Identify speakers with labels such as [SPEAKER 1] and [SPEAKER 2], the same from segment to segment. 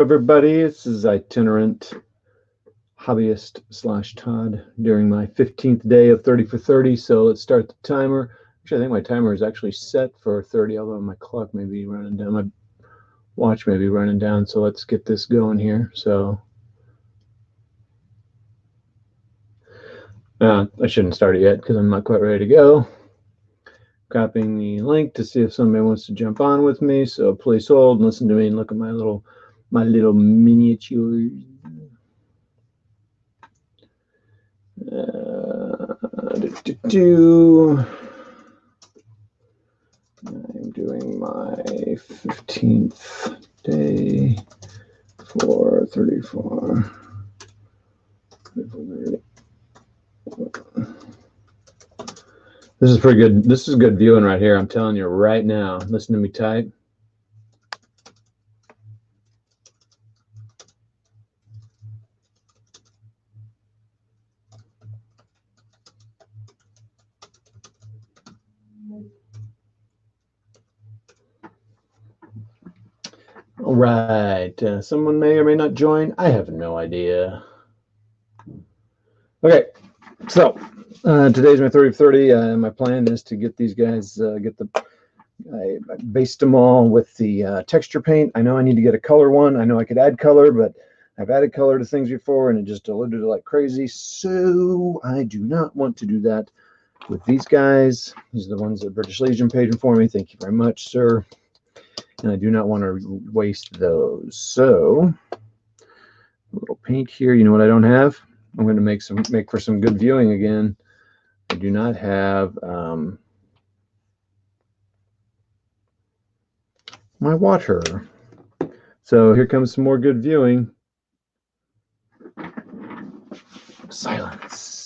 [SPEAKER 1] Everybody, this is itinerant hobbyist slash Todd during my 15th day of 30 for 30. So let's start the timer. Actually, I think my timer is actually set for 30, although my clock may be running down. My watch may be running down. So let's get this going here. So I shouldn't start it yet because I'm not quite ready to go. Copying the link to see if somebody wants to jump on with me. So please hold and listen to me and look at my little miniatures. I'm doing my 15th day for 34. This is pretty good. This is good viewing right here. I'm telling you right now. Listen to me tight. All right. Someone may or may not join. I have no idea. Okay. So today's my 30 for 30. My plan is to get these guys, I based them all with the texture paint. I know I need to get a color one. I know I could add color, but I've added color to things before and it just diluted it like crazy. So I do not want to do that with these guys. These are the ones that British Legion paid for me. Thank you very much, sir. And I do not want to waste those. So a little paint here. You know what I don't have? I'm going to make for some good viewing again. I do not have my water. So here comes some more good viewing. Silence.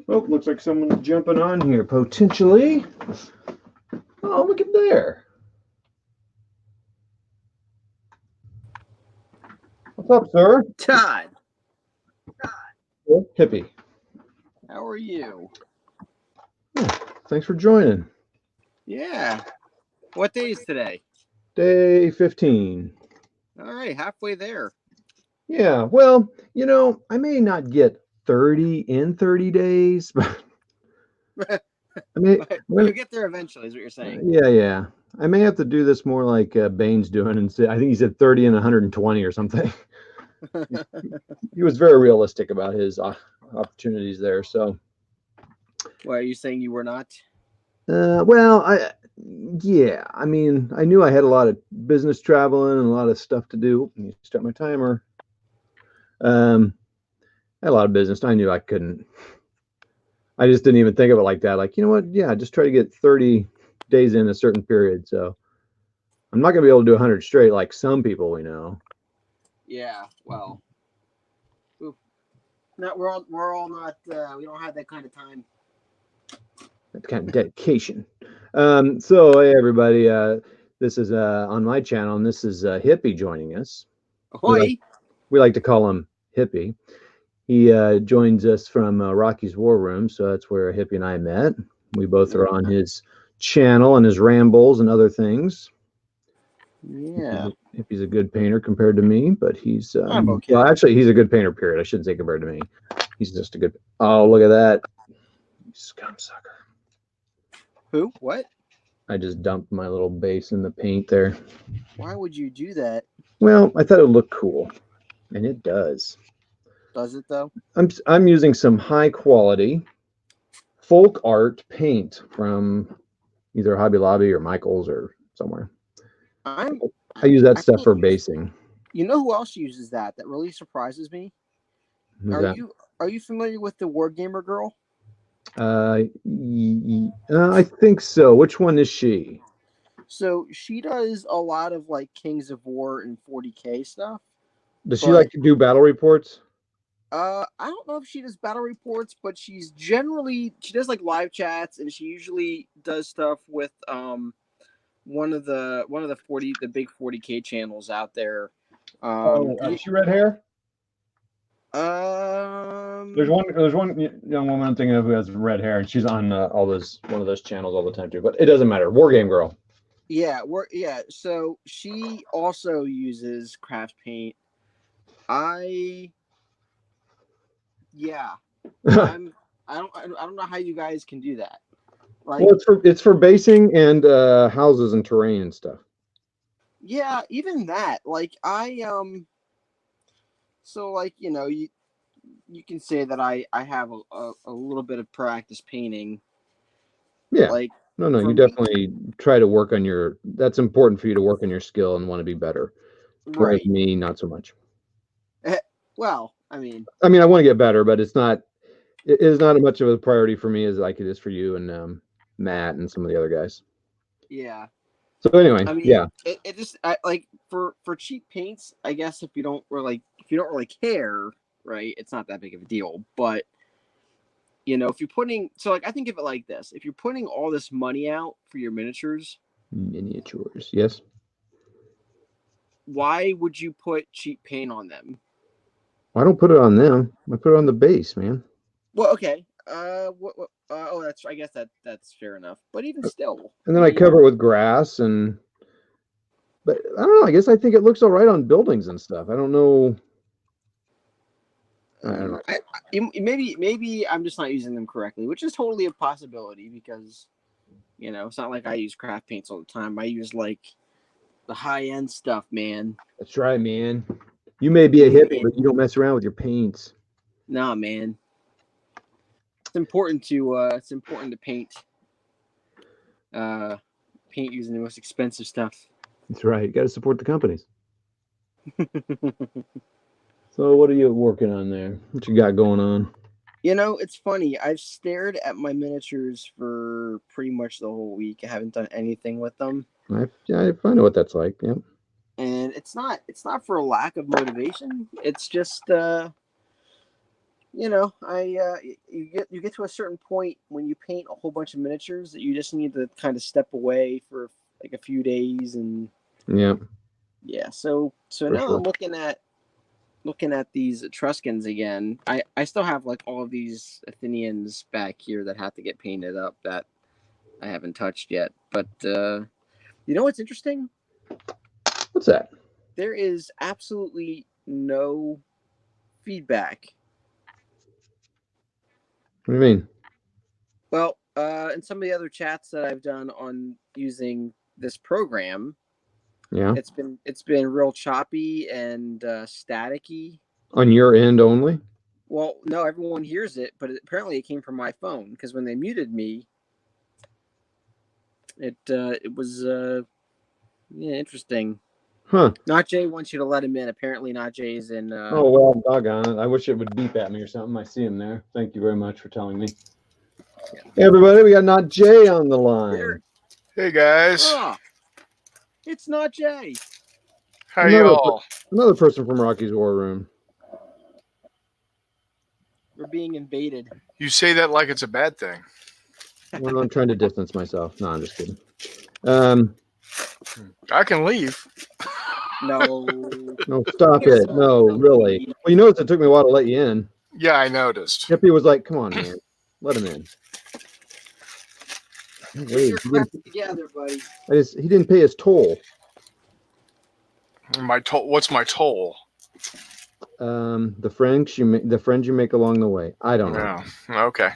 [SPEAKER 1] Oh, looks like someone's jumping on here, potentially. Oh, look at there. What's up, sir?
[SPEAKER 2] Todd.
[SPEAKER 1] Oh, Hippie.
[SPEAKER 2] How are you?
[SPEAKER 1] Thanks for joining.
[SPEAKER 2] Yeah. What day is today?
[SPEAKER 1] Day 15.
[SPEAKER 2] All right, halfway there.
[SPEAKER 1] Yeah, well, you know, I may not get 30 in 30 days, but I mean,
[SPEAKER 2] You'll get there eventually, is what you're saying.
[SPEAKER 1] yeah. I may have to do this more like Bane's doing, and say, I think he said 30 and 120 or something. He was very realistic about his opportunities there. So,
[SPEAKER 2] What are you saying? You were not?
[SPEAKER 1] well, yeah, I mean, I knew I had a lot of business traveling and a lot of stuff to do. Let me start my timer. I had a lot of business. I knew I couldn't. I just didn't even think of it like that. Like, you know what? Yeah, just try to get 30 days in a certain period. So I'm not going to be able to do 100 straight like some people we know.
[SPEAKER 2] Yeah. Well, we're all not. We don't have that kind of time.
[SPEAKER 1] That kind of dedication. So hey everybody, this is on my channel, and this is Hippie joining us.
[SPEAKER 2] Ahoy!
[SPEAKER 1] We like to call him Hippie. He joins us from Rocky's War Room, so that's where Hippie and I met. We both are on his channel and his rambles and other things.
[SPEAKER 2] Yeah.
[SPEAKER 1] Hippie's a good painter compared to me, but he's
[SPEAKER 2] I'm okay.
[SPEAKER 1] well, actually, he's a good painter. Period. I shouldn't say compared to me. He's just a good. Oh, look at that, you scum sucker!
[SPEAKER 2] Who? What?
[SPEAKER 1] I just dumped my little base in the paint there.
[SPEAKER 2] Why would you do that?
[SPEAKER 1] Well, I thought it would look cool, and it does.
[SPEAKER 2] Does it though?
[SPEAKER 1] I'm using some high quality folk art paint from either Hobby Lobby or Michaels or somewhere. I use that stuff for basing.
[SPEAKER 2] You know who else uses that? That really surprises me. Are you familiar with the Wargamer girl?
[SPEAKER 1] I think so. Which one is she?
[SPEAKER 2] So she does a lot of like Kings of War and 40K stuff.
[SPEAKER 1] Does she like to do battle reports?
[SPEAKER 2] I don't know if she does battle reports, but she does like live chats, and she usually does stuff with one of the big 40K channels out there.
[SPEAKER 1] Has she red hair? There's one young woman I'm thinking of who has red hair, and she's on one of those channels all the time too. But it doesn't matter. War Game Girl.
[SPEAKER 2] Yeah, so she also uses craft paint. I don't know how you guys can do that. Like,
[SPEAKER 1] well, it's for basing and houses and terrain and stuff.
[SPEAKER 2] Yeah, even that. Like so like, you know, you can say that I have a little bit of practice painting.
[SPEAKER 1] Yeah.
[SPEAKER 2] Like
[SPEAKER 1] No, you definitely try to work on that's important for you to work on your skill and want to be better.
[SPEAKER 2] Right.
[SPEAKER 1] Whereas me, not so much.
[SPEAKER 2] Well, I mean,
[SPEAKER 1] I want to get better, but it is not as much of a priority for me as like it is for you and Matt and some of the other guys.
[SPEAKER 2] Yeah.
[SPEAKER 1] So anyway, yeah.
[SPEAKER 2] It just like for cheap paints, I guess if you don't really care, right, it's not that big of a deal. But you know, if you're putting I think of it like this: if you're putting all this money out for your miniatures,
[SPEAKER 1] yes.
[SPEAKER 2] Why would you put cheap paint on them?
[SPEAKER 1] I don't put it on them. I put it on the base, man.
[SPEAKER 2] Well, okay. I guess that's fair enough. But even still.
[SPEAKER 1] And then I cover it with grass but I don't know. I guess I think it looks all right on buildings and stuff. I don't know.
[SPEAKER 2] Maybe I'm just not using them correctly, which is totally a possibility because, you know, it's not like I use craft paints all the time. I use like the high end stuff, man.
[SPEAKER 1] That's right, man. You may be a hippie, but you don't mess around with your paints.
[SPEAKER 2] Nah, man. It's important to paint. Paint using the most expensive stuff.
[SPEAKER 1] That's right. You got to support the companies. So what are you working on there? What you got going on?
[SPEAKER 2] You know, it's funny. I've stared at my miniatures for pretty much the whole week. I haven't done anything with them.
[SPEAKER 1] I know what that's like. Yeah.
[SPEAKER 2] And it's not for a lack of motivation. It's just you know, you get to a certain point when you paint a whole bunch of miniatures that you just need to kind of step away for like a few days and
[SPEAKER 1] yeah.
[SPEAKER 2] So now I'm looking at these Etruscans again. I still have like all of these Athenians back here that have to get painted up that I haven't touched yet. But you know what's interesting?
[SPEAKER 1] What's that?
[SPEAKER 2] There is absolutely no feedback.
[SPEAKER 1] What do you mean?
[SPEAKER 2] Well, in some of the other chats that I've done on using this program, it's been real choppy and staticky.
[SPEAKER 1] On your end only?
[SPEAKER 2] Well, no, everyone hears it, but apparently it came from my phone because when they muted me, it was interesting.
[SPEAKER 1] Huh.
[SPEAKER 2] Not Jay wants you to let him in. Apparently, not Jay's in.
[SPEAKER 1] Oh well, doggone it! I wish it would beep at me or something. I see him there. Thank you very much for telling me. Yeah. Hey everybody, we got Not Jay on the line.
[SPEAKER 3] Hey guys.
[SPEAKER 2] Oh, it's Not Jay.
[SPEAKER 3] How y'all?
[SPEAKER 1] Another person from Rocky's War Room.
[SPEAKER 2] We're being invaded.
[SPEAKER 3] You say that like it's a bad thing.
[SPEAKER 1] Well, I'm trying to distance myself. No, I'm just kidding.
[SPEAKER 3] I can leave.
[SPEAKER 2] No,
[SPEAKER 1] stop it. No, really. Well, you noticed it took me a while to let you in.
[SPEAKER 3] Yeah, I noticed.
[SPEAKER 1] Hippie was like, "Come on, man, let him in."
[SPEAKER 2] Wait, together, buddy.
[SPEAKER 1] He didn't pay his toll.
[SPEAKER 3] My toll. What's my toll?
[SPEAKER 1] The friends you make along the way. I don't know.
[SPEAKER 3] Oh, okay.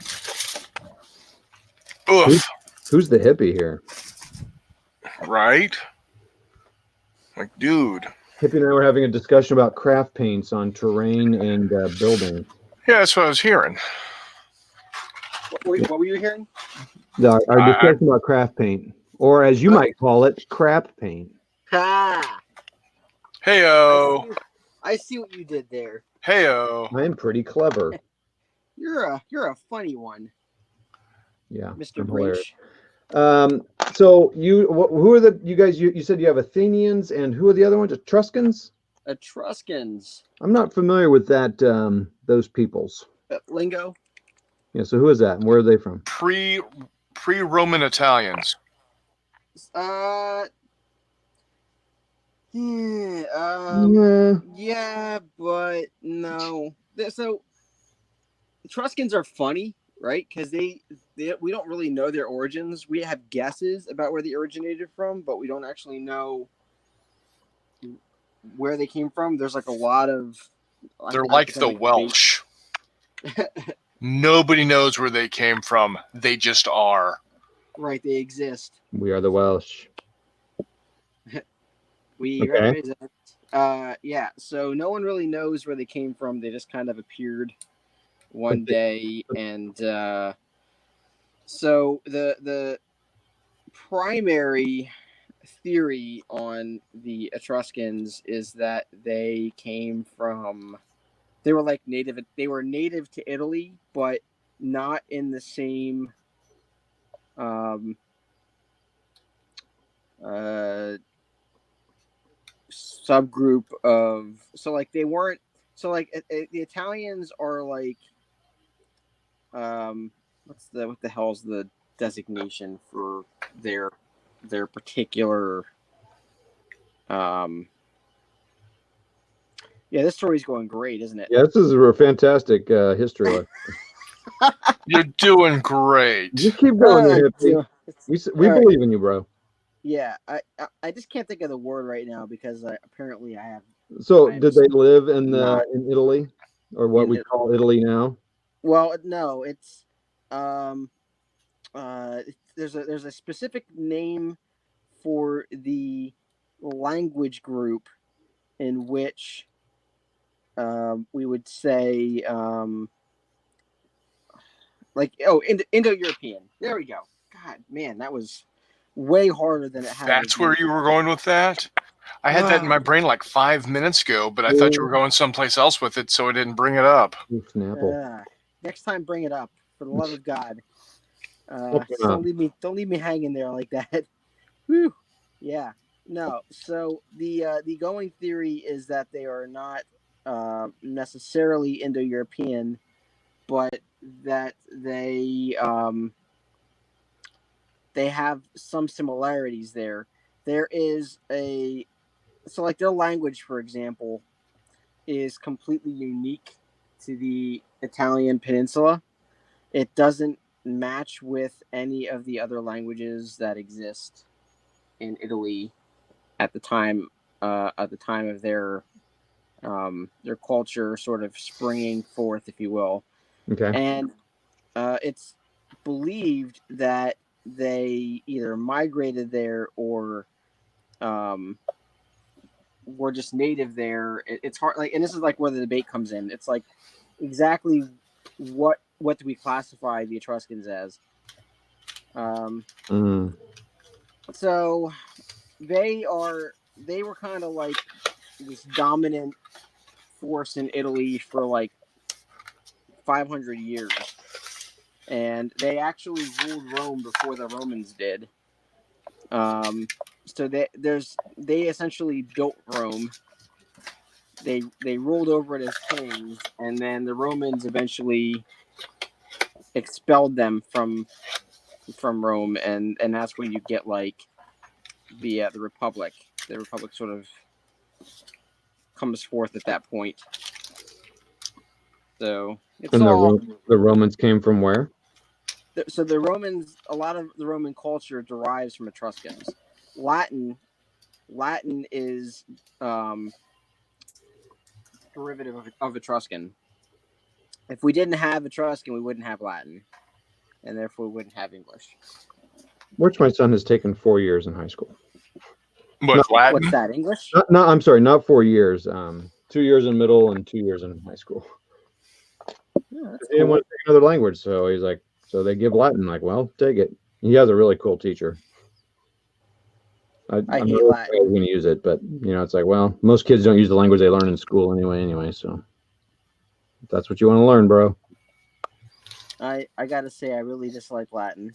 [SPEAKER 1] Who's the hippie here?
[SPEAKER 3] Right. Like, dude.
[SPEAKER 1] Hippie and I were having a discussion about craft paints on terrain and building.
[SPEAKER 3] Yeah, that's what I was hearing.
[SPEAKER 2] What were you hearing?
[SPEAKER 1] Our discussion about craft paint, or as you might call it, crap paint.
[SPEAKER 2] Ha!
[SPEAKER 3] Heyo.
[SPEAKER 2] I see what you did there.
[SPEAKER 3] Heyo.
[SPEAKER 1] I am pretty clever.
[SPEAKER 2] You're a funny one.
[SPEAKER 1] Yeah,
[SPEAKER 2] Mr. Grinch.
[SPEAKER 1] So who are you guys? You said you have Athenians, and who are the other ones? Etruscans.
[SPEAKER 2] Etruscans.
[SPEAKER 1] I'm not familiar with that. Those peoples.
[SPEAKER 2] Lingo.
[SPEAKER 1] Yeah. So who is that, and where are they from?
[SPEAKER 3] Pre-Roman Italians.
[SPEAKER 2] Yeah, but no. So Etruscans are funny, right? Because we don't really know their origins. We have guesses about where they originated from, but we don't actually know where they came from. There's like a lot of.
[SPEAKER 3] They're like the Welsh. Nobody knows where they came from. They just are.
[SPEAKER 2] Right, they exist.
[SPEAKER 1] We are the Welsh.
[SPEAKER 2] We represent. Yeah. So no one really knows where they came from. They just kind of appeared one day, and so the primary theory on the Etruscans is that they came from. They were like native. They were native to Italy, but not in the same. Subgroup of they weren't the Italians are like what the hell's the designation for their particular this story's going great, isn't it?
[SPEAKER 1] Yeah, this is a fantastic history lesson.
[SPEAKER 3] You're doing great.
[SPEAKER 1] You keep going. We believe in you, bro.
[SPEAKER 2] Yeah, I just can't think of the word right now because apparently I have.
[SPEAKER 1] So, did they live in Italy, or what we call Italy now?
[SPEAKER 2] Well, no, it's there's a specific name for the language group in which we would say Indo-European. There we go. God, man, that was way harder than it had.
[SPEAKER 3] That's where you were going with that? I had that in my brain like 5 minutes ago, but I thought you were going someplace else with it, so I didn't bring it up.
[SPEAKER 2] Next time, bring it up, for the love of God. Don't leave me hanging there like that. Whew. Yeah. No. So the going theory is that they are not necessarily Indo-European, but that they have some similarities there. There is their language, for example, is completely unique to the Italian peninsula. It doesn't match with any of the other languages that exist in Italy at the time of their culture sort of springing forth, if you will.
[SPEAKER 1] Okay.
[SPEAKER 2] And it's believed that they either migrated there or were just native there. It's hard, and this is where the debate comes in. It's exactly what do we classify the Etruscans as? So they were kind of like this dominant force in Italy for 500 years, and they actually ruled Rome before the Romans did. So they essentially built Rome. They ruled over it as kings, and then the Romans eventually expelled them from Rome, and that's when you get the Republic. The Republic sort of comes forth at that point. So
[SPEAKER 1] the Romans came from where?
[SPEAKER 2] So the Romans, a lot of the Roman culture derives from Etruscans. Latin is derivative of Etruscan. If we didn't have Etruscan, we wouldn't have Latin, and therefore we wouldn't have English.
[SPEAKER 1] Which my son has taken 4 years in high school.
[SPEAKER 3] Latin?
[SPEAKER 2] What's that, English?
[SPEAKER 1] No, I'm sorry, not 4 years. 2 years in middle and 2 years in high school.
[SPEAKER 2] Yeah,
[SPEAKER 1] he didn't want to take another language, so he's like, so they give Latin. Well, take it. He has a really cool teacher. I hate Latin. I'm going to use it, but it's most kids don't use the language they learn in school anyway. So if that's what you want to learn, bro.
[SPEAKER 2] I gotta say, I really dislike Latin.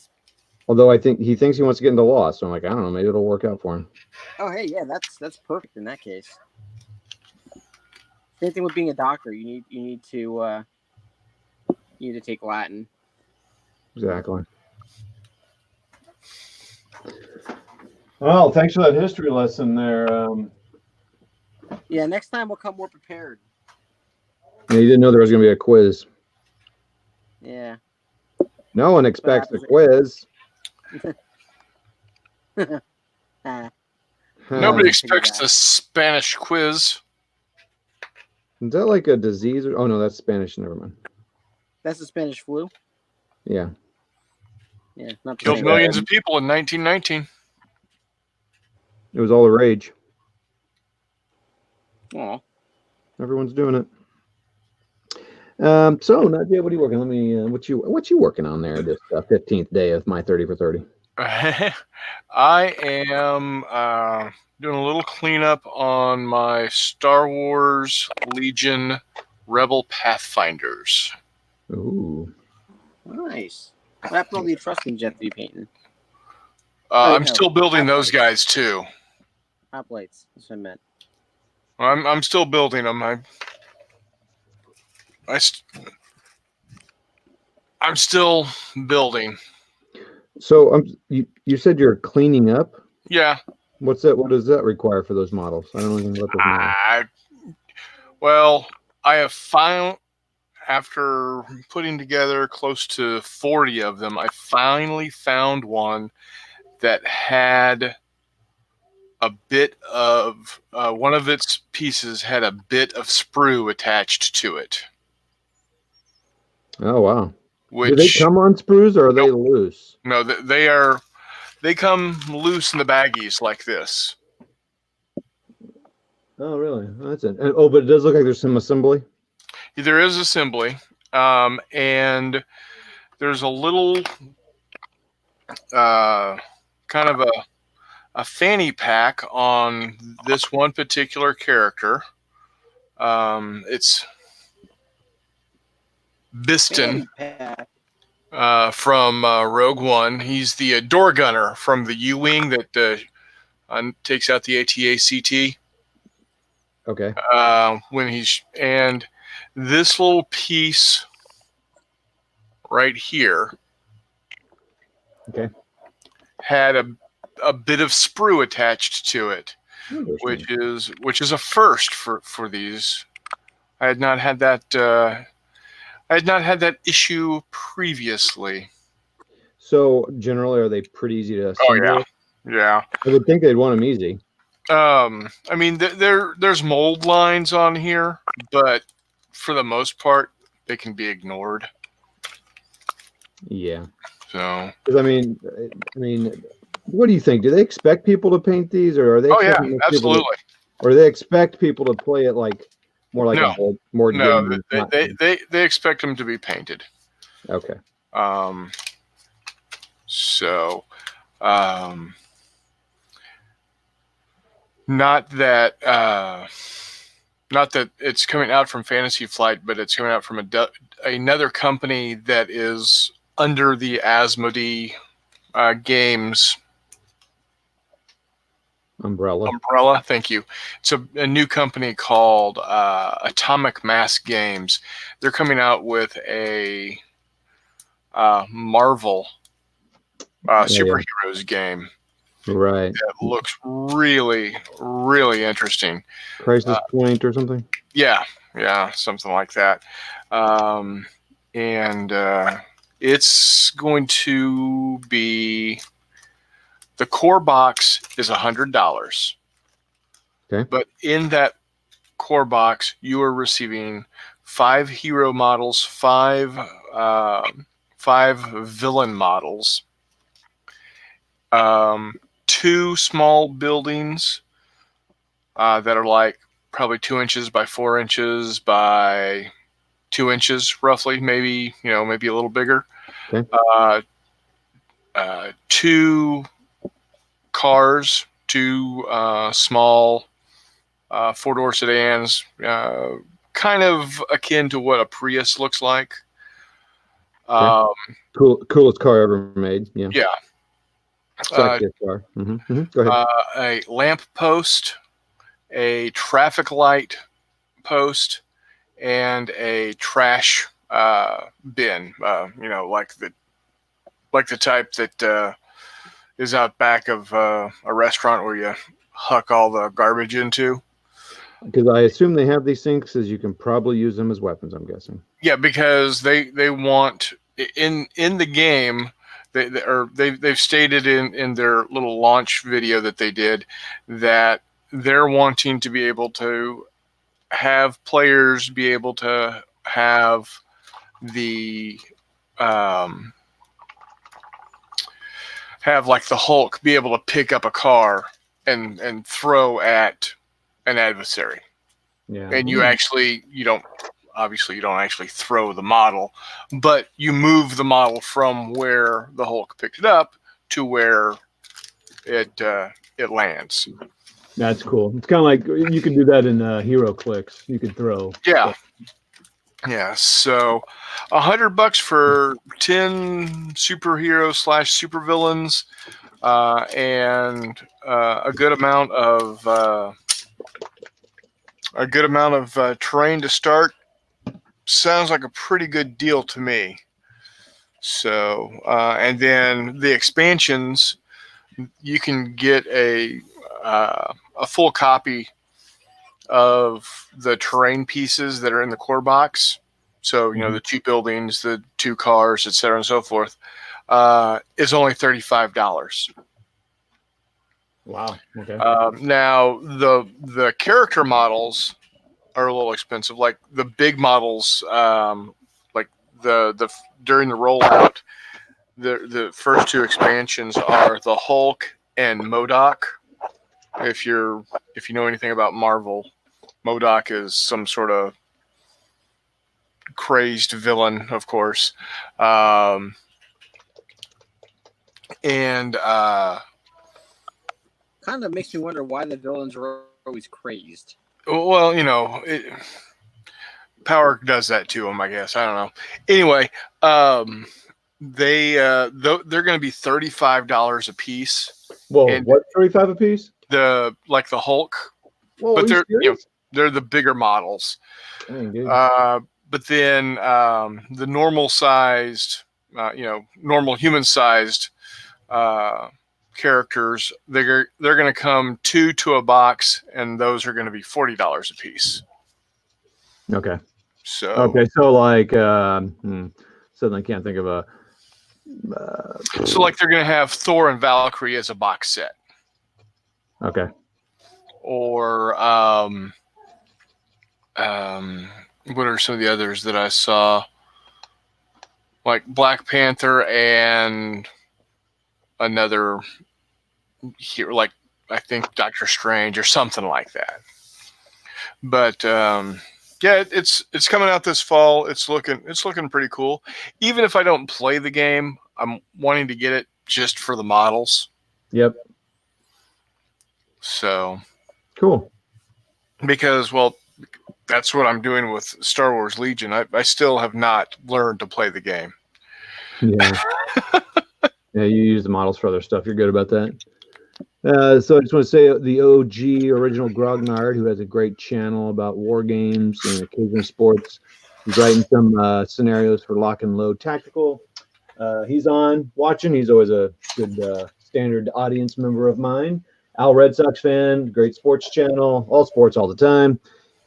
[SPEAKER 1] Although I think he thinks he wants to get into law, so I'm like, I don't know, maybe it'll work out for him.
[SPEAKER 2] Oh, hey, yeah, that's perfect in that case. Same thing with being a doctor. You need to take Latin.
[SPEAKER 1] Exactly. Well, thanks for that history lesson there.
[SPEAKER 2] Yeah, next time we'll come more prepared.
[SPEAKER 1] Yeah, you didn't know there was going to be a quiz.
[SPEAKER 2] Yeah.
[SPEAKER 1] No one expects a quiz.
[SPEAKER 3] Nobody
[SPEAKER 1] Is
[SPEAKER 3] expects a Spanish quiz.
[SPEAKER 1] that like a disease? Oh, no, that's Spanish. Never mind.
[SPEAKER 2] That's the Spanish flu?
[SPEAKER 1] Yeah.
[SPEAKER 2] Yeah. Not the
[SPEAKER 3] Killed
[SPEAKER 2] same.
[SPEAKER 3] millions of people in 1919.
[SPEAKER 1] It was all the rage.
[SPEAKER 2] Aw.
[SPEAKER 1] Everyone's doing it. So Nadia, what are you working? Let me. What you working on there? This 15th day of my 30 for 30.
[SPEAKER 3] I am doing a little cleanup on my Star Wars Legion Rebel Pathfinders.
[SPEAKER 1] Ooh.
[SPEAKER 2] Nice. What happened to all the Etruscans you have to be painting?
[SPEAKER 3] I'm still building those guys too.
[SPEAKER 2] Hoplites. That's what I meant.
[SPEAKER 3] I'm still building them. I'm still building.
[SPEAKER 1] So you said you're cleaning up.
[SPEAKER 3] Yeah.
[SPEAKER 1] What's that? What does that require for those models? I don't know anything about those models.
[SPEAKER 3] Well, I have found, after putting together close to 40 of them, I finally found one that had a bit of one of its pieces had a bit of sprue attached to it.
[SPEAKER 1] Oh wow!
[SPEAKER 3] Which,
[SPEAKER 1] do they come on sprues or are they loose?
[SPEAKER 3] No, they come loose in the baggies like this.
[SPEAKER 1] Oh really? Oh, that's it. Oh, but it does look like there's some assembly.
[SPEAKER 3] There is assembly, and there's a little kind of a fanny pack on this one particular character. It's Biston from Rogue One. He's the door gunner from the U-Wing that takes out the AT-ACT.
[SPEAKER 1] Okay.
[SPEAKER 3] And this little piece right here,
[SPEAKER 1] okay,
[SPEAKER 3] had a bit of sprue attached to it, which is a first for these. I had not had that. I had not had that issue previously.
[SPEAKER 1] So generally, are they pretty easy to assemble?
[SPEAKER 3] Oh yeah.
[SPEAKER 1] I would think they'd want them easy.
[SPEAKER 3] I mean, there's mold lines on here, but for the most part, they can be ignored.
[SPEAKER 1] Yeah.
[SPEAKER 3] So.
[SPEAKER 1] I mean, what do you think? Do they expect people to paint these, or are they?
[SPEAKER 3] Oh yeah, absolutely.
[SPEAKER 1] Or do they expect people to play it like more like a board
[SPEAKER 3] game?
[SPEAKER 1] No,
[SPEAKER 3] they expect them to be painted.
[SPEAKER 1] Okay.
[SPEAKER 3] So. Not that it's coming out from Fantasy Flight, but it's coming out from another company that is under the Asmodee Games umbrella. Thank you. It's a new company called Atomic Mass Games. They're coming out with a Marvel superheroes game.
[SPEAKER 1] Right.
[SPEAKER 3] That looks really, really interesting.
[SPEAKER 1] Crisis Point or something?
[SPEAKER 3] Yeah, something like that. And it's going to be, the core box is $100.
[SPEAKER 1] Okay.
[SPEAKER 3] But in that core box, you are receiving 5 hero models, 5 villain models, 2 small buildings that are like probably 2 inches by 4 inches by 2 inches, roughly, maybe a little bigger.
[SPEAKER 1] Okay.
[SPEAKER 3] 2 cars, 2 small 4-door sedans, kind of akin to what a Prius looks like.
[SPEAKER 1] Okay. Coolest car ever made. Yeah.
[SPEAKER 3] Yeah.
[SPEAKER 1] Sidekick car. Go ahead.
[SPEAKER 3] A lamp post, a traffic light post, and a trash bin. Like the type that is out back of a restaurant where you huck all the garbage into.
[SPEAKER 1] Because I assume they have these things because you can probably use them as weapons, I'm guessing.
[SPEAKER 3] Yeah, because they want in the game. They've stated in their little launch video that they did that they're wanting to be able to have players be able to have the have like the Hulk be able to pick up a car and throw at an adversary.
[SPEAKER 1] Yeah.
[SPEAKER 3] And you don't actually throw the model, but you move the model from where the Hulk picked it up to where it lands.
[SPEAKER 1] That's cool. It's kind of like you could do that in Hero Clicks. You could throw.
[SPEAKER 3] Yeah. Yeah. So $100 for 10 superheroes / supervillains, and a good amount of terrain to start. Sounds like a pretty good deal to me. So, and then the expansions, you can get a full copy of the terrain pieces that are in the core box. So, the 2 buildings, the 2 cars, etc., and so forth, is only $35.
[SPEAKER 1] Wow. Okay.
[SPEAKER 3] Now, the character models are a little expensive. Like the big models, like the during the rollout, the first 2 expansions are the Hulk and MODOK. If you know anything about Marvel, MODOK is some sort of crazed villain, of course, and
[SPEAKER 2] Kind of makes me wonder why the villains are always crazed.
[SPEAKER 3] well, Power does that to them, I guess. I don't know. Anyway, they're going to be $35 a piece.
[SPEAKER 1] Whoa,
[SPEAKER 3] and
[SPEAKER 1] what? 35 a piece?
[SPEAKER 3] The Hulk,
[SPEAKER 1] Whoa,
[SPEAKER 3] but
[SPEAKER 1] serious?
[SPEAKER 3] they're the bigger models.
[SPEAKER 1] Dang, dude.
[SPEAKER 3] But then the normal sized, normal human sized characters, they're going to come 2 to a box, and those are going to be $40 a piece.
[SPEAKER 1] Okay.
[SPEAKER 3] So
[SPEAKER 1] like suddenly I can't think of a.
[SPEAKER 3] So like they're going to have Thor and Valkyrie as a box set.
[SPEAKER 1] Okay.
[SPEAKER 3] Or what are some of the others that I saw? Like Black Panther and another here, like I think Doctor Strange or something like that. But yeah, it's coming out this fall. It's looking pretty cool. Even if I don't play the game, I'm wanting to get it just for the models.
[SPEAKER 1] Yep.
[SPEAKER 3] So
[SPEAKER 1] cool.
[SPEAKER 3] Because, well, that's what I'm doing with Star Wars Legion. I still have not learned to play the game.
[SPEAKER 1] Yeah. Yeah, you use the models for other stuff. You're good about that. So I just want to say the OG original Grognard, who has a great channel about war games and occasional sports. He's writing some scenarios for Lock and Load Tactical. He's on watching. He's always a good standard audience member of mine. Al, Red Sox fan, great sports channel, all sports all the time.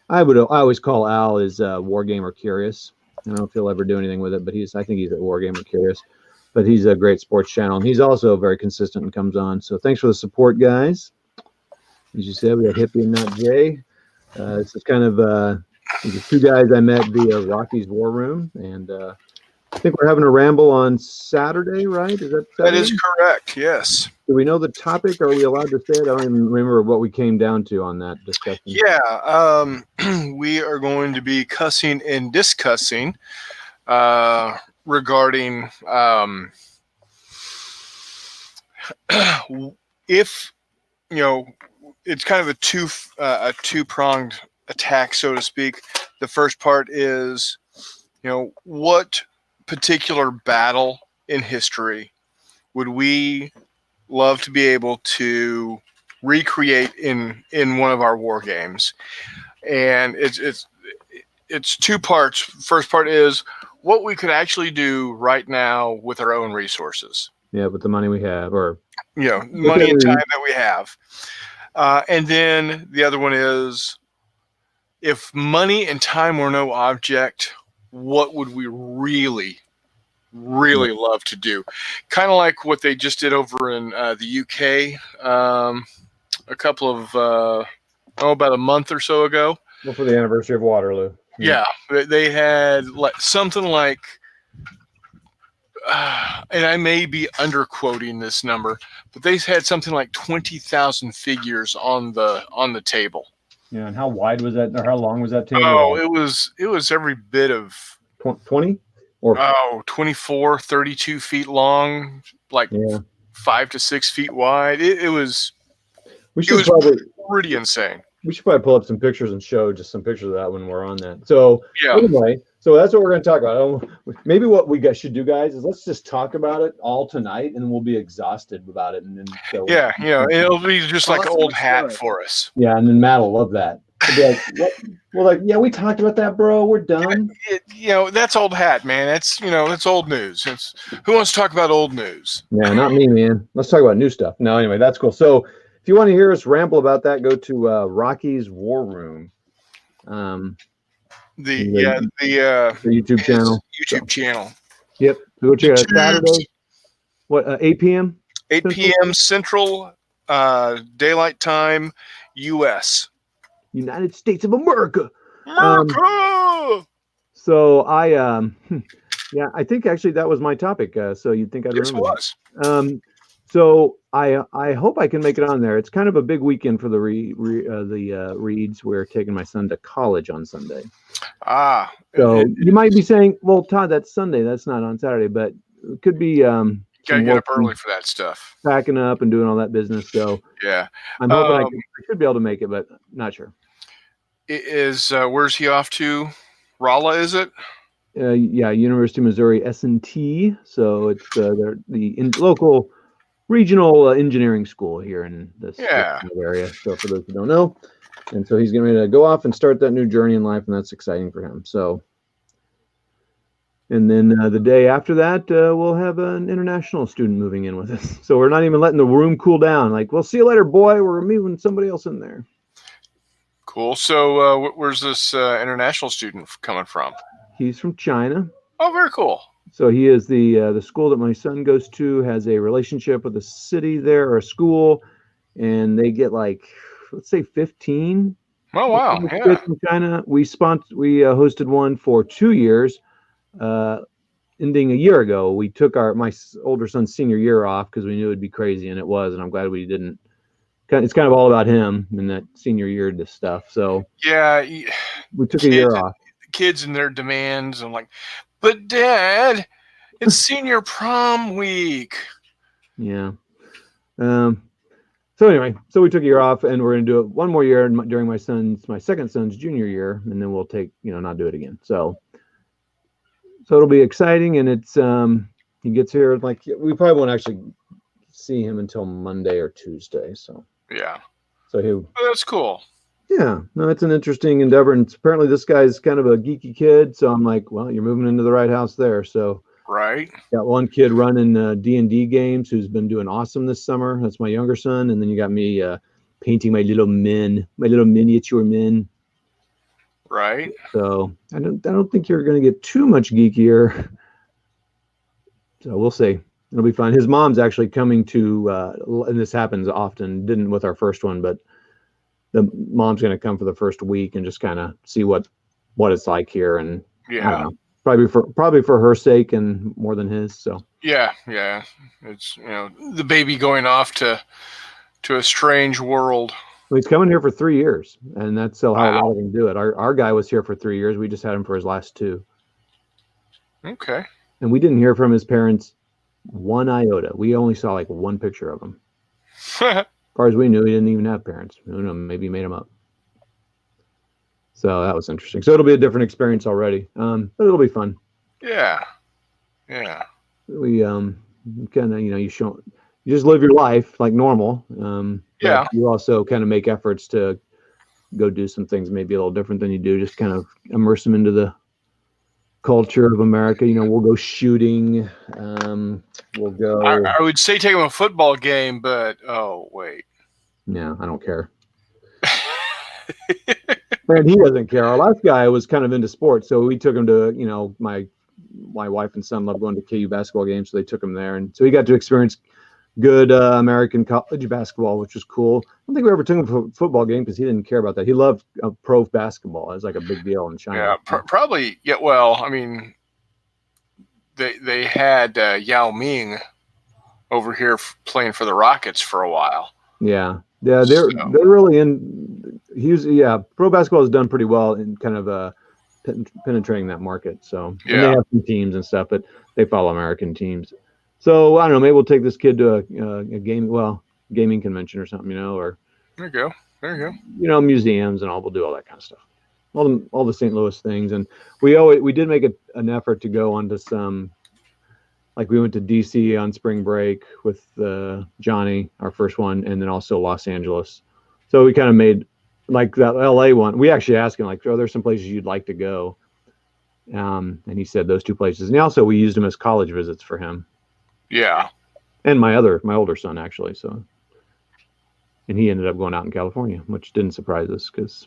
[SPEAKER 1] I always call Al is Wargamer Curious. I don't know if he'll ever do anything with it, but I think he's at Wargamer Curious. But he's a great sports channel, and he's also very consistent and comes on. So thanks for the support, guys. As you said, we got Hippie and Not Jay. This is kind of the 2 guys I met via Rocky's War Room, and I think we're having a ramble on Saturday, right? Is that Saturday?
[SPEAKER 3] That is correct, yes.
[SPEAKER 1] Do we know the topic? Are we allowed to say it? I don't even remember what we came down to on that discussion.
[SPEAKER 3] Yeah, we are going to be cussing and discussing regarding if it's kind of a two-pronged attack, so to speak. The first part is what particular battle in history would we love to be able to recreate in one of our war games. And it's two parts. First part is what we could actually do right now with our own resources.
[SPEAKER 1] Yeah, with the money we have, or
[SPEAKER 3] money and time that we have. And then the other one is, if money and time were no object, what would we really love to do? Kind of like what they just did over in the UK a couple of, about a month or so ago.
[SPEAKER 1] Well, for the anniversary of Waterloo.
[SPEAKER 3] Yeah, they had something like, and I may be underquoting this number, but they had something like 20,000 figures on the table.
[SPEAKER 1] Yeah, and how wide was that, or how long was that table?
[SPEAKER 3] Oh, it was every bit of
[SPEAKER 1] 20 or
[SPEAKER 3] 24, 32 feet long, like 5 to 6 feet wide. It was.
[SPEAKER 1] We should
[SPEAKER 3] pretty insane.
[SPEAKER 1] We should probably pull up some pictures and show just some pictures of that when we're on that. So
[SPEAKER 3] yeah.
[SPEAKER 1] Anyway, so that's what we're going to talk about. Maybe what we guys should do, guys, is let's just talk about it all tonight, and we'll be exhausted about it. And then
[SPEAKER 3] it'll be just like an old hat for us.
[SPEAKER 1] Yeah, and then Matt will love that. He'll be like, what? Well, like, yeah, we talked about that, bro. We're done.
[SPEAKER 3] That's old hat, man. That's old news. Who wants to talk about old news?
[SPEAKER 1] Yeah, not me, man. Let's talk about new stuff. No, anyway, that's cool. So if you want to hear us ramble about that, go to Rocky's War Room.
[SPEAKER 3] The
[SPEAKER 1] YouTube channel.
[SPEAKER 3] YouTube channel.
[SPEAKER 1] Yep. Go check it out Saturday. What, 8 p.m.?
[SPEAKER 3] 8 p.m. Central Daylight Time, U.S.
[SPEAKER 1] United States of America.
[SPEAKER 3] So
[SPEAKER 1] I I think actually that was my topic. So you'd think I'd remember.
[SPEAKER 3] Yes, it was.
[SPEAKER 1] So I hope I can make it on there. It's kind of a big weekend for the reads. We're taking my son to college on Sunday. So you might be saying, well, Todd, that's Sunday. That's not on Saturday, but it could be.
[SPEAKER 3] Gotta get up early for that stuff.
[SPEAKER 1] Packing up and doing all that business. So
[SPEAKER 3] yeah,
[SPEAKER 1] I'm hoping I should be able to make it, but not sure.
[SPEAKER 3] Where's he off to? Rolla, is it?
[SPEAKER 1] University of Missouri S&T. So it's the local regional engineering school here in this area. So for those who don't know, and so he's getting ready to go off and start that new journey in life, and that's exciting for him. So, and then the day after that, we'll have an international student moving in with us. So we're not even letting the room cool down. Like, we'll see you later, boy. We're moving somebody else in there.
[SPEAKER 3] Cool. So where's this international student coming from?
[SPEAKER 1] He's from China.
[SPEAKER 3] Oh, very cool.
[SPEAKER 1] So he is the school that my son goes to has a relationship with a city there or a school, and they get like, let's say 15.
[SPEAKER 3] Oh wow!
[SPEAKER 1] Yeah. From China, we hosted one for 2 years, ending a year ago. We took my older son's senior year off because we knew it'd be crazy, and it was. And I'm glad we didn't. It's kind of all about him and that senior year this stuff. So
[SPEAKER 3] yeah,
[SPEAKER 1] we took a year off.
[SPEAKER 3] Kids and their demands. I'm like, but Dad, it's senior prom week.
[SPEAKER 1] Yeah. So anyway, so we took a year off, and we're going to do it one more year during my second son's junior year, and then we'll take, not do it again. So it'll be exciting, and it's he gets here like we probably won't actually see him until Monday or Tuesday. So
[SPEAKER 3] yeah.
[SPEAKER 1] So
[SPEAKER 3] that's cool.
[SPEAKER 1] Yeah, no, it's an interesting endeavor, and apparently this guy's kind of a geeky kid. So I'm like, well, you're moving into the right house there. So
[SPEAKER 3] right,
[SPEAKER 1] got one kid running D&D games who's been doing awesome this summer. That's my younger son, and then you got me painting my little miniature men.
[SPEAKER 3] Right.
[SPEAKER 1] So I don't think you're going to get too much geekier. So we'll see. It'll be fun. His mom's actually coming to, and this happens often. Didn't with our first one, but. The mom's going to come for the first week and just kind of see what it's like here, and probably for her sake and more than his. So
[SPEAKER 3] yeah, it's the baby going off to a strange world.
[SPEAKER 1] Well, he's coming here for 3 years, and that's how a lot of them do it. Our guy was here for 3 years. We just had him for his last 2.
[SPEAKER 3] Okay.
[SPEAKER 1] And we didn't hear from his parents one iota. We only saw like one picture of him. As far as we knew, he didn't even have parents. Who knows? Maybe he made them up. So that was interesting. So it'll be a different experience already, but it'll be fun.
[SPEAKER 3] Yeah.
[SPEAKER 1] We kind of you you just live your life like normal.
[SPEAKER 3] Yeah.
[SPEAKER 1] But you also kind of make efforts to go do some things maybe a little different than you do. Just kind of immerse them into the culture of America. We'll go shooting. We'll go.
[SPEAKER 3] I would say take him a football game, but oh wait.
[SPEAKER 1] Yeah, I don't care. And he doesn't care. Our last guy was kind of into sports, so we took him to, my wife and son love going to KU basketball games, so they took him there, and so he got to experience good American college basketball, which was cool. I don't think we ever took him to a football game because he didn't care about that. He loved pro basketball. It was like a big deal in China.
[SPEAKER 3] Yeah, probably. Yeah. Well, I mean, they had Yao Ming over here playing for the Rockets for a while.
[SPEAKER 1] Yeah, they're really in. Pro basketball has done pretty well in kind of penetrating that market. So and they have some teams and stuff, but they follow American teams. So I don't know. Maybe we'll take this kid to a gaming convention or something, or
[SPEAKER 3] there you go.
[SPEAKER 1] Museums and all. We'll do all that kind of stuff. All the St. Louis things, and we did make an effort to go onto some. Like we went to DC on spring break with Johnny, our first one, and then also Los Angeles. So we kind of made like that LA one. We actually asked him like, "Are there some places you'd like to go?" And he said those two places. And we used them as college visits for him.
[SPEAKER 3] Yeah.
[SPEAKER 1] And my older son actually. So, and he ended up going out in California, which didn't surprise us because,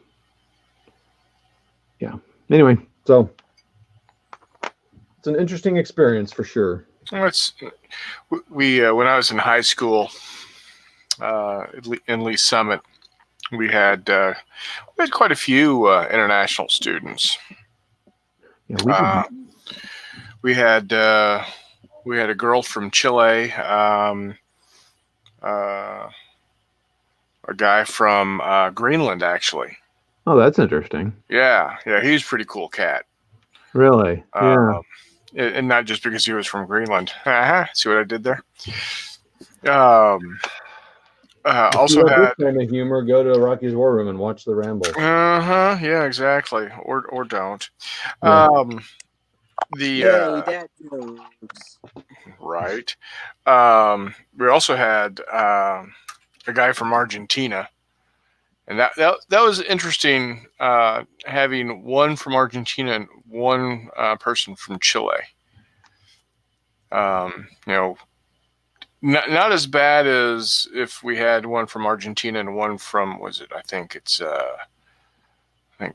[SPEAKER 1] yeah. Anyway, so it's an interesting experience for sure.
[SPEAKER 3] We when I was in high school in Lee Summit, we had quite a few international students.
[SPEAKER 1] Yeah,
[SPEAKER 3] we had a girl from Chile, a guy from Greenland, actually.
[SPEAKER 1] Oh, that's interesting.
[SPEAKER 3] Yeah, he's a pretty cool cat.
[SPEAKER 1] Really? Yeah.
[SPEAKER 3] And not just because he was from Greenland. See what I did there? Also had
[SPEAKER 1] this kind of humor. Go to Rocky's War Room and watch the Ramble.
[SPEAKER 3] Yeah, exactly. Or don't.
[SPEAKER 1] Yeah.
[SPEAKER 2] Dad jokes.
[SPEAKER 3] Right. We also had a guy from Argentina, and that was interesting. Having one from Argentina and one person from Chile. Not as bad as if we had one from Argentina and one from I think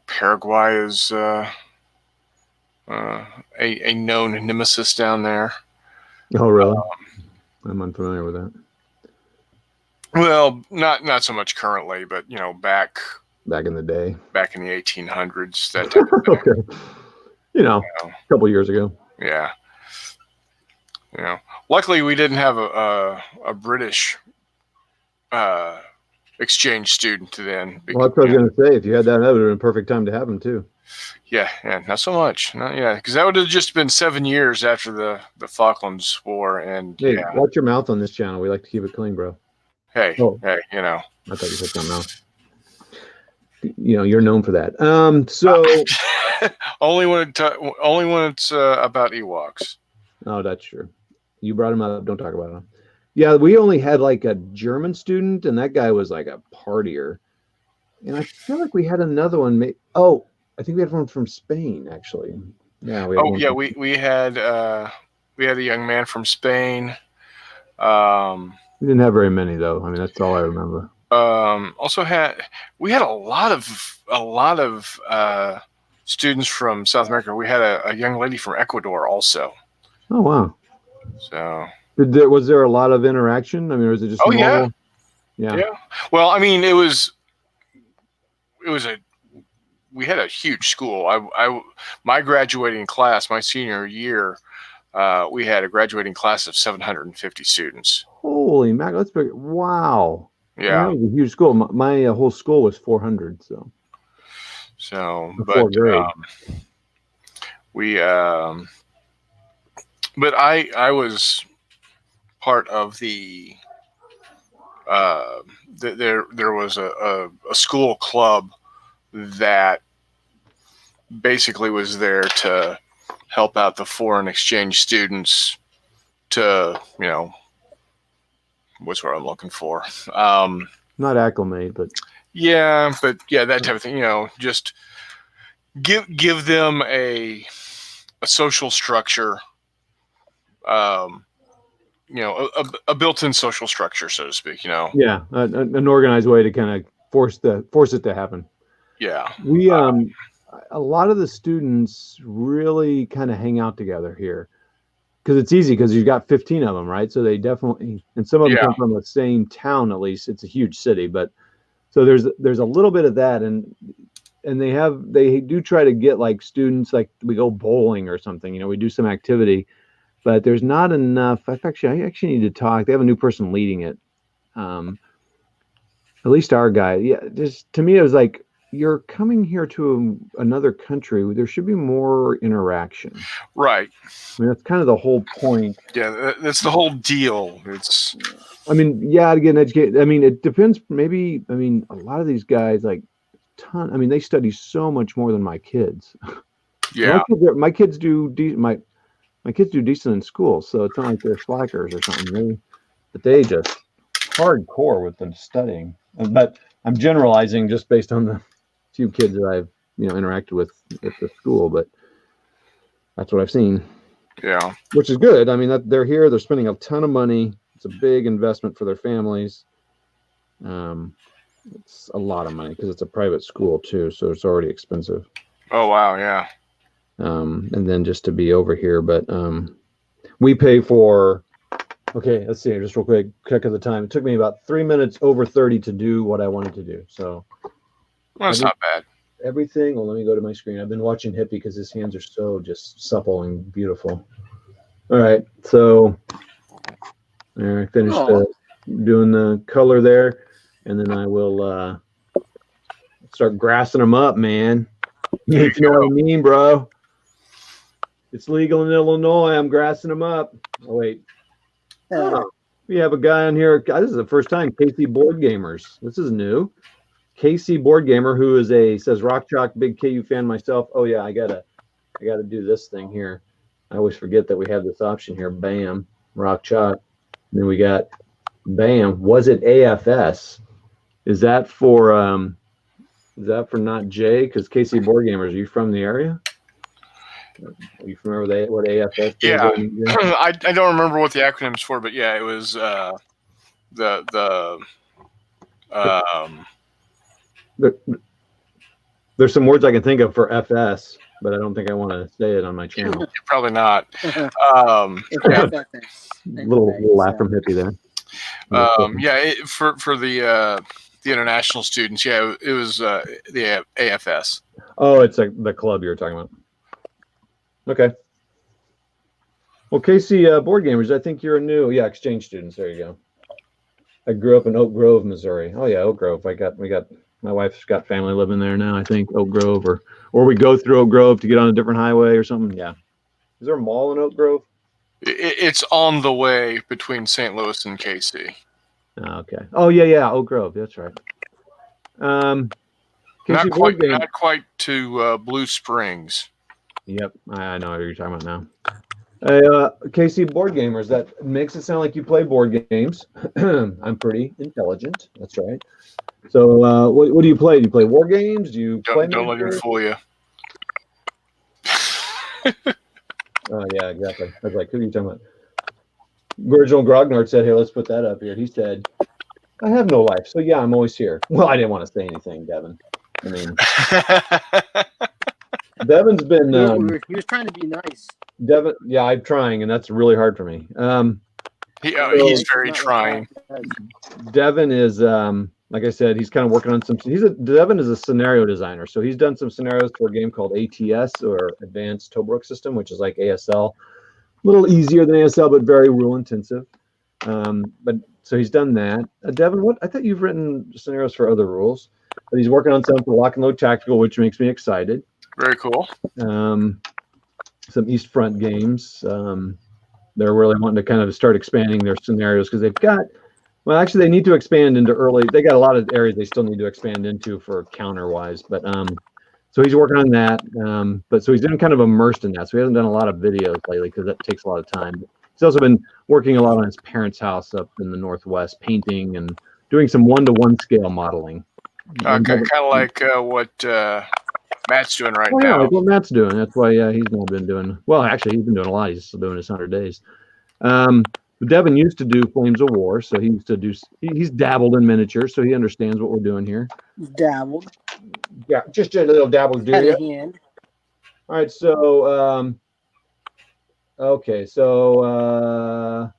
[SPEAKER 3] Paraguay is a known nemesis down there.
[SPEAKER 1] Oh, really? I'm unfamiliar with that.
[SPEAKER 3] Well, not so much currently, but back
[SPEAKER 1] in the day,
[SPEAKER 3] back in the 1800s, that type of thing.
[SPEAKER 1] Okay. A couple years ago.
[SPEAKER 3] Yeah. Luckily we didn't have a British exchange student then.
[SPEAKER 1] Well, that's what I was going to say. If you had that would have been a perfect time to have him too.
[SPEAKER 3] Yeah, not so much. Because that would have just been 7 years after the Falklands War. And
[SPEAKER 1] hey, watch your mouth on this channel. We like to keep it clean, bro.
[SPEAKER 3] Hey.
[SPEAKER 1] I thought you said something else. You're known for that. So
[SPEAKER 3] only when it's about Ewoks.
[SPEAKER 1] Oh, that's true. You brought him up. Don't talk about him. Yeah, we only had like a German student, and that guy was like a partier. And I feel like we had another one. I think we had one from Spain, actually. Yeah.
[SPEAKER 3] We had a young man from Spain.
[SPEAKER 1] We didn't have very many though. I mean, that's all I remember.
[SPEAKER 3] We had a lot of students from South America. We had a young lady from Ecuador also.
[SPEAKER 1] Oh wow!
[SPEAKER 3] So
[SPEAKER 1] was there a lot of interaction? I mean, was it just normal? Yeah.
[SPEAKER 3] Well, I mean, we had a huge school. My graduating class, my senior year, we had a graduating class of 750 students.
[SPEAKER 1] Holy mackerel! That's big. Wow.
[SPEAKER 3] Yeah,
[SPEAKER 1] that was a huge school. My whole school was 400.
[SPEAKER 3] But but I was part of the there was a school club that basically was there to help out the foreign exchange students to what's what I'm looking for.
[SPEAKER 1] Not acclimate, but
[SPEAKER 3] that type of thing. Just give them a social structure. A built-in social structure, so to speak.
[SPEAKER 1] Yeah, an organized way to kind of force it to happen.
[SPEAKER 3] Yeah.
[SPEAKER 1] We a lot of the students really kind of hang out together here because it's easy because you've got 15 of them, right? So they definitely, and some of them come from the same town. At least it's a huge city, but so there's a little bit of that, and they do try to get like students, like we go bowling or something. We do some activity, but there's not enough. I actually need to talk. They have a new person leading it. At least our guy. Yeah, just to me, it was like, you're coming here to another country. There should be more interaction.
[SPEAKER 3] Right.
[SPEAKER 1] I mean, that's kind of the whole point.
[SPEAKER 3] Yeah, that's the whole deal. To
[SPEAKER 1] get an education. I mean, it depends. Maybe, a lot of these guys, like, they study so much more than my kids.
[SPEAKER 3] Yeah.
[SPEAKER 1] My kids do decent in school, so it's not like they're slackers or something. But they just hardcore with the studying. But I'm generalizing just based on the few kids that I've interacted with at the school, but that's what I've seen.
[SPEAKER 3] Yeah,
[SPEAKER 1] which is good. I mean, they're here, they're spending a ton of money. It's a big investment for their families. It's a lot of money because it's a private school too, so it's already expensive.
[SPEAKER 3] Oh wow, yeah.
[SPEAKER 1] And then just to be over here, but we pay for. Okay, let's see. Just real quick, check of the time. It took me about 3 minutes over 30 to do what I wanted to do. So
[SPEAKER 3] that's not bad.
[SPEAKER 1] Everything. Well, let me go to my screen. I've been watching Hippie because his hands are so just supple and beautiful. All right, so I finished doing the color there, and then I will start grassing them up, man. You know what I mean, bro? It's legal in Illinois. I'm grassing them up. Oh wait. Oh, we have a guy on here. This is the first time. KC Board Gamers. This is new. KC Board Gamer, who says Rock Chalk, big KU fan myself. Oh yeah, I gotta do this thing here. I always forget that we have this option here. Bam, Rock Chalk. And then we got bam. Was it AFS? Is that for not Jay? Because KC Board Gamers, are you from the area? You remember what AFS?
[SPEAKER 3] Yeah, I don't remember what the acronym's for, but yeah, it was
[SPEAKER 1] There's some words I can think of for FS, but I don't think I want to say it on my channel.
[SPEAKER 3] Probably not.
[SPEAKER 1] Little laugh from Hippie there.
[SPEAKER 3] For the international students, it was the AFS.
[SPEAKER 1] Oh, it's the club you were talking about. Okay. Well, KC Board Gamers, I think you're a new exchange students. There you go. I grew up in Oak Grove, Missouri. Oh yeah, Oak Grove. We got my wife's got family living there now. I think Oak Grove, or we go through Oak Grove to get on a different highway or something. Yeah. Is there a mall in Oak Grove?
[SPEAKER 3] It's on the way between St. Louis and KC.
[SPEAKER 1] Okay. Oh yeah, Oak Grove. That's right.
[SPEAKER 3] Not quite to Blue Springs.
[SPEAKER 1] Yep, I know what you're talking about now. KC Board Gamers, that makes it sound like you play board games. I'm pretty intelligent. That's right. So, what do you play? Do you play war games? Do you play?
[SPEAKER 3] Don't let him fool you.
[SPEAKER 1] Oh yeah, exactly. I was like, who are you talking about? Virgil Grognard said, "Hey, let's put that up here." He said, "I have no life, so yeah, I'm always here." Well, I didn't want to say anything, Devin. I mean. Devin's been.
[SPEAKER 2] He was trying to be nice.
[SPEAKER 1] Devin, yeah, I'm trying, and that's really hard for me.
[SPEAKER 3] He's very trying.
[SPEAKER 1] Devin is, like I said, he's kind of working on some. Devin is a scenario designer, so he's done some scenarios for a game called ATS, or Advanced Tobruk System, which is like ASL, a little easier than ASL, but very rule intensive. But so he's done that. Devin, I thought you've written scenarios for other rules, but he's working on some for Lock and Load Tactical, which makes me excited.
[SPEAKER 3] Very cool.
[SPEAKER 1] Some East Front games. They're really wanting to kind of start expanding their scenarios because they've got, well, actually they need to expand into they got a lot of areas they still need to expand into for counter wise. But so he's working on that. But so he's been kind of immersed in that. So he hasn't done a lot of videos lately because that takes a lot of time. He's also been working a lot on his parents' house up in the Northwest, painting and doing some 1-to-1 scale modeling.
[SPEAKER 3] Okay, kind of like what Matt's doing right now.
[SPEAKER 1] Like what Matt's doing. That's why he's not been doing well. Actually, he's been doing a lot. He's still doing his 100 days. Devin used to do Flames of War, so he used to do. He's dabbled in miniature, so he understands what we're doing here.
[SPEAKER 2] Dabbled.
[SPEAKER 1] Yeah, just a little dabble, do you?
[SPEAKER 2] Hand.
[SPEAKER 1] All right, so okay, so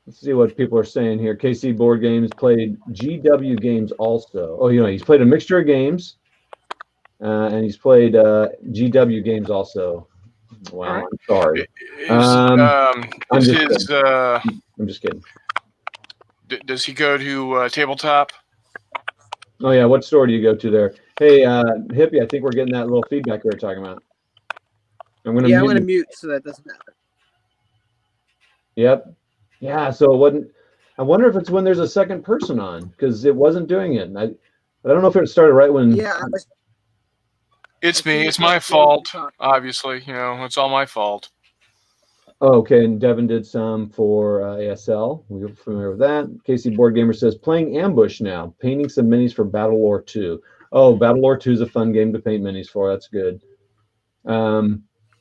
[SPEAKER 1] let's see what people are saying here. KC Board Games played GW games also. Oh, he's played a mixture of games, and he's played GW games also. Wow, right. I'm sorry. I'm just kidding.
[SPEAKER 3] Does he go to Tabletop?
[SPEAKER 1] Oh yeah, what store do you go to there? Hey, Hippie, I think we're getting that little feedback we were talking about. I'm gonna
[SPEAKER 2] mute so that doesn't matter.
[SPEAKER 1] Yep. Yeah. So it wasn't. I wonder if it's when there's a second person on, because it wasn't doing it. And I don't know if it started right when.
[SPEAKER 2] Yeah.
[SPEAKER 3] It's me. It's my fault. Obviously, it's all my fault.
[SPEAKER 1] Oh, okay, and Devin did some for ASL. We were familiar with that. KC Board Gamer says playing Ambush now, painting some minis for Battle Lore 2. Oh, Battle Lore 2 is a fun game to paint minis for. That's good.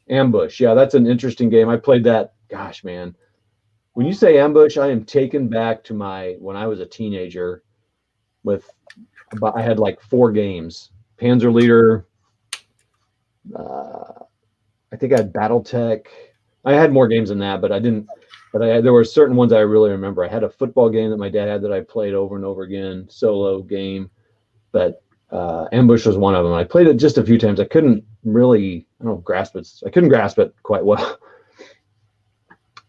[SPEAKER 1] Ambush, yeah, that's an interesting game. I played that. Gosh, man, when you say Ambush, I am taken back to when I was a teenager. I had like 4 games. Panzer Leader. I think I had BattleTech. I had more games than that, but I didn't. But there were certain ones I really remember. I had a football game that my dad had that I played over and over again, solo game. But Ambush was one of them. I played it just a few times. I couldn't really, grasp it. I couldn't grasp it quite well.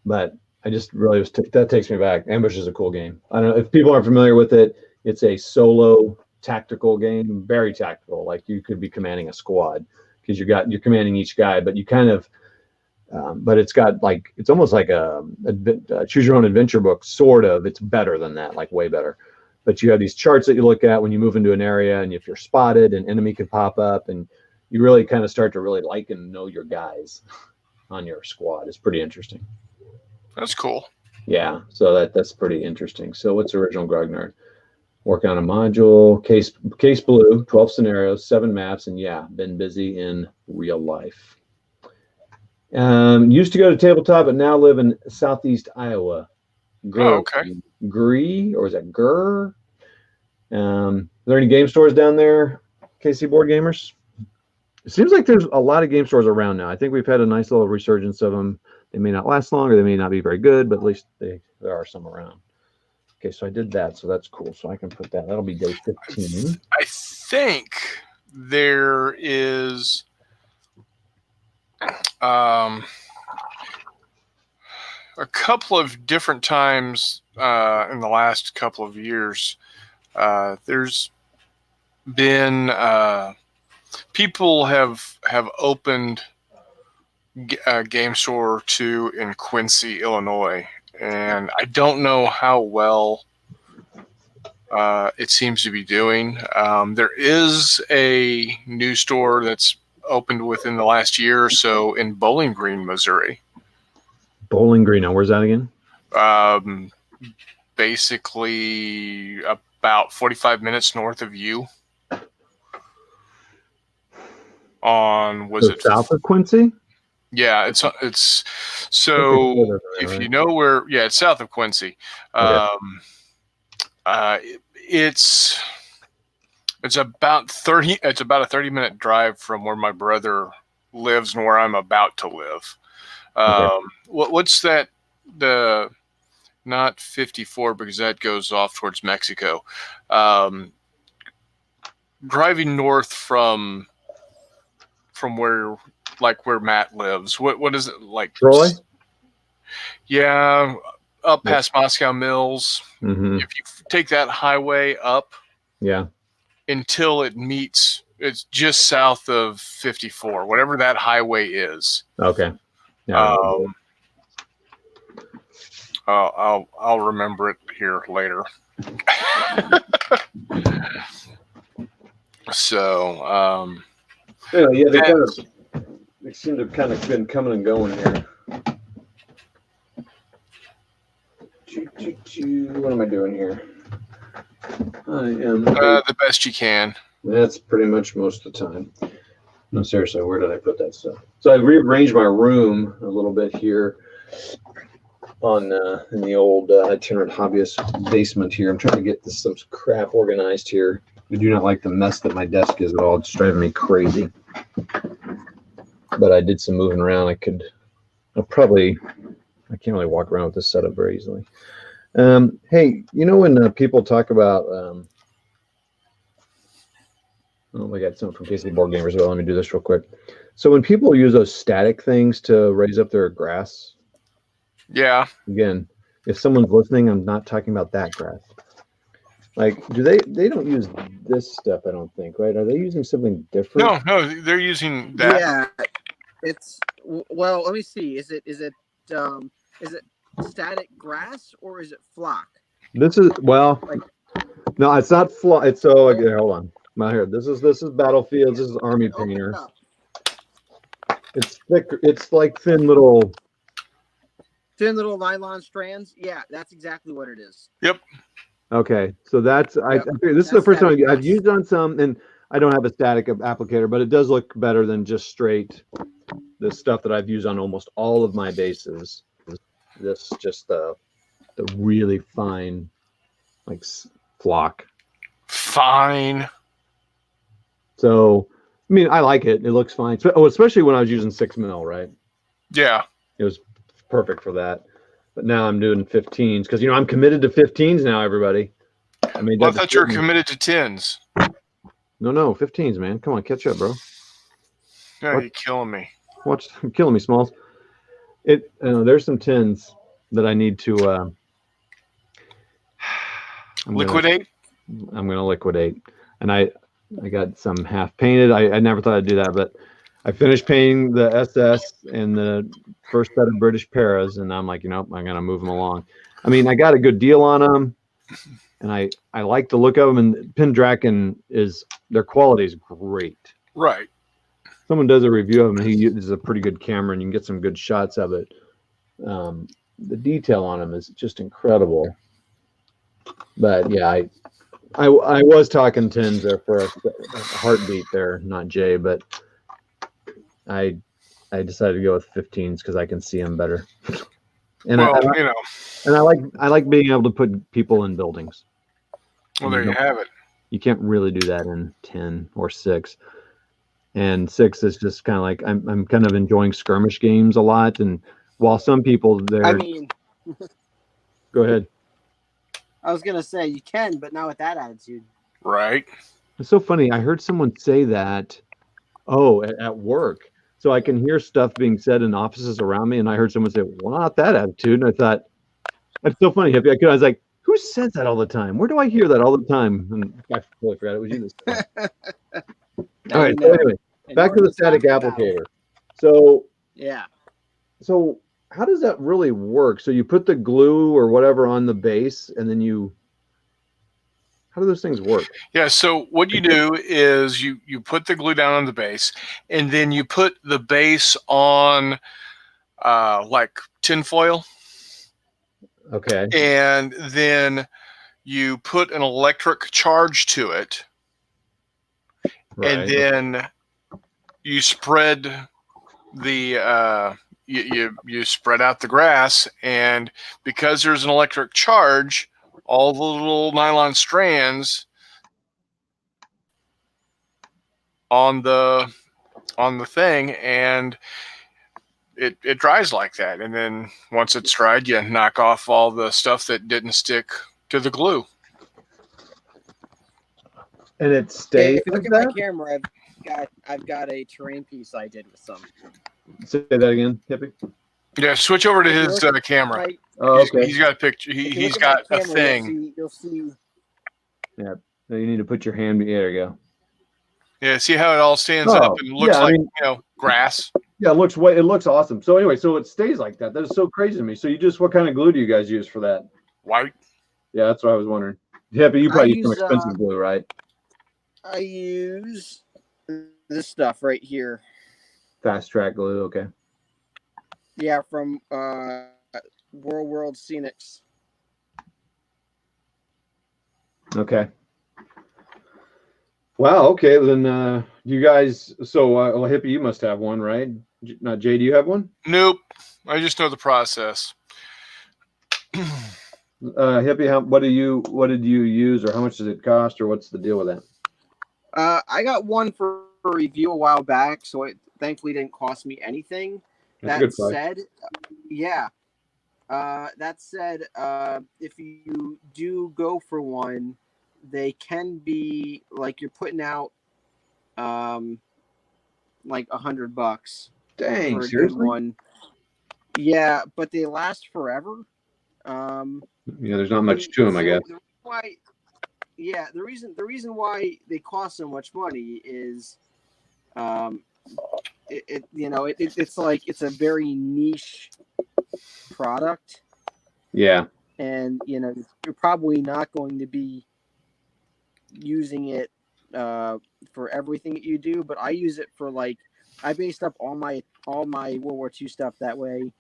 [SPEAKER 1] But I just really that takes me back. Ambush is a cool game. I don't know if people aren't familiar with it. It's a solo tactical game, very tactical. Like you could be commanding a squad because you're commanding each guy, but you kind of. But it's got it's almost like a choose your own adventure book, sort of. It's better than that, like way better. But you have these charts that you look at when you move into an area, and if you're spotted, an enemy could pop up, and you really kind of start to really like and know your guys on your squad. It's pretty interesting.
[SPEAKER 3] That's cool.
[SPEAKER 1] Yeah, so that's pretty interesting. So what's original Grognard? Work on a module, case blue, 12 scenarios, 7 maps, and yeah, been busy in real life. Used to go to Tabletop, but now live in Southeast Iowa.
[SPEAKER 3] Okay.
[SPEAKER 1] Gree, or is that Gur? Are there any game stores down there, KC Board Gamers? It seems like there's a lot of game stores around now. I think we've had a nice little resurgence of them. They may not last long, or they may not be very good, but at least there are some around. Okay, so I did that, so that's cool. So I can put that. That'll be day 15.
[SPEAKER 3] I think there is a couple of different times in the last couple of years. There's been people have opened a game store too in Quincy, Illinois, and I don't know how well it seems to be doing. There is a new store that's opened within the last year or so in Bowling Green, Missouri.
[SPEAKER 1] Bowling Green. Now, where's that again?
[SPEAKER 3] Basically about 45 minutes north of you.
[SPEAKER 1] South of Quincy?
[SPEAKER 3] Yeah, it's so if you know where, yeah, it's south of Quincy.
[SPEAKER 1] Okay.
[SPEAKER 3] It's about 30-minute drive from where my brother lives and where I'm about to live.
[SPEAKER 1] Okay.
[SPEAKER 3] What's that? Not 54, because that goes off towards Mexico. Driving north from where Matt lives. What is it like?
[SPEAKER 1] Troy?
[SPEAKER 3] Yeah, up past Moscow Mills.
[SPEAKER 1] Mm-hmm.
[SPEAKER 3] If you take that highway up,
[SPEAKER 1] yeah, until
[SPEAKER 3] it meets, it's just south of 54, whatever that highway is.
[SPEAKER 1] Okay. Yeah.
[SPEAKER 3] I'll remember it here later. So,
[SPEAKER 1] yeah, they seem to have kind of been coming and going here. What am I doing here? I am.
[SPEAKER 3] The best you can.
[SPEAKER 1] That's pretty much most of the time. No, seriously, where did I put that stuff? So I rearranged my room a little bit here on in the old itinerant hobbyist basement here. I'm trying to get some crap organized here. I do not like the mess that my desk is at all. It's driving me crazy. But I did some moving around. I can't really walk around with this setup very easily. Hey, you know when people talk about, we got something from KC Board Gamers. Well, let me do this real quick. So when people use those static things to raise up their grass,
[SPEAKER 3] yeah.
[SPEAKER 1] Again, if someone's listening, I'm not talking about that grass. Like, they don't use this stuff, I don't think, right? Are they using something different?
[SPEAKER 3] No, they're using that.
[SPEAKER 2] Yeah, it's well. Let me see. Is it static grass or is it flock?
[SPEAKER 1] This is no, it's not flock. It's okay, hold on. Now here, this is Battlefields. This is Army Painter. It's thick. It's like thin little
[SPEAKER 2] nylon strands. Yeah, that's exactly what it is.
[SPEAKER 3] Yep.
[SPEAKER 1] Okay, so this is the first time I've used it on some, and I don't have a static applicator, but it does look better than just straight the stuff that I've used on almost all of my bases. This just the really fine, like flock.
[SPEAKER 3] Fine.
[SPEAKER 1] So, I mean, I like it. It looks fine. Especially when I was using 6 mil, right?
[SPEAKER 3] Yeah.
[SPEAKER 1] It was perfect for that. But now I'm doing 15s because I'm committed to 15s now. Everybody. I
[SPEAKER 3] thought you were committed to 10s.
[SPEAKER 1] No, 15s, man. Come on, catch up, bro.
[SPEAKER 3] No, you're killing me.
[SPEAKER 1] You're killing me, Smalls. There's some 10s that I need to
[SPEAKER 3] liquidate.
[SPEAKER 1] I'm gonna liquidate, and I got some half painted. I never thought I'd do that, but I finished painting the SS and the first set of British Paras, and I'm like, I'm gonna move them along. I mean, I got a good deal on them, and I like the look of them. And Pendragon their quality is great.
[SPEAKER 3] Right.
[SPEAKER 1] Someone does a review of them, and he uses a pretty good camera, and you can get some good shots of it. The detail on them is just incredible. But yeah, I was talking 10s there for a heartbeat there, not Jay, but I decided to go with 15s because I can see them better. And I like being able to put people in buildings.
[SPEAKER 3] Well, there you have it.
[SPEAKER 1] You can't really do that in 10 or 6. And 6 is just kind of like I'm kind of enjoying skirmish games a lot. And while some people there, go ahead.
[SPEAKER 2] I was gonna say you can, but not with that attitude.
[SPEAKER 3] Right.
[SPEAKER 1] It's so funny. I heard someone say that. At work. So I can hear stuff being said in offices around me, and I heard someone say, "Well, not that attitude." And I thought, that's so funny. I was like, "Who says that all the time? Where do I hear that all the time?" And I totally forgot it was you. All right. So anyway, back to the static applicator. So
[SPEAKER 2] yeah.
[SPEAKER 1] So how does that really work? So you put the glue or whatever on the base, and then how do those things work?
[SPEAKER 3] Yeah, so what you do is you put the glue down on the base, and then you put the base on like tinfoil.
[SPEAKER 1] Okay.
[SPEAKER 3] And then you put an electric charge to it. Right. And then you spread the you spread out the grass, and because there's an electric charge, all the little nylon strands on the thing, and it dries like that. And then once it's dried, you knock off all the stuff that didn't stick to the glue.
[SPEAKER 1] And it stays.
[SPEAKER 2] If you look at my camera, I've got a terrain piece I did with some.
[SPEAKER 1] Say that again, Hippie.
[SPEAKER 3] Yeah, switch over to his camera.
[SPEAKER 1] Okay.
[SPEAKER 3] He's got a picture. He's got a thing.
[SPEAKER 2] You'll see.
[SPEAKER 1] Yeah. So you need to put your hand. There you go.
[SPEAKER 3] Yeah. See how it all stands up and looks like grass.
[SPEAKER 1] Yeah, it looks awesome. So anyway, so it stays like that. That is so crazy to me. So what kind of glue do you guys use for that?
[SPEAKER 3] White.
[SPEAKER 1] Yeah, that's what I was wondering. Yeah, but you probably use some expensive glue, right?
[SPEAKER 2] I use this stuff right here.
[SPEAKER 1] Fast track glue, okay.
[SPEAKER 2] Yeah, from World Scenics.
[SPEAKER 1] Okay. Wow. Okay. Then, you guys. So, well, Hippie, you must have one, right? Not Jay. Do you have one?
[SPEAKER 3] Nope. I just know the process.
[SPEAKER 1] Hippie, what did you use, or how much does it cost, or what's the deal with that?
[SPEAKER 2] I got one for a review a while back, so it thankfully didn't cost me anything.
[SPEAKER 1] That's a
[SPEAKER 2] That
[SPEAKER 1] good price.
[SPEAKER 2] said, yeah. That said, if you do go for one, they can be like you're putting out, like $100
[SPEAKER 1] Dang,
[SPEAKER 2] for a good
[SPEAKER 1] seriously?
[SPEAKER 2] one. Yeah, but they last forever.
[SPEAKER 1] Yeah, there's not much to them, I guess.
[SPEAKER 2] The reason why they cost so much money is, it's like it's a very niche product,
[SPEAKER 1] Yeah.
[SPEAKER 2] and you're probably not going to be using it for everything that you do. But I use it for, like, I based up all my World War II stuff that way.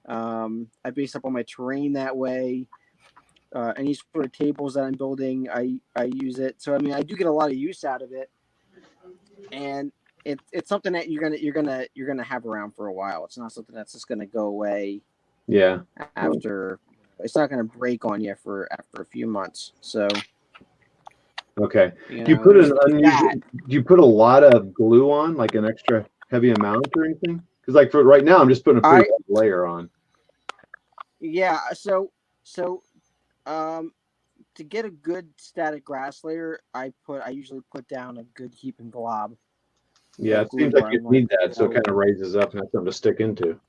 [SPEAKER 2] I based up all my terrain that way. Any sort of tables that I'm building, I use it. So I mean, I do get a lot of use out of it, and it's something that you're gonna have around for a while. It's not something that's just gonna go away.
[SPEAKER 1] Yeah.
[SPEAKER 2] After, it's not gonna break on you after a few months. So
[SPEAKER 1] Okay. Do you put a lot of glue on, like an extra heavy amount or anything? Because like for right now, I'm just putting a pretty light layer on.
[SPEAKER 2] Yeah. So to get a good static grass layer, I usually put down a good heaping glob.
[SPEAKER 1] Yeah, it seems like you need that, so it kind of raises up and has something to stick into.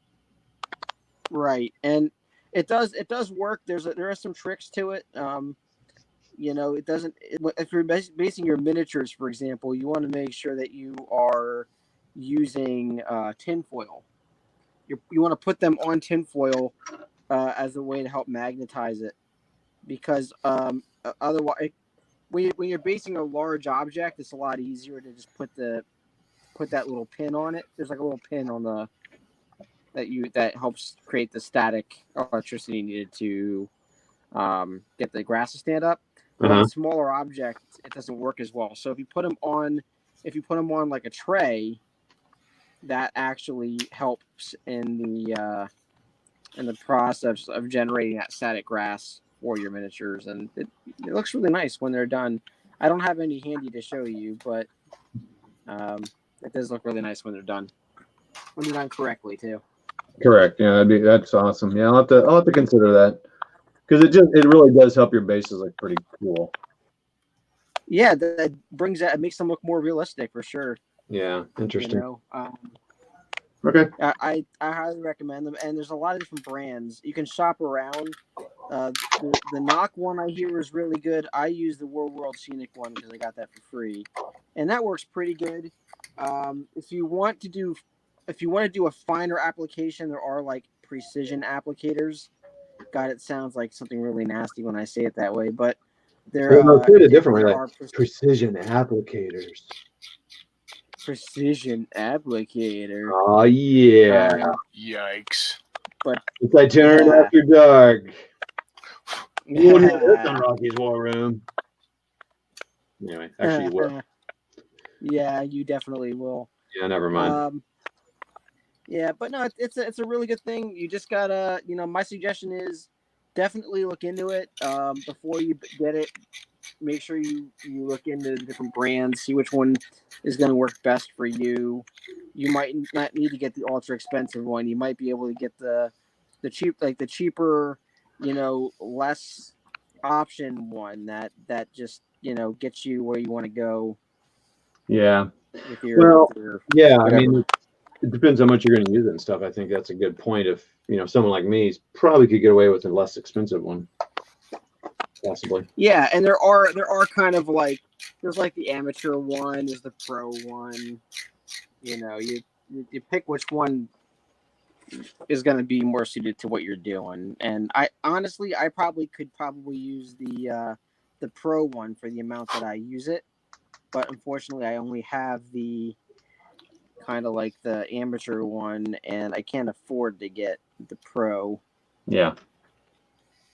[SPEAKER 2] Right, and it does work. There are some tricks to it. It doesn't. If you're basing your miniatures, for example, you want to make sure that you are using tinfoil. You want to put them on tinfoil as a way to help magnetize it, because otherwise, when you're basing a large object, it's a lot easier to just put that little pin on it. There's like a little pin on the that helps create the static electricity needed to get the grass to stand up. But on a smaller object, it doesn't work as well. So if you put them on like a tray, that actually helps in the process of generating that static grass for your miniatures, and it looks really nice when they're done. I don't have any handy to show you, but it does look really nice when they're done correctly too.
[SPEAKER 1] Correct. Yeah, that's awesome. Yeah, I'll have to consider that, because it really does help your bases look pretty cool.
[SPEAKER 2] Yeah, that makes them look more realistic for sure.
[SPEAKER 1] Yeah, interesting.
[SPEAKER 2] Okay. I highly recommend them, and there's a lot of different brands you can shop around. The Nock one I hear is really good. I use the World Scenic one because I got that for free, and that works pretty good. If you want to do a finer application, there are like precision applicators. God, it sounds like something really nasty when I say it that way, but there
[SPEAKER 1] are precision applicators.
[SPEAKER 2] Precision applicator.
[SPEAKER 1] Oh yeah!
[SPEAKER 3] Yikes!
[SPEAKER 2] But
[SPEAKER 1] it's Itinerant After Dark. You won't hear this on Rocky's War Room. Anyway, actually, you will.
[SPEAKER 2] Yeah, you definitely will.
[SPEAKER 1] Yeah, never mind.
[SPEAKER 2] Yeah, but no, it's a really good thing. You just gotta, my suggestion is definitely look into it before you get it. Make sure you look into the different brands, see which one is going to work best for you. You might not need to get the ultra expensive one. You might be able to get the cheaper, less option one that just gets you where you want to go.
[SPEAKER 1] Yeah.
[SPEAKER 2] Yeah.
[SPEAKER 1] I mean, it depends how much you're going to use it and stuff. I think that's a good point. If someone like me probably could get away with a less expensive one. Possibly.
[SPEAKER 2] Yeah, and there are kind of like there's like the amateur one, there's the pro one. You pick which one is going to be more suited to what you're doing. And I honestly could use the pro one for the amount that I use it, but unfortunately I only have the kind of like the amateur one, and I can't afford to get the pro.
[SPEAKER 1] Yeah.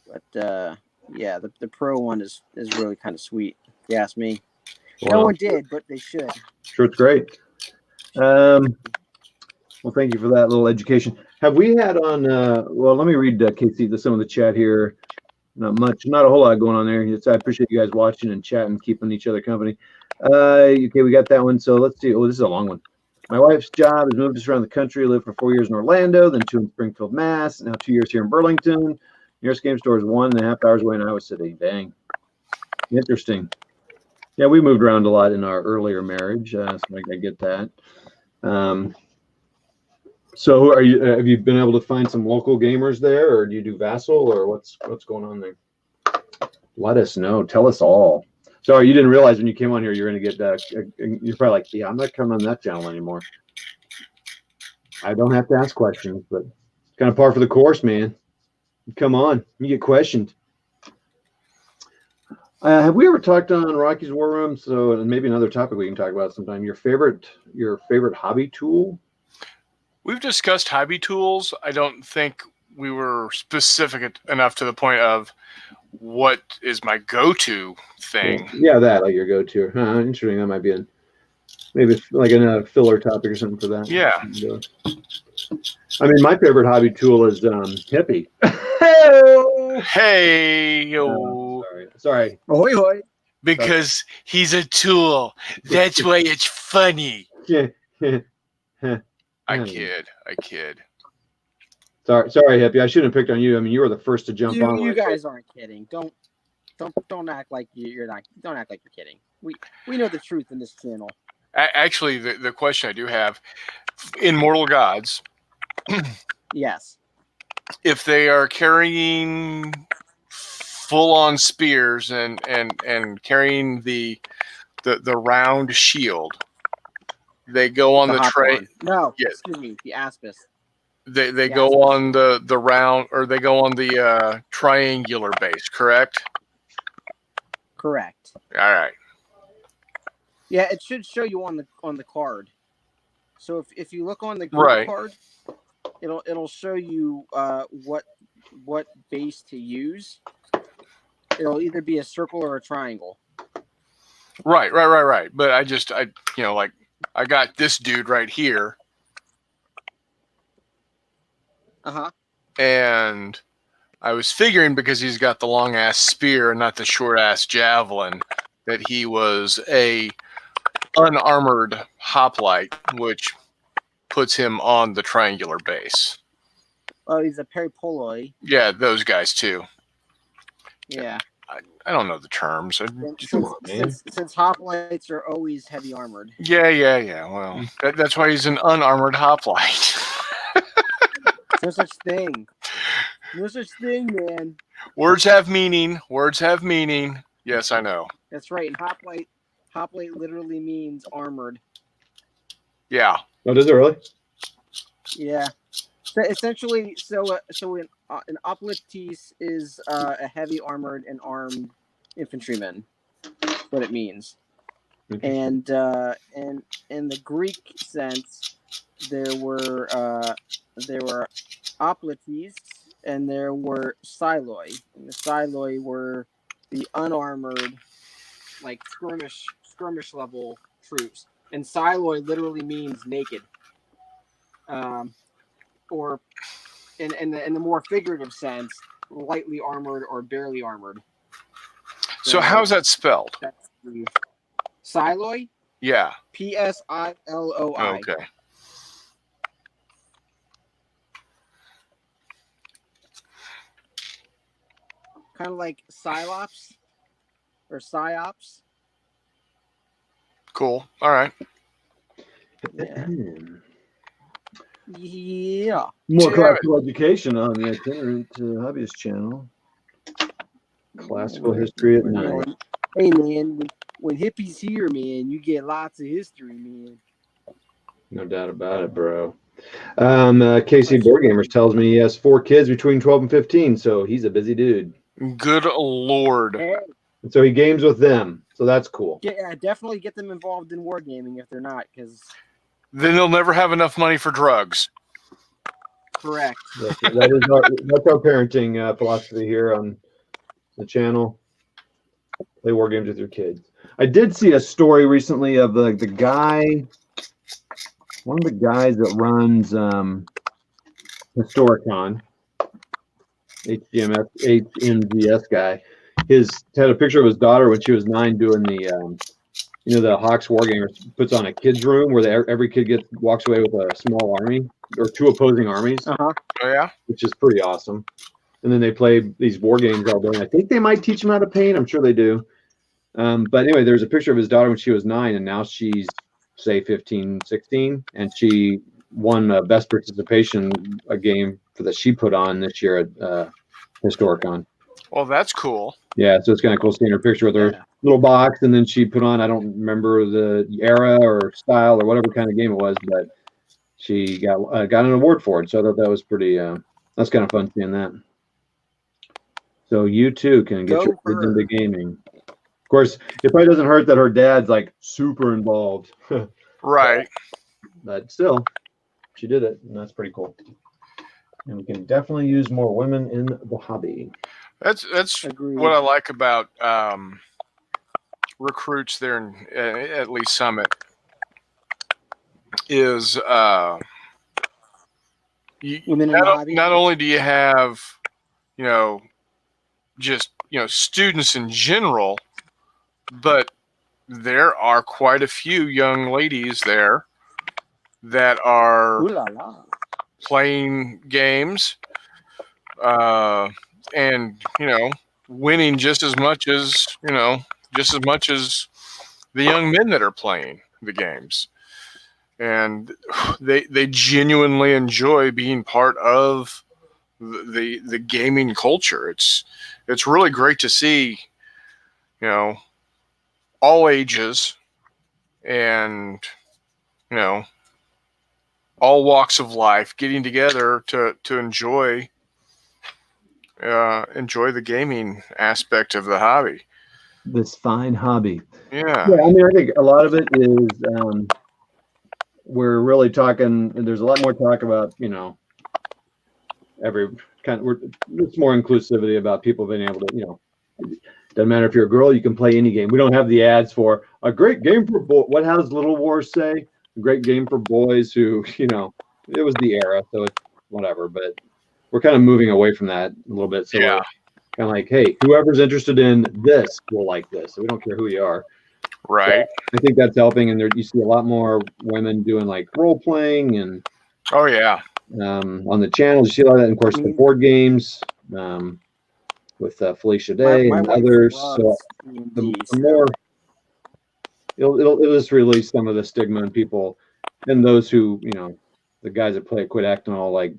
[SPEAKER 2] But Yeah, the pro one is really kind of sweet. If you ask me.
[SPEAKER 1] Wow.
[SPEAKER 2] No one did, but they should.
[SPEAKER 1] Sure, it's great. Well, thank you for that little education. Have we had on? Well, let me read Casey some of the chat here. Not much, not a whole lot going on there. I appreciate you guys watching and chatting, keeping each other company. Okay, we got that one. So let's see. Oh, this is a long one. My wife's job has moved us around the country. Lived for 4 years in Orlando, then 2 in Springfield, Mass. Now 2 years here in Burlington. Nearest game store is 1.5 hours away in Iowa City. Dang, interesting. Yeah, we moved around a lot in our earlier marriage, so I get that. So, are you? Have you been able to find some local gamers there, or do you do Vassal, or what's going on there? Let us know. Tell us all. Sorry, you didn't realize when you came on here you're going to get. You're probably like, yeah, I'm not coming on that channel anymore. I don't have to ask questions, but it's kind of par for the course, man. Come on, you get questioned. Have we ever talked on Rocky's War Room? So, and maybe another topic we can talk about sometime. Your favorite hobby tool?
[SPEAKER 3] We've discussed hobby tools. I don't think we were specific enough to the point of what is my go-to thing.
[SPEAKER 1] Yeah, that like your go-to. Interesting. That might be maybe like a filler topic or something for that.
[SPEAKER 3] Yeah.
[SPEAKER 1] I mean, my favorite hobby tool is Hippie.
[SPEAKER 3] Hey, yo.
[SPEAKER 1] Sorry.
[SPEAKER 2] Ahoy, hoy.
[SPEAKER 3] Because he's a tool. That's why it's funny.
[SPEAKER 1] Yeah.
[SPEAKER 3] I kid.
[SPEAKER 1] Sorry, Hippie. I shouldn't have picked on you. I mean, you were the first to jump on.
[SPEAKER 2] You guys aren't kidding. Don't act like you're not. Don't act like you're kidding. We know the truth in this channel.
[SPEAKER 3] Actually, the question I do have in Mortal Gods.
[SPEAKER 2] Yes.
[SPEAKER 3] If they are carrying full-on spears and carrying the round shield, they go on the tray.
[SPEAKER 2] No,
[SPEAKER 3] yes.
[SPEAKER 2] Excuse me, the Aspis.
[SPEAKER 3] They go on the round, or they go on the triangular base, correct?
[SPEAKER 2] Correct.
[SPEAKER 3] All right.
[SPEAKER 2] Yeah, it should show you on the card. So if you look on the
[SPEAKER 3] right.
[SPEAKER 2] card, it'll show you what base to use. It'll either be a circle or a triangle.
[SPEAKER 3] Right. But I got this dude right here.
[SPEAKER 2] Uh-huh.
[SPEAKER 3] And I was figuring, because he's got the long ass spear and not the short ass javelin, that he was a unarmored hoplite, which puts him on the triangular base.
[SPEAKER 2] Oh, he's a peripoloi.
[SPEAKER 3] Yeah, those guys too.
[SPEAKER 2] Yeah.
[SPEAKER 3] I don't know the terms.
[SPEAKER 2] Since hoplites are always heavy armored.
[SPEAKER 3] Yeah. Well, that's why he's an unarmored hoplite.
[SPEAKER 2] No such thing. No such thing, man.
[SPEAKER 3] Words have meaning. Yes, I know.
[SPEAKER 2] That's right. And hoplite literally means armored.
[SPEAKER 3] Yeah.
[SPEAKER 1] Oh, does it really?
[SPEAKER 2] Yeah. So essentially, an hoplites is a heavy armored and armed infantryman. That's what it means. And in the Greek sense, there were hoplites and there were psiloi. And the psiloi were the unarmored, like skirmish level troops. And psiloi literally means naked. Or in the more figurative sense, lightly armored or barely armored.
[SPEAKER 3] So how's that spelled?
[SPEAKER 2] That's the psiloi?
[SPEAKER 3] Yeah.
[SPEAKER 2] Psiloi.
[SPEAKER 3] Okay.
[SPEAKER 2] Kind of like Psylocke or Psyops.
[SPEAKER 3] Cool. All right.
[SPEAKER 2] Yeah.
[SPEAKER 1] More classical education on the Itinerant Hobbyist channel. Classical history at 9.
[SPEAKER 2] Hey, man, when hippies here, man, you get lots of history, man.
[SPEAKER 1] No doubt about it, bro. KC Board Gamers tells me he has 4 kids between 12 and 15, so he's a busy dude.
[SPEAKER 3] Good Lord.
[SPEAKER 2] Hey.
[SPEAKER 1] And so he games with them, so that's cool.
[SPEAKER 2] Yeah, definitely get them involved in wargaming if they're not, because
[SPEAKER 3] then they'll never have enough money for drugs.
[SPEAKER 2] Correct.
[SPEAKER 1] That's our parenting philosophy here on the channel. Play war games with your kids. I did see a story recently of the guy, one of the guys that runs Historicon, HMS guy. Had a picture of his daughter when she was 9 doing the the Hawks Wargamers puts on a kids room where every kid walks away with a small army or 2 opposing armies.
[SPEAKER 2] Uh-huh.
[SPEAKER 3] Oh yeah,
[SPEAKER 1] which is pretty awesome. And then they play these war games all day. I think they might teach them how to paint. I'm sure they do. But anyway, there's a picture of his daughter when she was 9, and now she's say 15, 16, and she won a best participation game that she put on this year at Historicon.
[SPEAKER 3] well that's cool.
[SPEAKER 1] Yeah, so it's kind of cool seeing her picture with her little box, and then she put on, I don't remember the era or style or whatever kind of game it was, but she got an award for it. So I thought that was pretty. That's kind of fun seeing that. So you too can get your kids into gaming. Of course, it probably doesn't hurt that her dad's like super involved.
[SPEAKER 3] Right.
[SPEAKER 1] But still, she did it, and that's pretty cool. And we can definitely use more women in the hobby.
[SPEAKER 3] That's
[SPEAKER 2] Agreed.
[SPEAKER 3] what I like about recruits there at Lee Summit is
[SPEAKER 2] Women in the hobby.
[SPEAKER 3] not only do you have just students in general, but there are quite a few young ladies there that are
[SPEAKER 2] Ooh la la.
[SPEAKER 3] playing games and winning just as much as the young men that are playing the games, and they genuinely enjoy being part of the gaming culture. It's really great to see all ages and all walks of life getting together to enjoy the gaming aspect of the hobby.
[SPEAKER 1] This fine hobby.
[SPEAKER 3] Yeah.
[SPEAKER 1] I mean, I think a lot of it is we're really talking. There's a lot more talk about every kind of. It's more inclusivity about people being able to Doesn't matter if you're a girl, you can play any game. We don't have the ads for a great game for boys. What has Little Wars say? A great game for boys who, it was the era, so it's whatever. But we're kind of moving away from that a little bit. So
[SPEAKER 3] Yeah.
[SPEAKER 1] we're kind of like, hey, whoever's interested in this will like this. So we don't care who you are.
[SPEAKER 3] Right.
[SPEAKER 1] So I think that's helping. And you see a lot more women doing like role playing and
[SPEAKER 3] Oh yeah.
[SPEAKER 1] on the channels. You see a lot of that, and of course, the board games. With Felicia Day
[SPEAKER 2] My
[SPEAKER 1] and
[SPEAKER 2] wife
[SPEAKER 1] others.
[SPEAKER 2] loves
[SPEAKER 1] So
[SPEAKER 2] D&D,
[SPEAKER 1] the more it'll just release some of the stigma in people, and those who the guys that play it quit acting all like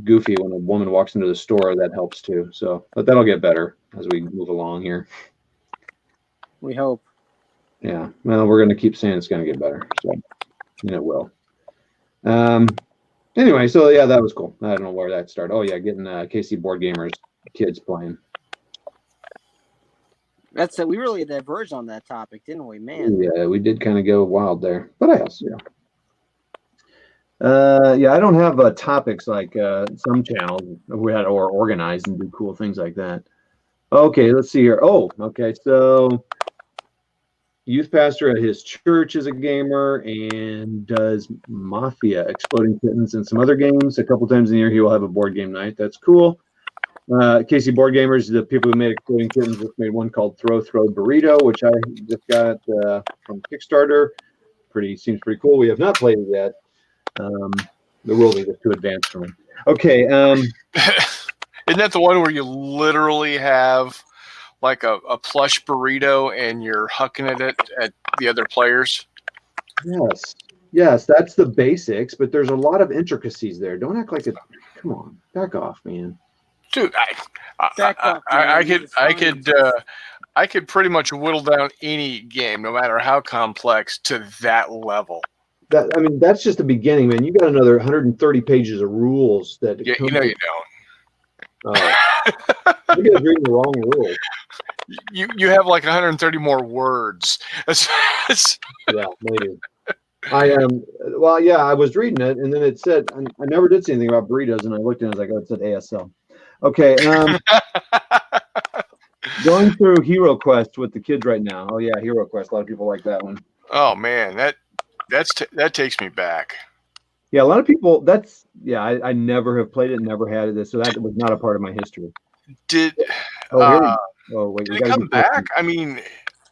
[SPEAKER 1] goofy when a woman walks into the store. That helps too. So, but that'll get better as we move along here.
[SPEAKER 2] We hope.
[SPEAKER 1] Yeah. Well, we're going to keep saying it's going to get better. So, and it will. Anyway, so yeah, that was cool. I don't know where that started. Oh yeah, getting KC Board Gamers kids playing.
[SPEAKER 2] That's it. We really diverged on that topic, didn't we, man?
[SPEAKER 1] Yeah, we did kind of go wild there, but I also I don't have topics like some channels we had or organize and do cool things like that. Okay, let's see here. Oh, okay, so youth pastor at his church is a gamer and does Mafia, Exploding Kittens, and some other games. A couple times a year he will have a board game night. That's cool. KC Board Gamers, the people who made Exploding Kittens, just made one called Throw Burrito, which I just got from Kickstarter. Seems pretty cool. We have not played it yet. The world is just too advanced for me. Okay.
[SPEAKER 3] Isn't that the one where you literally have like a plush burrito and you're hucking it at the other players?
[SPEAKER 1] Yes, that's the basics, but there's a lot of intricacies there. Don't act like it. Come on, back off, man.
[SPEAKER 3] Dude, I could pretty much whittle down any game, no matter how complex, to that level.
[SPEAKER 1] That's just the beginning, man. You got another 130 pages of rules that.
[SPEAKER 3] Yeah, you don't.
[SPEAKER 1] Oh, you guys reading the wrong rules.
[SPEAKER 3] You have like 130 more words.
[SPEAKER 1] Yeah, maybe. I was reading it, and then it said I never did see anything about burritos, and I looked and I was like, oh, it said ASL. Okay. Going through Hero Quest with the kids right now. Oh yeah, Hero Quest. A lot of people like that one.
[SPEAKER 3] Oh man, that takes me back.
[SPEAKER 1] Yeah, a lot of people. I never have played it, never had it, so that was not a part of my history.
[SPEAKER 3] Did
[SPEAKER 1] Wait,
[SPEAKER 3] did it come back? I mean,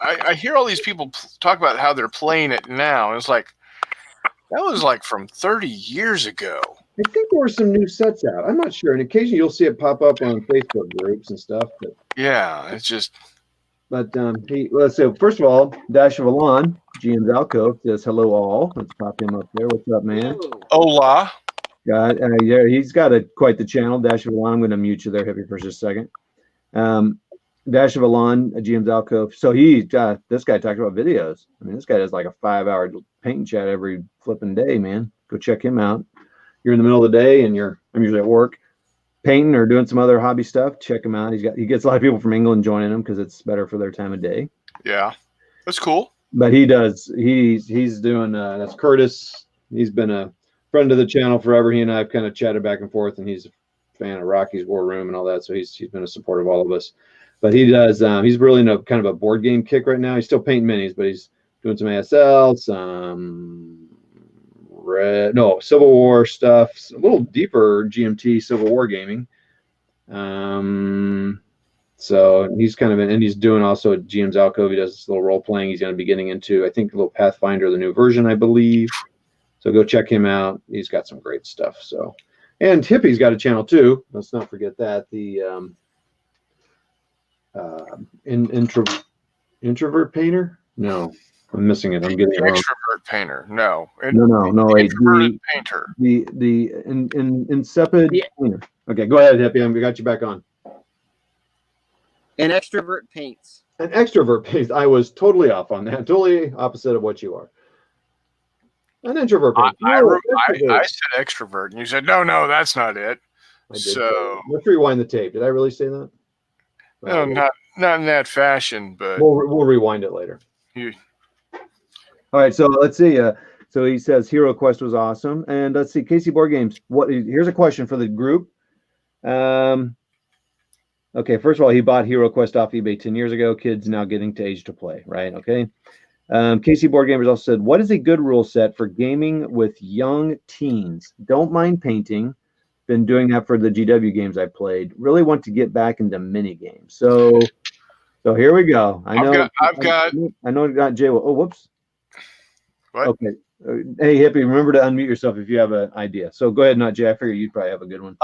[SPEAKER 3] I hear all these people talk about how they're playing it now, and it's like that was like from 30 years ago.
[SPEAKER 1] I think there were some new sets out. I'm not sure, and occasionally you'll see it pop up on Facebook groups and stuff. But
[SPEAKER 3] yeah, it's just.
[SPEAKER 1] But let's say first of all, Dash of Alon, GM's Alcove says hello all. Let's pop him up there. What's up, man?
[SPEAKER 3] Hola.
[SPEAKER 1] Yeah, he's got quite the channel. Dash of Alon. I'm going to mute you there, Hippie, for just a second. Dash of Alon, GM's Alcove. So this guy talked about videos. I mean, this guy does like a 5-hour paint and chat every flipping day, man. Go check him out. You're in the middle of the day and I'm usually at work painting or doing some other hobby stuff. Check him out. He gets a lot of people from England joining him because it's better for their time of day.
[SPEAKER 3] Yeah, that's cool.
[SPEAKER 1] But he's doing that's Curtis. He's been a friend of the channel forever. He and I have kind of chatted back and forth, and he's a fan of Rocky's War Room and all that. So he's been a support of all of us. But he does. He's really in a kind of a board game kick right now. He's still painting minis, but he's doing some ASL, some Civil War stuff, a little deeper GMT Civil War gaming. So he's kind of and he's doing also at GM's Alcove. He does this little role playing. He's going to be getting into, I think, a little Pathfinder, the new version, I believe. So go check him out. He's got some great stuff. So, and Hippie's got a channel too. Let's not forget that. The introvert painter. No, I'm missing it. I'm getting it wrong.
[SPEAKER 3] Extrovert painter. No.
[SPEAKER 1] No.
[SPEAKER 3] Introverted painter.
[SPEAKER 1] The insipid painter. Okay, go ahead, Hippie. We got you back on.
[SPEAKER 2] An extrovert paints.
[SPEAKER 1] An extrovert paints. I was totally off on that. Totally opposite of what you are. An introvert paints.
[SPEAKER 3] I said extrovert, and you said no, that's not it. So
[SPEAKER 1] let's rewind the tape. Did I really say that?
[SPEAKER 3] No, not in that fashion, but
[SPEAKER 1] we'll rewind it later. All right, so let's see. So he says Hero Quest was awesome, and let's see KC Board Games. Here's a question for the group. Okay, first of all, he bought Hero Quest off eBay 10 years ago. Kids now getting to age to play, right? Okay. KC Board Gamers also said, what is a good rule set for gaming with young teens? Don't mind painting. Been doing that for the GW games I played. Really want to get back into mini games. So here we go. I know I got Jay. Oh, whoops.
[SPEAKER 3] What?
[SPEAKER 1] Okay. Hey, Hippie, remember to unmute yourself if you have an idea. So go ahead, not Jay. I figure you'd probably have a good one.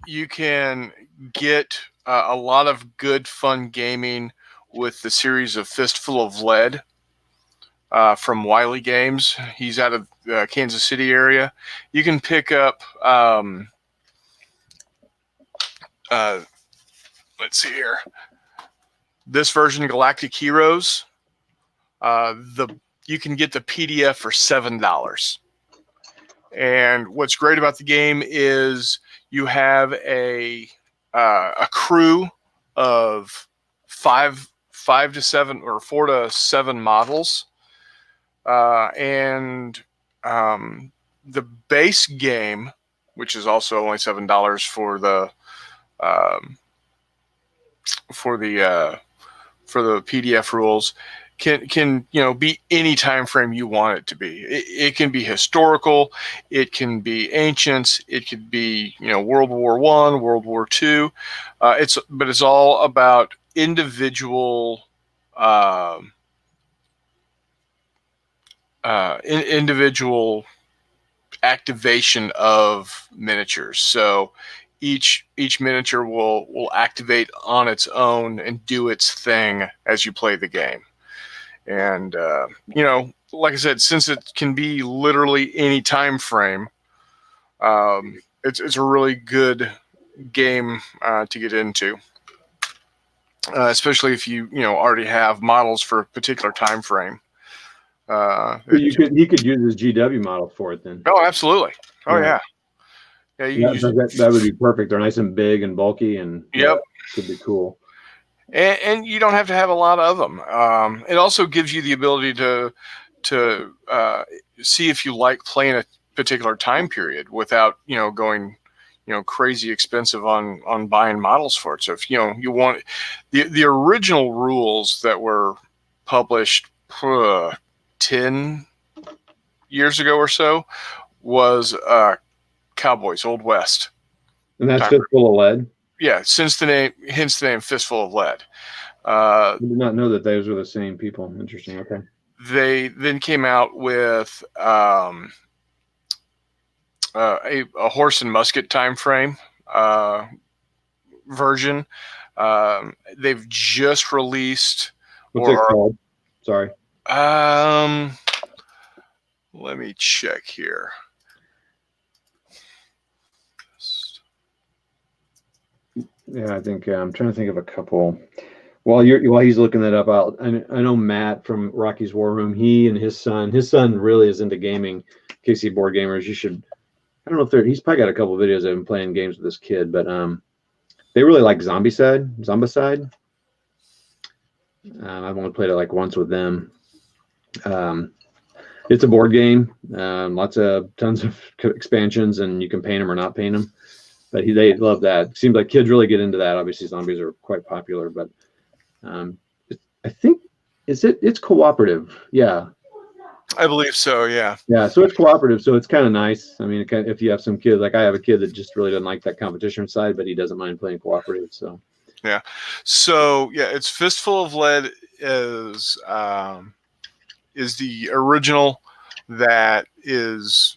[SPEAKER 3] You can get a lot of good, fun gaming with the series of Fistful of Lead from Wiley Games. He's out of Kansas City area. You can pick up, let's see here, this version, Galactic Heroes. You can get the PDF for $7. And what's great about the game is you have a crew of 5 to 7 or 4 to 7 models, and the base game, which is also only $7 for the PDF rules, can be any time frame you want it to be. It can be historical, it can be ancients, it could be World War I, World War II. It's all about individual individual activation of miniatures. So each miniature will activate on its own and do its thing as you play the game. And like I said, since it can be literally any time frame, it's a really good game to get into, especially if you already have models for a particular time frame.
[SPEAKER 1] He could use his GW model for it then.
[SPEAKER 3] Oh, absolutely. Oh yeah.
[SPEAKER 1] That would be perfect. They're nice and big and bulky, and could be cool.
[SPEAKER 3] And you don't have to have a lot of them. It also gives you the ability to see if you like playing a particular time period without going crazy expensive on buying models for it. So if you want the original rules that were published 10 years ago or so was Cowboys Old West.
[SPEAKER 1] And that's Fistful of Lead.
[SPEAKER 3] Yeah, hence the name Fistful of Lead.
[SPEAKER 1] I did not know that those were the same people. Interesting. Okay.
[SPEAKER 3] They then came out with a horse and musket time frame version. They've just released.
[SPEAKER 1] What's it called? Sorry.
[SPEAKER 3] Let me check here.
[SPEAKER 1] Yeah, I think I'm trying to think of a couple. While he's looking that up, I know Matt from Rocky's War Room. He and his son really is into gaming. KC Board Gamers. You should. I don't know if he's probably got a couple of videos of him playing games with this kid, but they really like Zombicide. I've only played it like once with them. It's a board game. Tons of expansions, and you can paint them or not paint them. But they love that. Seems like kids really get into that. Obviously, zombies are quite popular, but I think it's cooperative. Yeah,
[SPEAKER 3] I believe so. Yeah.
[SPEAKER 1] Yeah. So it's cooperative. So it's kind of nice. I mean, if you have some kids, like I have a kid that just really doesn't like that competition side, but he doesn't mind playing cooperative. So.
[SPEAKER 3] Yeah. So yeah, it's Fistful of Lead is the original that is.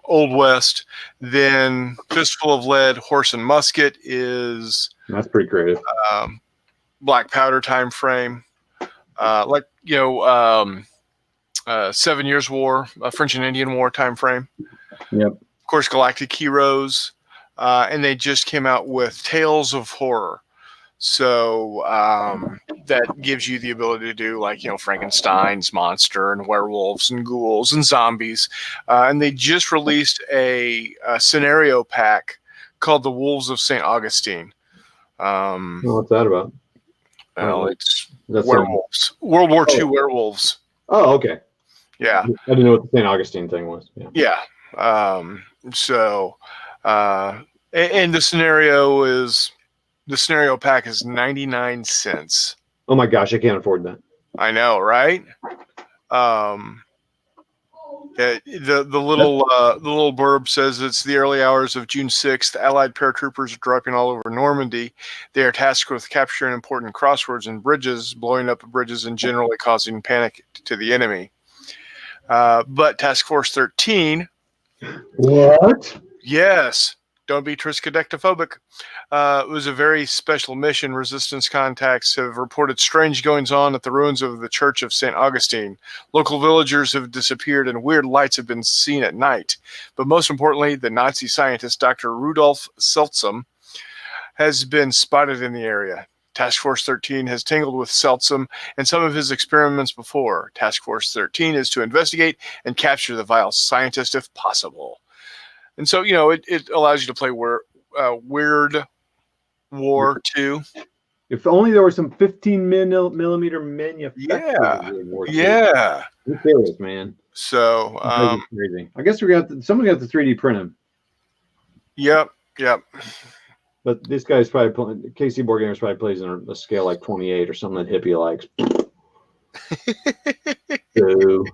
[SPEAKER 3] Old West. Then Fistful of Lead, Horse and Musket is
[SPEAKER 1] that's pretty creative.
[SPEAKER 3] Black Powder time frame, 7 Years War, French and Indian War time frame.
[SPEAKER 1] Yep.
[SPEAKER 3] Of course, Galactic Heroes, and they just came out with Tales of Horror. So that gives you the ability to do Frankenstein's monster and werewolves and ghouls and zombies. And they just released a scenario pack called The Wolves of St. Augustine.
[SPEAKER 1] What's that about?
[SPEAKER 3] Well, it's werewolves. World War II werewolves.
[SPEAKER 1] Oh, okay.
[SPEAKER 3] Yeah.
[SPEAKER 1] I didn't know what the St. Augustine thing was.
[SPEAKER 3] Yeah. And the scenario pack is 99 cents.
[SPEAKER 1] Oh my gosh, I can't afford that.
[SPEAKER 3] I know, right? The little blurb says it's the early hours of June 6th. Allied paratroopers are dropping all over Normandy. They are tasked with capturing important crossroads and bridges, blowing up bridges, and generally causing panic to the enemy. But Task Force 13.
[SPEAKER 1] What?
[SPEAKER 3] Yes. Don't be triskaidectophobic. It was a very special mission. Resistance contacts have reported strange goings-on at the ruins of the Church of St. Augustine. Local villagers have disappeared and weird lights have been seen at night. But most importantly, the Nazi scientist Dr. Rudolf Seltsam has been spotted in the area. Task Force 13 has tangled with Seltsam and some of his experiments before. Task Force 13 is to investigate and capture the vile scientist if possible. And so, it allows you to play Weird War 2.
[SPEAKER 1] If only there were some 15 millimeter manufactured.
[SPEAKER 3] Yeah.
[SPEAKER 1] Who cares, man?
[SPEAKER 3] So,
[SPEAKER 1] crazy. I guess someone got the 3D print them.
[SPEAKER 3] Yep.
[SPEAKER 1] But this guy's probably playing. KC Board Gamers probably plays in a scale like 28 or something that Hippie likes. Boo.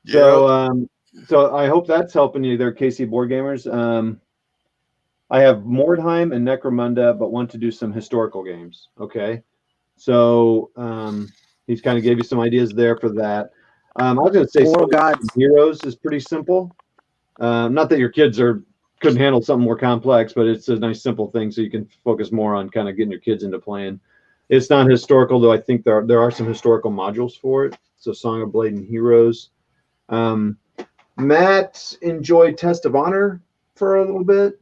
[SPEAKER 1] Yep. So I hope that's helping you there, KC Board Gamers. I have Mordheim and Necromunda, but want to do some historical games. Okay. So he's kind of gave you some ideas there for that. I was going to say Heroes is pretty simple. Not that your kids couldn't handle something more complex, but it's a nice simple thing so you can focus more on kind of getting your kids into playing. It's not historical, though I think there are some historical modules for it. So Song of Blade and Heroes. Matt enjoyed Test of Honor for a little bit.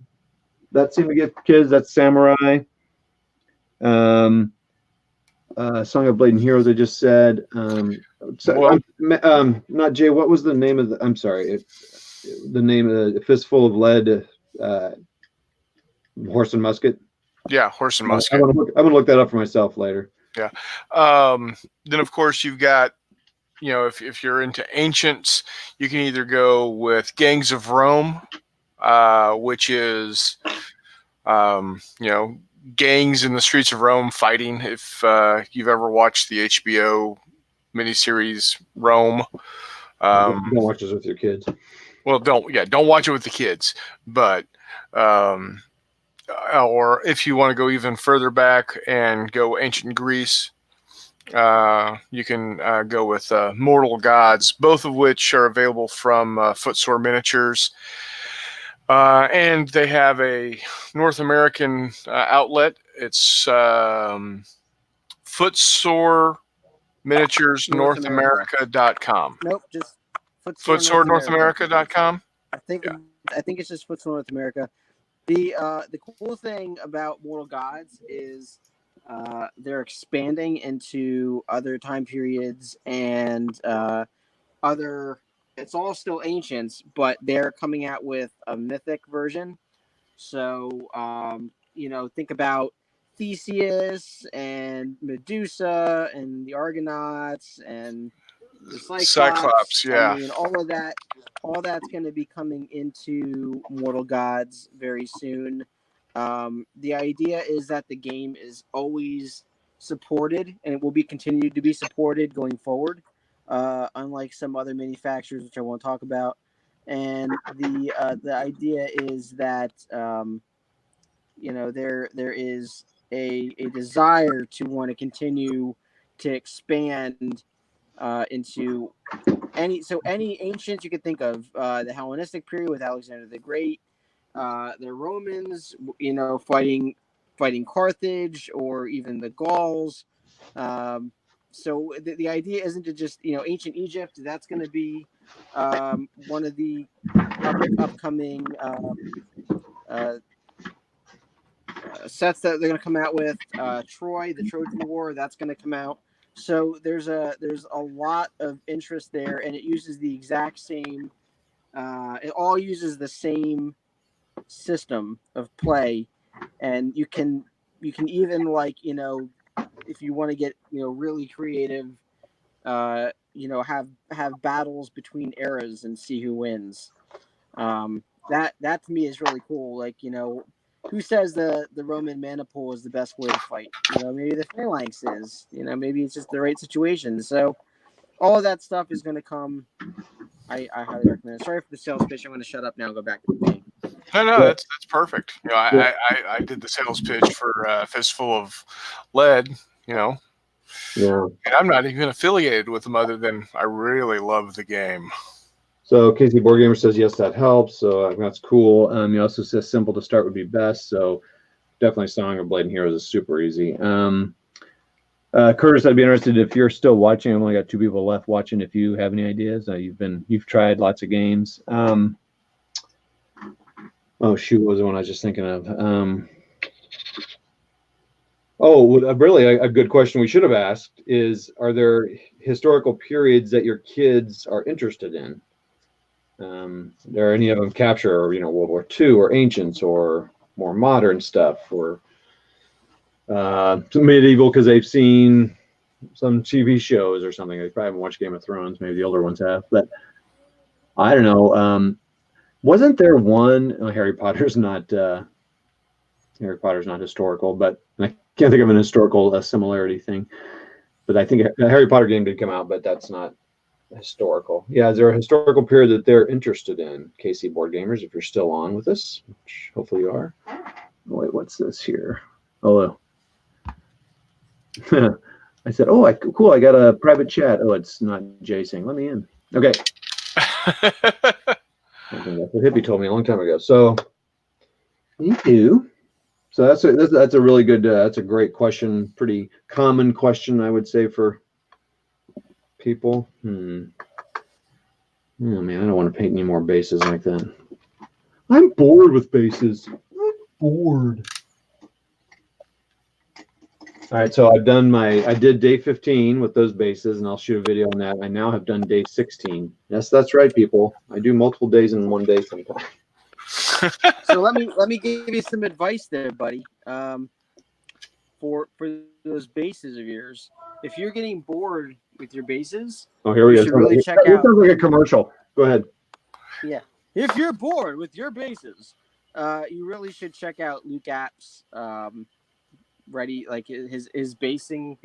[SPEAKER 1] That seemed to get kids. That's Samurai. Song of Blade and Heroes, I just said. Not Jay. What was the name of the? I'm sorry. The name of the Fistful of Lead, Horse and Musket.
[SPEAKER 3] Yeah, Horse and Musket.
[SPEAKER 1] I'm gonna look that up for myself later.
[SPEAKER 3] Yeah. Then of course you've got. If you're into ancients, you can either go with Gangs of Rome, which is, gangs in the streets of Rome fighting. If you've ever watched the HBO miniseries Rome.
[SPEAKER 1] Don't watch this with your kids.
[SPEAKER 3] Well, don't watch it with the kids. But or if you want to go even further back and go ancient Greece, you can go with Mortal Gods, both of which are available from Footsore Miniatures. And they have a North American outlet. It's Footsore Miniatures NorthAmerica.com.
[SPEAKER 2] Nope, just
[SPEAKER 3] Footsore NorthAmerica.com.
[SPEAKER 2] I think it's just Footsore North America. The cool thing about Mortal Gods is they're expanding into other time periods and other. It's all still ancients, but they're coming out with a mythic version. So think about Theseus and Medusa and the Argonauts and the Cyclops.
[SPEAKER 3] Yeah.
[SPEAKER 2] I mean, all that's going to be coming into Mortal Gods very soon. The idea is that the game is always supported and it will be continued to be supported going forward, unlike some other manufacturers, which I won't talk about. And the idea is that there is a desire to want to continue to expand into any ancients you could think of, the Hellenistic period with Alexander the Great, the Romans, fighting Carthage, or even the Gauls. So the idea isn't to just ancient Egypt. That's going to be one of the upcoming sets that they're going to come out with. Troy, the Trojan War, that's going to come out. So there's a lot of interest there, and it uses the exact same. It all uses the same system of play, and you can even if you want to get really creative, have battles between eras and see who wins. That to me is really cool. Who says the Roman mana pool is the best way to fight? Maybe the Phalanx is. Maybe it's just the right situation. So all of that stuff is going to come. I highly recommend it. Sorry for the sales pitch. I'm going to shut up now and go back to the game.
[SPEAKER 3] No, that's perfect. I did the sales pitch for Fistful of Lead.
[SPEAKER 1] Yeah.
[SPEAKER 3] And I'm not even affiliated with them other than I really love the game.
[SPEAKER 1] So Casey Board Gamer says, yes, that helps. So that's cool. He also says simple to start would be best. So definitely Song of Blade and Heroes is super easy. Curtis, I'd be interested if you're still watching. I've only got 2 people left watching. If you have any ideas, you've tried lots of games. Oh shoot, what was the one I was just thinking of? Really a good question we should have asked is, are there historical periods that your kids are interested in? Are any of them capture, World War II or ancients or more modern stuff, or medieval because they've seen some TV shows or something. They probably haven't watched Game of Thrones. Maybe the older ones have, but I don't know. Wasn't there one? Harry Potter's not historical, but I can't think of an historical similarity thing. But I think a Harry Potter game did come out, but that's not historical. Yeah, is there a historical period that they're interested in? KC Board Gamers, if you're still on with us, which hopefully you are. Oh, wait, what's this here? Hello. I said, cool, I got a private chat. Oh, it's not Jay saying, let me in. Okay. I think that's what Hippie told me a long time ago. So, thank you. So that's a really good, that's a great question. Pretty common question, I would say, for people. Oh man, I don't want to paint any more bases like that. I'm bored with bases. I'm bored. All right, so I did day 15 with those bases, and I'll shoot a video on that. I now have done day 16. Yes, that's right, people. I do multiple days in one day sometimes.
[SPEAKER 2] So let me give you some advice there, buddy. For those bases of yours, if you're getting bored with your bases,
[SPEAKER 1] here we go.
[SPEAKER 2] Should really check
[SPEAKER 1] This
[SPEAKER 2] out.
[SPEAKER 1] sounds like a commercial. Go ahead.
[SPEAKER 2] Yeah. if you're bored with your bases, you really should check out Luke App's ready like his basing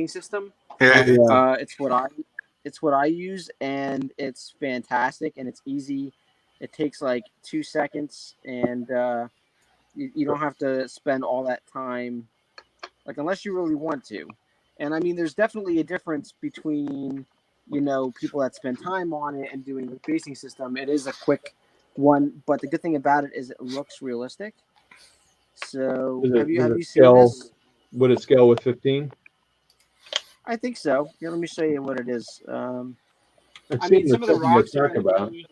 [SPEAKER 2] system.
[SPEAKER 3] Yeah.
[SPEAKER 1] Yeah.
[SPEAKER 2] It's what I use, and it's fantastic, and it's easy. It takes like 2 seconds, and you don't have to spend all that time, like unless you really want to. And I mean, there's definitely a difference between people that spend time on it and doing the basing system. It is a quick one, but the good thing about it is it looks realistic. So
[SPEAKER 1] Does
[SPEAKER 2] have
[SPEAKER 1] it
[SPEAKER 2] you seen
[SPEAKER 1] scale?
[SPEAKER 2] this?
[SPEAKER 1] Would it scale with 15?
[SPEAKER 2] I think so. Yeah, let me show you what it is.
[SPEAKER 1] I've
[SPEAKER 2] I
[SPEAKER 1] seen
[SPEAKER 2] mean, some of the
[SPEAKER 1] you
[SPEAKER 2] rocks are
[SPEAKER 1] talk
[SPEAKER 2] going to
[SPEAKER 1] about.
[SPEAKER 2] be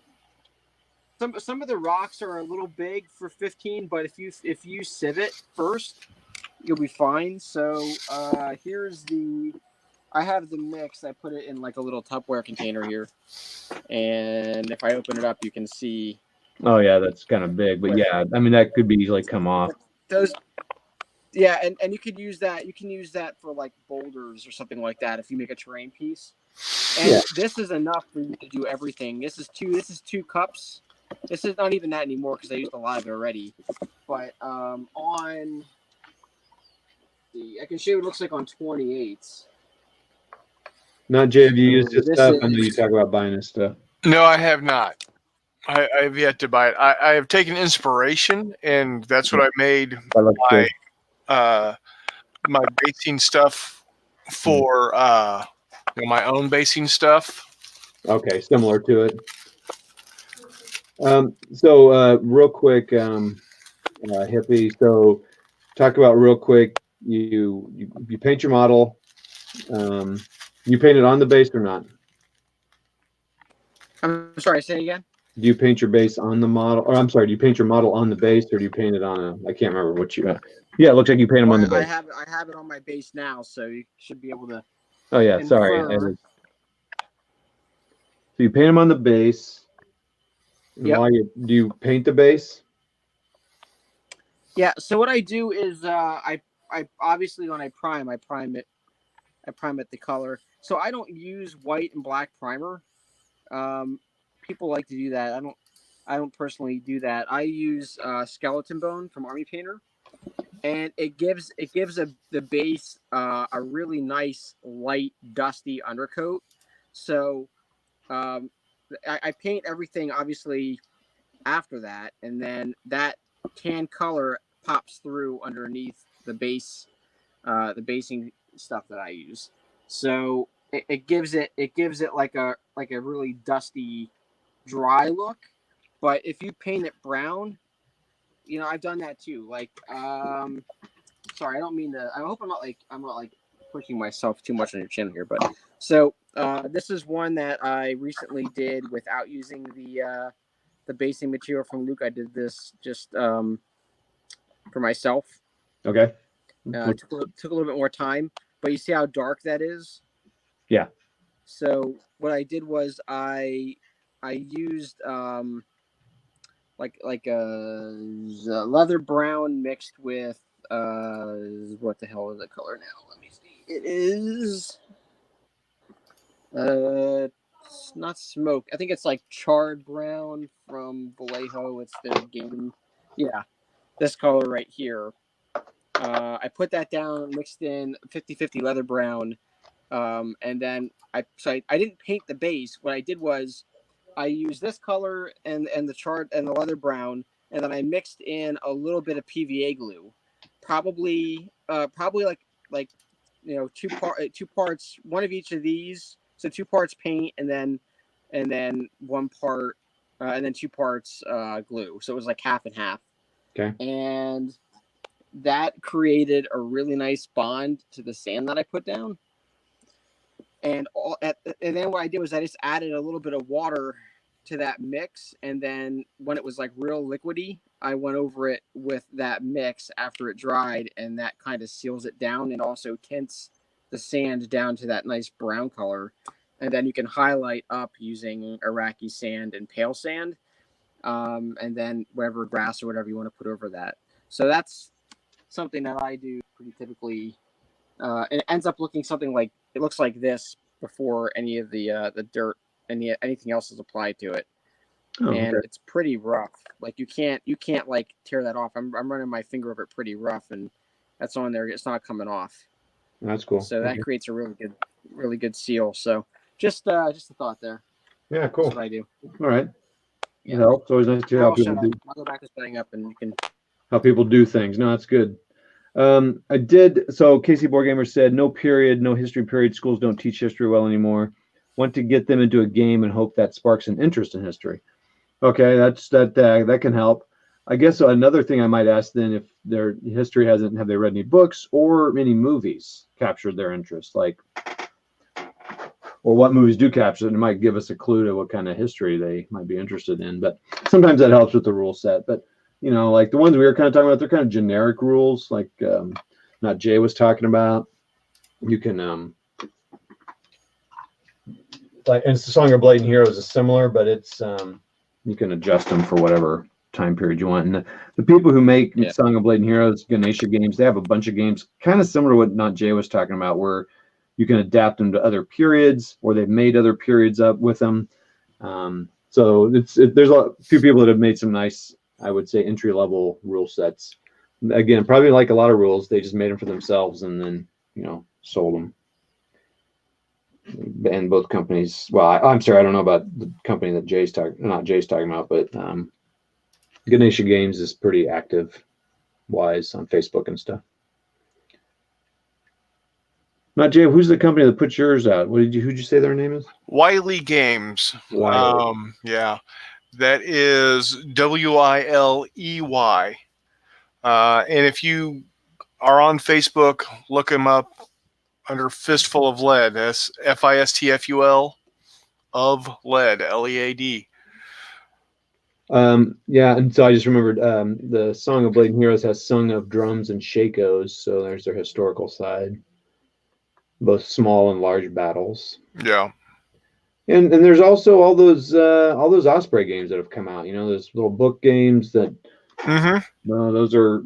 [SPEAKER 2] some of the rocks are a little big for 15, but if you sieve it first, you'll be fine. So here's I have the mix. I put it in like a little Tupperware container here, and if I open it up, you can see.
[SPEAKER 1] Oh yeah, that's kind of big, but yeah, I mean that could be easily come off.
[SPEAKER 2] Those, yeah, and you could use that. You can use that for like boulders or something like that if you make a terrain piece. And
[SPEAKER 1] Yeah.
[SPEAKER 2] this is enough for you to do everything. This is two cups. This is not even that anymore because I used a lot of it already. But on I can show you what it looks like on 28s.
[SPEAKER 1] Not Jay, have you used his
[SPEAKER 2] This
[SPEAKER 1] stuff? I know
[SPEAKER 2] is-
[SPEAKER 1] you talk about buying his stuff.
[SPEAKER 3] No, I have not. I've yet to buy it. I have taken inspiration, and that's what I made
[SPEAKER 1] That looks
[SPEAKER 3] my
[SPEAKER 1] good.
[SPEAKER 3] my basing stuff for my own basing stuff.
[SPEAKER 1] Okay, similar to it. So real quick, hippie. So talk about real quick. You paint your model. You paint it on the base or not?
[SPEAKER 2] I'm sorry. Say it again.
[SPEAKER 1] Do you paint your base on the model? Or I'm sorry, do you paint your model on the base, or do you paint it on a? I can't remember what you. Yeah, it looks like you paint them on the base.
[SPEAKER 2] I have it on my base now, so you should be able to.
[SPEAKER 1] Oh yeah, sorry.
[SPEAKER 2] Infer.
[SPEAKER 1] So you paint them on the base. And
[SPEAKER 2] Yep.
[SPEAKER 1] do you paint the base?
[SPEAKER 2] Yeah. So what I do is I obviously when I prime it the color. So I don't use white and black primer. People like to do that. I don't personally do that. I use skeleton bone from Army Painter, and it gives the base a really nice light dusty undercoat. So I paint everything obviously after that, and then that tan color pops through underneath the the basing stuff that I use. So it gives it like a really dusty, dry look. But if you paint it brown, I've done that too. Like, sorry, I don't mean to. I hope I'm not like pushing myself too much on your chin here. But so this is one that I recently did without using the basing material from Luke. I did this just for myself.
[SPEAKER 1] Okay.
[SPEAKER 2] Took a little bit more time, but you see how dark that is?
[SPEAKER 1] Yeah.
[SPEAKER 2] So what I did was I used like a leather brown mixed with what the hell is the color now? Let me see. It is it's not smoke. I think it's like charred brown from Vallejo. It's their game. Yeah, this color right here. I put that down, mixed in 50-50 leather brown, and then I didn't paint the base. What I did was I used this color and the chart and the leather brown, and then I mixed in a little bit of PVA glue, probably like two parts, one of each of these. So 2 parts paint and then 1 part and then 2 parts glue. So it was like half and half.
[SPEAKER 1] Okay.
[SPEAKER 2] And that created a really nice bond to the sand that I put down. And then what I did was I just added a little bit of water to that mix, and then when it was like real liquidy, I went over it with that mix after it dried, and that kind of seals it down and also tints the sand down to that nice brown color. And then you can highlight up using Iraqi sand and pale sand, and then whatever grass or whatever you want to put over that. So that's something that I do pretty typically. It ends up looking something like it looks like this before any of the dirt, anything else is applied to it.
[SPEAKER 1] Oh,
[SPEAKER 2] and
[SPEAKER 1] okay.
[SPEAKER 2] it's pretty rough. Like you can't like tear that off. I'm running my finger over it pretty rough, and that's on there. It's not coming off.
[SPEAKER 1] That's cool.
[SPEAKER 2] So that
[SPEAKER 1] Okay.
[SPEAKER 2] creates a really good seal. So just a thought there.
[SPEAKER 1] Yeah,
[SPEAKER 2] That's
[SPEAKER 1] cool.
[SPEAKER 2] what I do.
[SPEAKER 1] All right. It
[SPEAKER 2] Yeah.
[SPEAKER 1] helps. It's always nice to hear how
[SPEAKER 2] I'll
[SPEAKER 1] people
[SPEAKER 2] shut up.
[SPEAKER 1] do
[SPEAKER 2] I'll go back to setting up, and you can.
[SPEAKER 1] things. No, that's good. I did. So Casey Board Gamer said, no period, no history period. Schools don't teach history well anymore. Want to get them into a game and hope that sparks an interest in history. Okay, that can help. I guess another thing I might ask then, if their history have they read any books or any movies captured their interest, like, or what movies do capture it? It might give us a clue to what kind of history they might be interested in. But sometimes that helps with the rule set. But like the ones we were kind of talking about, they're kind of generic rules, like not Jay was talking about. You can like, and Song of Blade and Heroes is similar, but it's you can adjust them for whatever time period you want. And the people who make Song of Blade and Heroes, Ganesha Games, they have a bunch of games kind of similar to what not Jay was talking about, where you can adapt them to other periods, or they've made other periods up with them. So there's a few people that have made some nice, I would say, entry level rule sets. Again, probably like a lot of rules, they just made them for themselves and then sold them. And both companies, well, I'm sorry, I don't know about the company that not Jay's talking about, but Ganesha Games is pretty active wise on Facebook and stuff. Not Jay, who's the company that puts yours out? Who'd you say their name is?
[SPEAKER 3] Wiley Games.
[SPEAKER 1] Wiley.
[SPEAKER 3] Yeah, that is Wiley. And if you are on Facebook, look them up under Fistful of Lead. That's Fistful of Lead, Lead.
[SPEAKER 1] Yeah, and so I just remembered the Song of Blade and Heroes has Sung of Drums and Shakos, so there's their historical side, both small and large battles.
[SPEAKER 3] Yeah,
[SPEAKER 1] and there's also all those Osprey games that have come out. Those little book games that. Those are,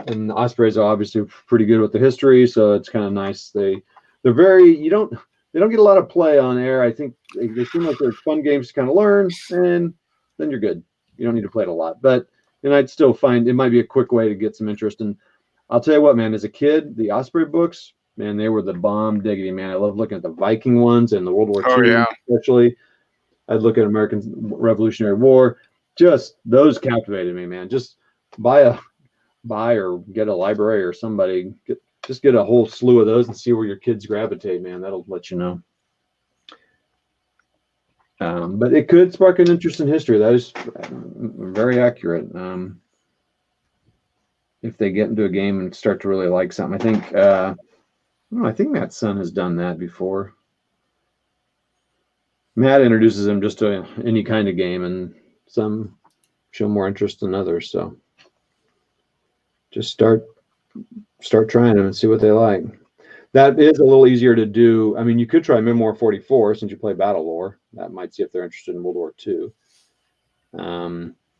[SPEAKER 1] and Ospreys are obviously pretty good with the history, so it's kind of nice. They're very they don't get a lot of play on air. I think they seem like they're fun games to kind of learn, and then you're good. You don't need to play it a lot, and I'd still find it might be a quick way to get some interest. And I'll tell you what, man, as a kid, the Osprey books, man, they were the bomb diggity, man. I love looking at the Viking ones and the World War II, especially. I'd look at American Revolutionary War. Just those captivated me, man. Just buy or get a library or somebody, get a whole slew of those and see where your kids gravitate, man. That'll let you know. But it could spark an interest in history. That is very accurate. If they get into a game and start to really like something, I think Matt's son has done that before. Matt introduces them just to any kind of game, and some show more interest than others. So just start trying them and see what they like. That is a little easier to do. I mean, you could try Memoir 44 since you play Battle Lore. That might see if they're interested in World War II.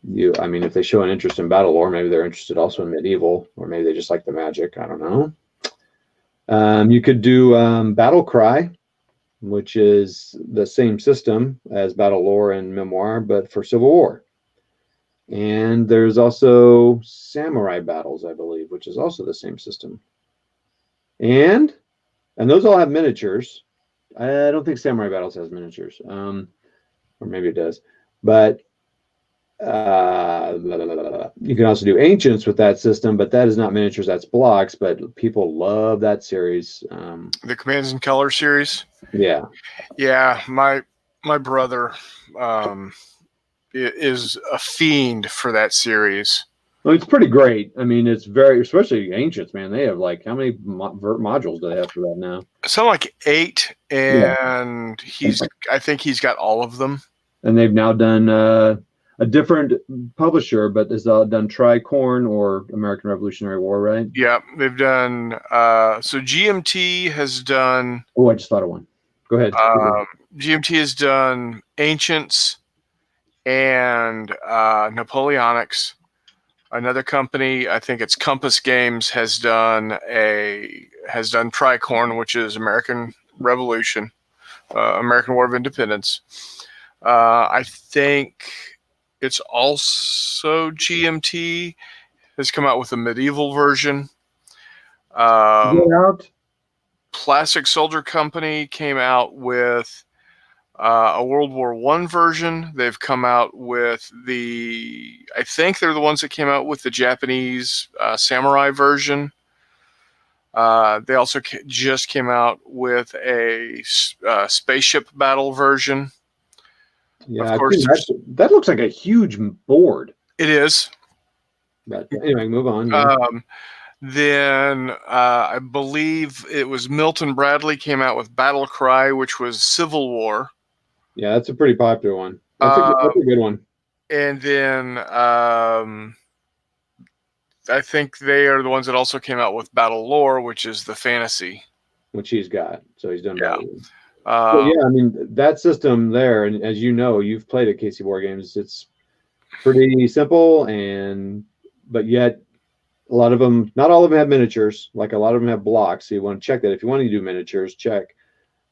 [SPEAKER 1] If they show an interest in Battle Lore, maybe they're interested also in Medieval, or maybe they just like the magic. I don't know. You could do Battle Cry, which is the same system as Battle Lore and Memoir, but for Civil War. And there's also Samurai Battles, I believe, which is also the same system. And those all have miniatures. I don't think Samurai Battles has miniatures, or maybe it does. But you can also do Ancients with that system, but that is not miniatures, that's blocks. But people love that series.
[SPEAKER 3] The Commands and Color series.
[SPEAKER 1] Yeah.
[SPEAKER 3] My brother is a fiend for that series.
[SPEAKER 1] Well, it's pretty great. I mean, it's very, especially Ancients, man. They have how many modules do they have for that now?
[SPEAKER 3] Something like 8, and I think he's got all of them. And
[SPEAKER 1] they've now done a different publisher, but has done Tricorn or American Revolutionary War, right?
[SPEAKER 3] Yeah, they've done. So GMT has done.
[SPEAKER 1] Oh, I just thought of one. Go ahead.
[SPEAKER 3] GMT has done Ancients and Napoleonics. Another company, I think it's Compass Games, has done Tricorn, which is American Revolution, American War of Independence. I think it's also GMT has come out with a medieval version.
[SPEAKER 1] Get out.
[SPEAKER 3] Plastic Soldier Company came out with a World War I version. They've come out with I think they're the ones that came out with the Japanese samurai version. They also just came out with a spaceship battle version.
[SPEAKER 1] Yeah, of course, that looks like a huge board.
[SPEAKER 3] It is.
[SPEAKER 1] But anyway, move on. Yeah.
[SPEAKER 3] Then I believe it was Milton Bradley came out with Battle Cry, which was Civil War.
[SPEAKER 1] Yeah, that's a pretty popular one. That's a good one.
[SPEAKER 3] And then I think they are the ones that also came out with Battle Lore, which is the fantasy.
[SPEAKER 1] Which he's got. So he's done
[SPEAKER 3] Yeah.
[SPEAKER 1] Battle. Yeah, I mean, that system there, and as you know, you've played at KC War Games, it's pretty simple, but yet a lot of them, not all of them have miniatures. Like a lot of them have blocks. So you want to check that. If you want to do miniatures, check.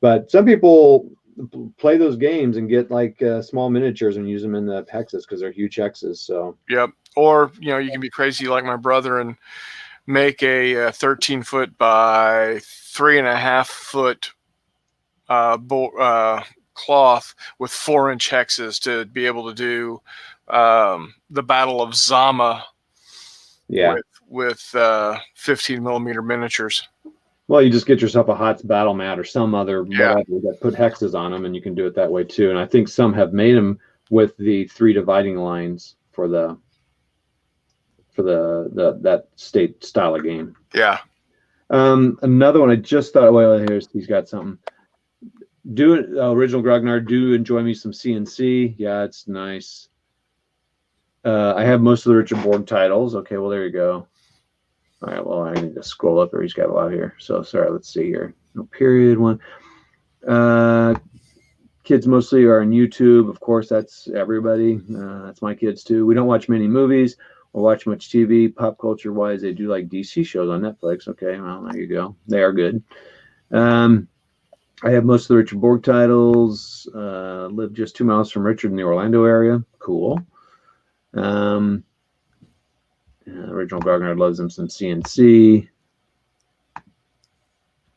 [SPEAKER 1] But some people play those games and get like small miniatures and use them in the hexes because they're huge hexes. So
[SPEAKER 3] yep. Or you can be crazy like my brother and make a 13-foot by 3.5-foot cloth with 4-inch hexes to be able to do the Battle of Zama.
[SPEAKER 1] Yeah.
[SPEAKER 3] With 15 millimeter miniatures.
[SPEAKER 1] Well, you just get yourself a HOTS battle mat or some other whatever that put hexes on them, and you can do it that way too. And I think some have made them with the 3 dividing lines for that state style of game.
[SPEAKER 3] Yeah.
[SPEAKER 1] Another one I just thought. Well, he's got something. Original Grognard. Do enjoy me some CNC. Yeah, it's nice. I have most of the Richard Borg titles. Okay, well, there you go. All right, well, I need to scroll up there. He's got a lot here. So, sorry, let's see here. No period one. Kids mostly are on YouTube. Of course, that's everybody. That's my kids, too. We don't watch many movies or watch much TV. Pop culture-wise, they do like DC shows on Netflix. Okay, well, there you go. They are good. I have most of the Richard Borg titles. Live just 2 miles from Richard in the Orlando area. Cool. Original Grognard loves him some CNC.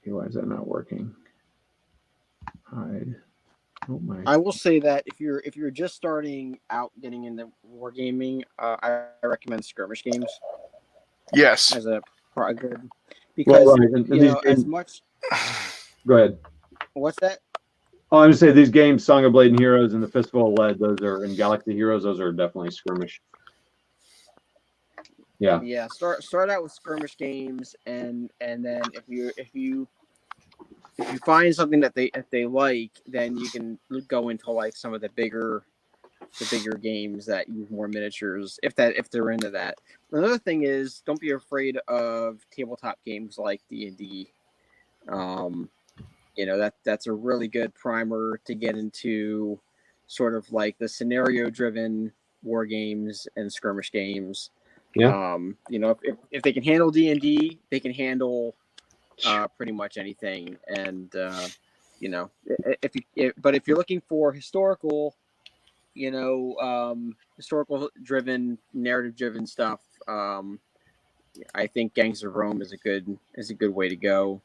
[SPEAKER 1] Why is that not working? Hide. Oh my.
[SPEAKER 2] I will say that if you're just starting out getting into wargaming, I recommend skirmish games.
[SPEAKER 3] Yes.
[SPEAKER 2] As a good because as much.
[SPEAKER 1] Go ahead.
[SPEAKER 2] What's that?
[SPEAKER 1] Oh, I'm gonna say these games, Song of Blade and Heroes and the Fistful of Lead, those are, and Galaxy Heroes, those are definitely skirmish. Yeah.
[SPEAKER 2] Yeah. Start out with skirmish games, and then if you find something that they like, then you can go into like some of the bigger games that use more miniatures if they're into that. Another thing is, don't be afraid of tabletop games like D&D. That's a really good primer to get into sort of like the scenario driven war games and skirmish games.
[SPEAKER 1] Yeah.
[SPEAKER 2] If they can handle D&D, they can handle pretty much anything. And if you're looking for historical driven, narrative driven stuff, I think Gangs of Rome is a good way to go.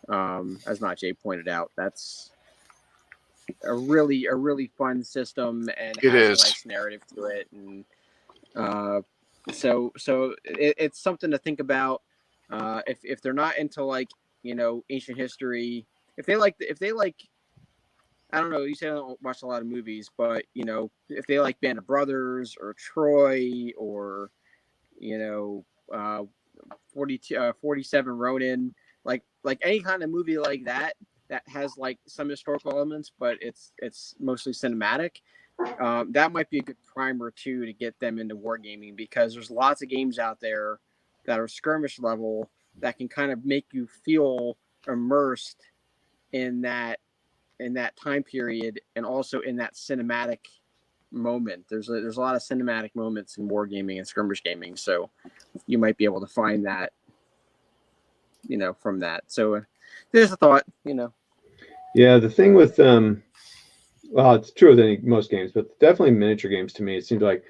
[SPEAKER 2] As Najee pointed out, that's a really fun system and has a nice narrative to it, and so it's something to think about. If they're not into like ancient history, if they like I don't know, you say I don't watch a lot of movies, but if they like Band of Brothers or Troy or 47 Ronin, like any kind of movie like that has like some historical elements, but it's mostly cinematic. That might be a good primer too to get them into wargaming, because there's lots of games out there that are skirmish level that can kind of make you feel immersed in that time period and also in that cinematic moment. There's a lot of cinematic moments in wargaming and skirmish gaming, so you might be able to find that from that. So there's a thought.
[SPEAKER 1] Yeah, the thing with Well, it's true with most games, but definitely miniature games to me. It seems like,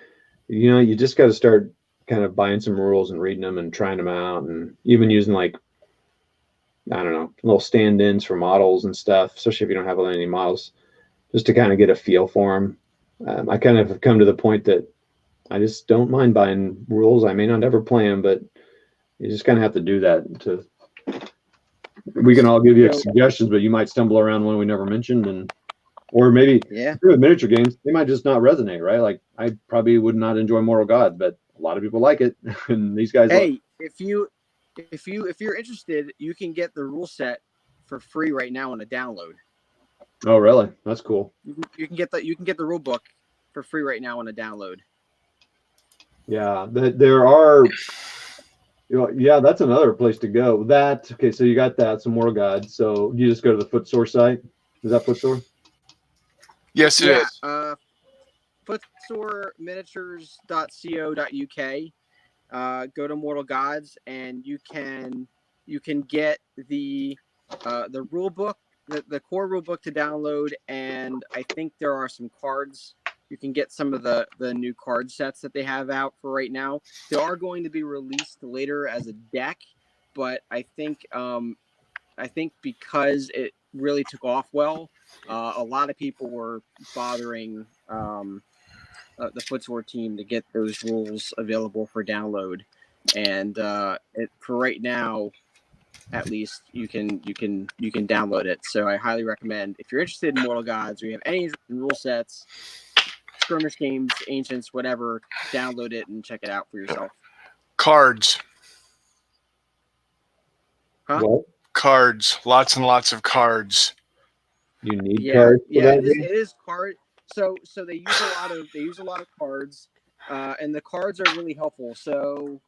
[SPEAKER 1] you just got to start kind of buying some rules and reading them and trying them out, and even using like, I don't know, little stand-ins for models and stuff, especially if you don't have any models, just to kind of get a feel for them. I kind of have come to the point that I just don't mind buying rules. I may not ever play them, but you just kind of have to do that. We can all give you suggestions, but you might stumble around one we never mentioned, or maybe with miniature games, they might just not resonate, right? Like I probably would not enjoy Mortal God, but a lot of people like it, and these guys.
[SPEAKER 2] Hey, if you're interested, you can get the rule set for free right now on a download.
[SPEAKER 1] Oh, really? That's cool.
[SPEAKER 2] You can get the rule book for free right now on a download.
[SPEAKER 1] Yeah, there are. Yeah, that's another place to go. Okay, so you got that, some Mortal God. So you just go to the Footsore site. Is that Footsore?
[SPEAKER 3] Yes, it is.
[SPEAKER 2] Footsoreminiatures.co.uk. Go to Mortal Gods, and you can get the rule book, the core rule book to download, and I think there are some cards. You can get some of the new card sets that they have out for right now. They are going to be released later as a deck, but I think because it really took off well, a lot of people were bothering the Footsore team to get those rules available for download, and for right now, at least you can download it. So I highly recommend, if you're interested in Mortal Gods or you have any interest in rule sets, skirmish games, ancients, whatever, download it and check it out for yourself.
[SPEAKER 3] Cards.
[SPEAKER 2] Huh?
[SPEAKER 1] What?
[SPEAKER 3] Cards. Lots and lots of cards.
[SPEAKER 1] You need cards for that?
[SPEAKER 2] It is card. So they use a lot of cards, and the cards are really helpful. So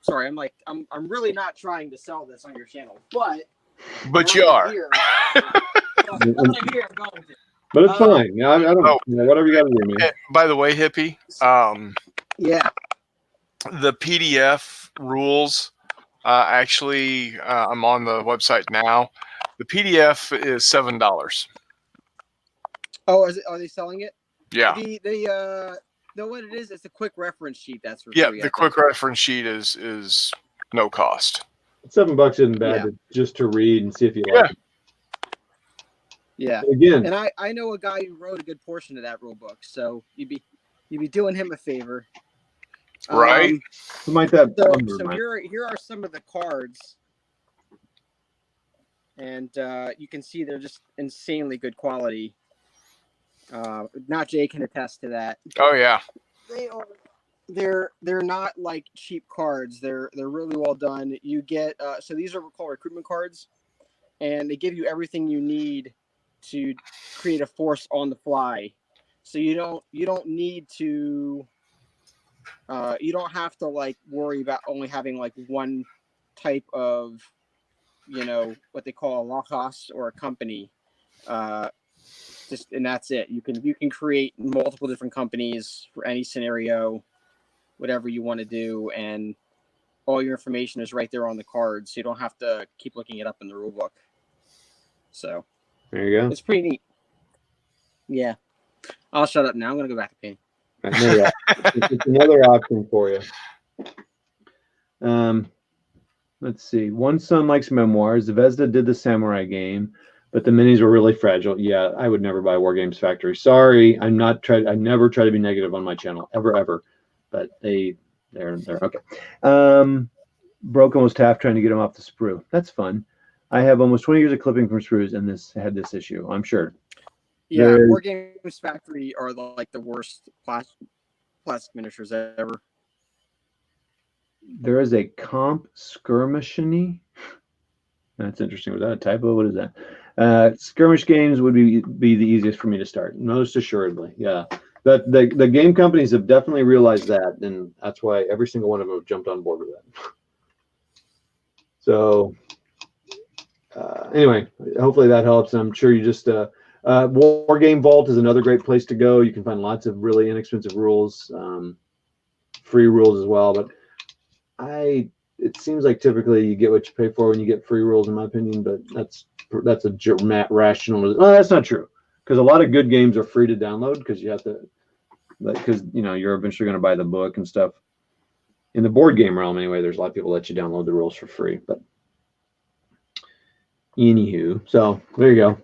[SPEAKER 2] sorry, I'm really not trying to sell this on your channel, but
[SPEAKER 3] you are.
[SPEAKER 1] But it's fine. I don't know. Whatever you got to do, man.
[SPEAKER 3] By the way, Hippie, the PDF rules, actually, I'm on the website now. The PDF is $7.
[SPEAKER 2] Oh, are they selling it?
[SPEAKER 3] Yeah.
[SPEAKER 2] No, what it is, it's a quick reference sheet. That's for
[SPEAKER 3] free,
[SPEAKER 2] the
[SPEAKER 3] quick reference sheet is no cost.
[SPEAKER 1] $7 isn't bad just to read and see if you like it.
[SPEAKER 2] Yeah.
[SPEAKER 1] Again,
[SPEAKER 2] and I know a guy who wrote a good portion of that rule book, so you'd be doing him a favor,
[SPEAKER 3] right?
[SPEAKER 1] So
[SPEAKER 2] here are some of the cards, and you can see they're just insanely good quality. Not Jay can attest to that.
[SPEAKER 3] Oh yeah.
[SPEAKER 2] They're not like cheap cards. They're really well done. You get so these are called recruitment cards, and they give you everything you need to create a force on the fly. So you don't need to you don't have to like worry about only having like one type of, what they call a locos or a company. And that's it. You can create multiple different companies for any scenario, whatever you want to do, and all your information is right there on the card, so you don't have to keep looking it up in the rule book. So
[SPEAKER 1] there you go.
[SPEAKER 2] It's pretty neat. Yeah. I'll shut up now. I'm gonna go back to painting.
[SPEAKER 1] It's another option for you. Let's see. One Son Likes Memoirs. Zvezda did the samurai game, but the minis were really fragile. Yeah, I would never buy War Games Factory. Sorry, I never try to be negative on my channel ever. But they're okay. Broken was Taft trying to get him off the sprue. That's fun. I have almost 20 years of clipping from sprues, and this had this issue. I'm sure.
[SPEAKER 2] Yeah, War Games Factory are like the worst plastic miniatures ever.
[SPEAKER 1] There is a comp skirmishing. That's interesting. Was that a typo? What is that? Skirmish games would be the easiest for me to start, most assuredly. Yeah, the game companies have definitely realized that, and that's why every single one of them have jumped on board with that. So anyway, hopefully that helps. I'm sure you just War Game Vault is another great place to go. You can find lots of really inexpensive rules, free rules as well. But it seems like typically you get what you pay for when you get free rules, in my opinion. But that's a rational. Well, that's not true. because a lot of good games are free to download because you have to, because you're eventually going to buy the book and stuff. In the board game realm, anyway, there's a lot of people let you download the rules for free. But anywho, so there you go.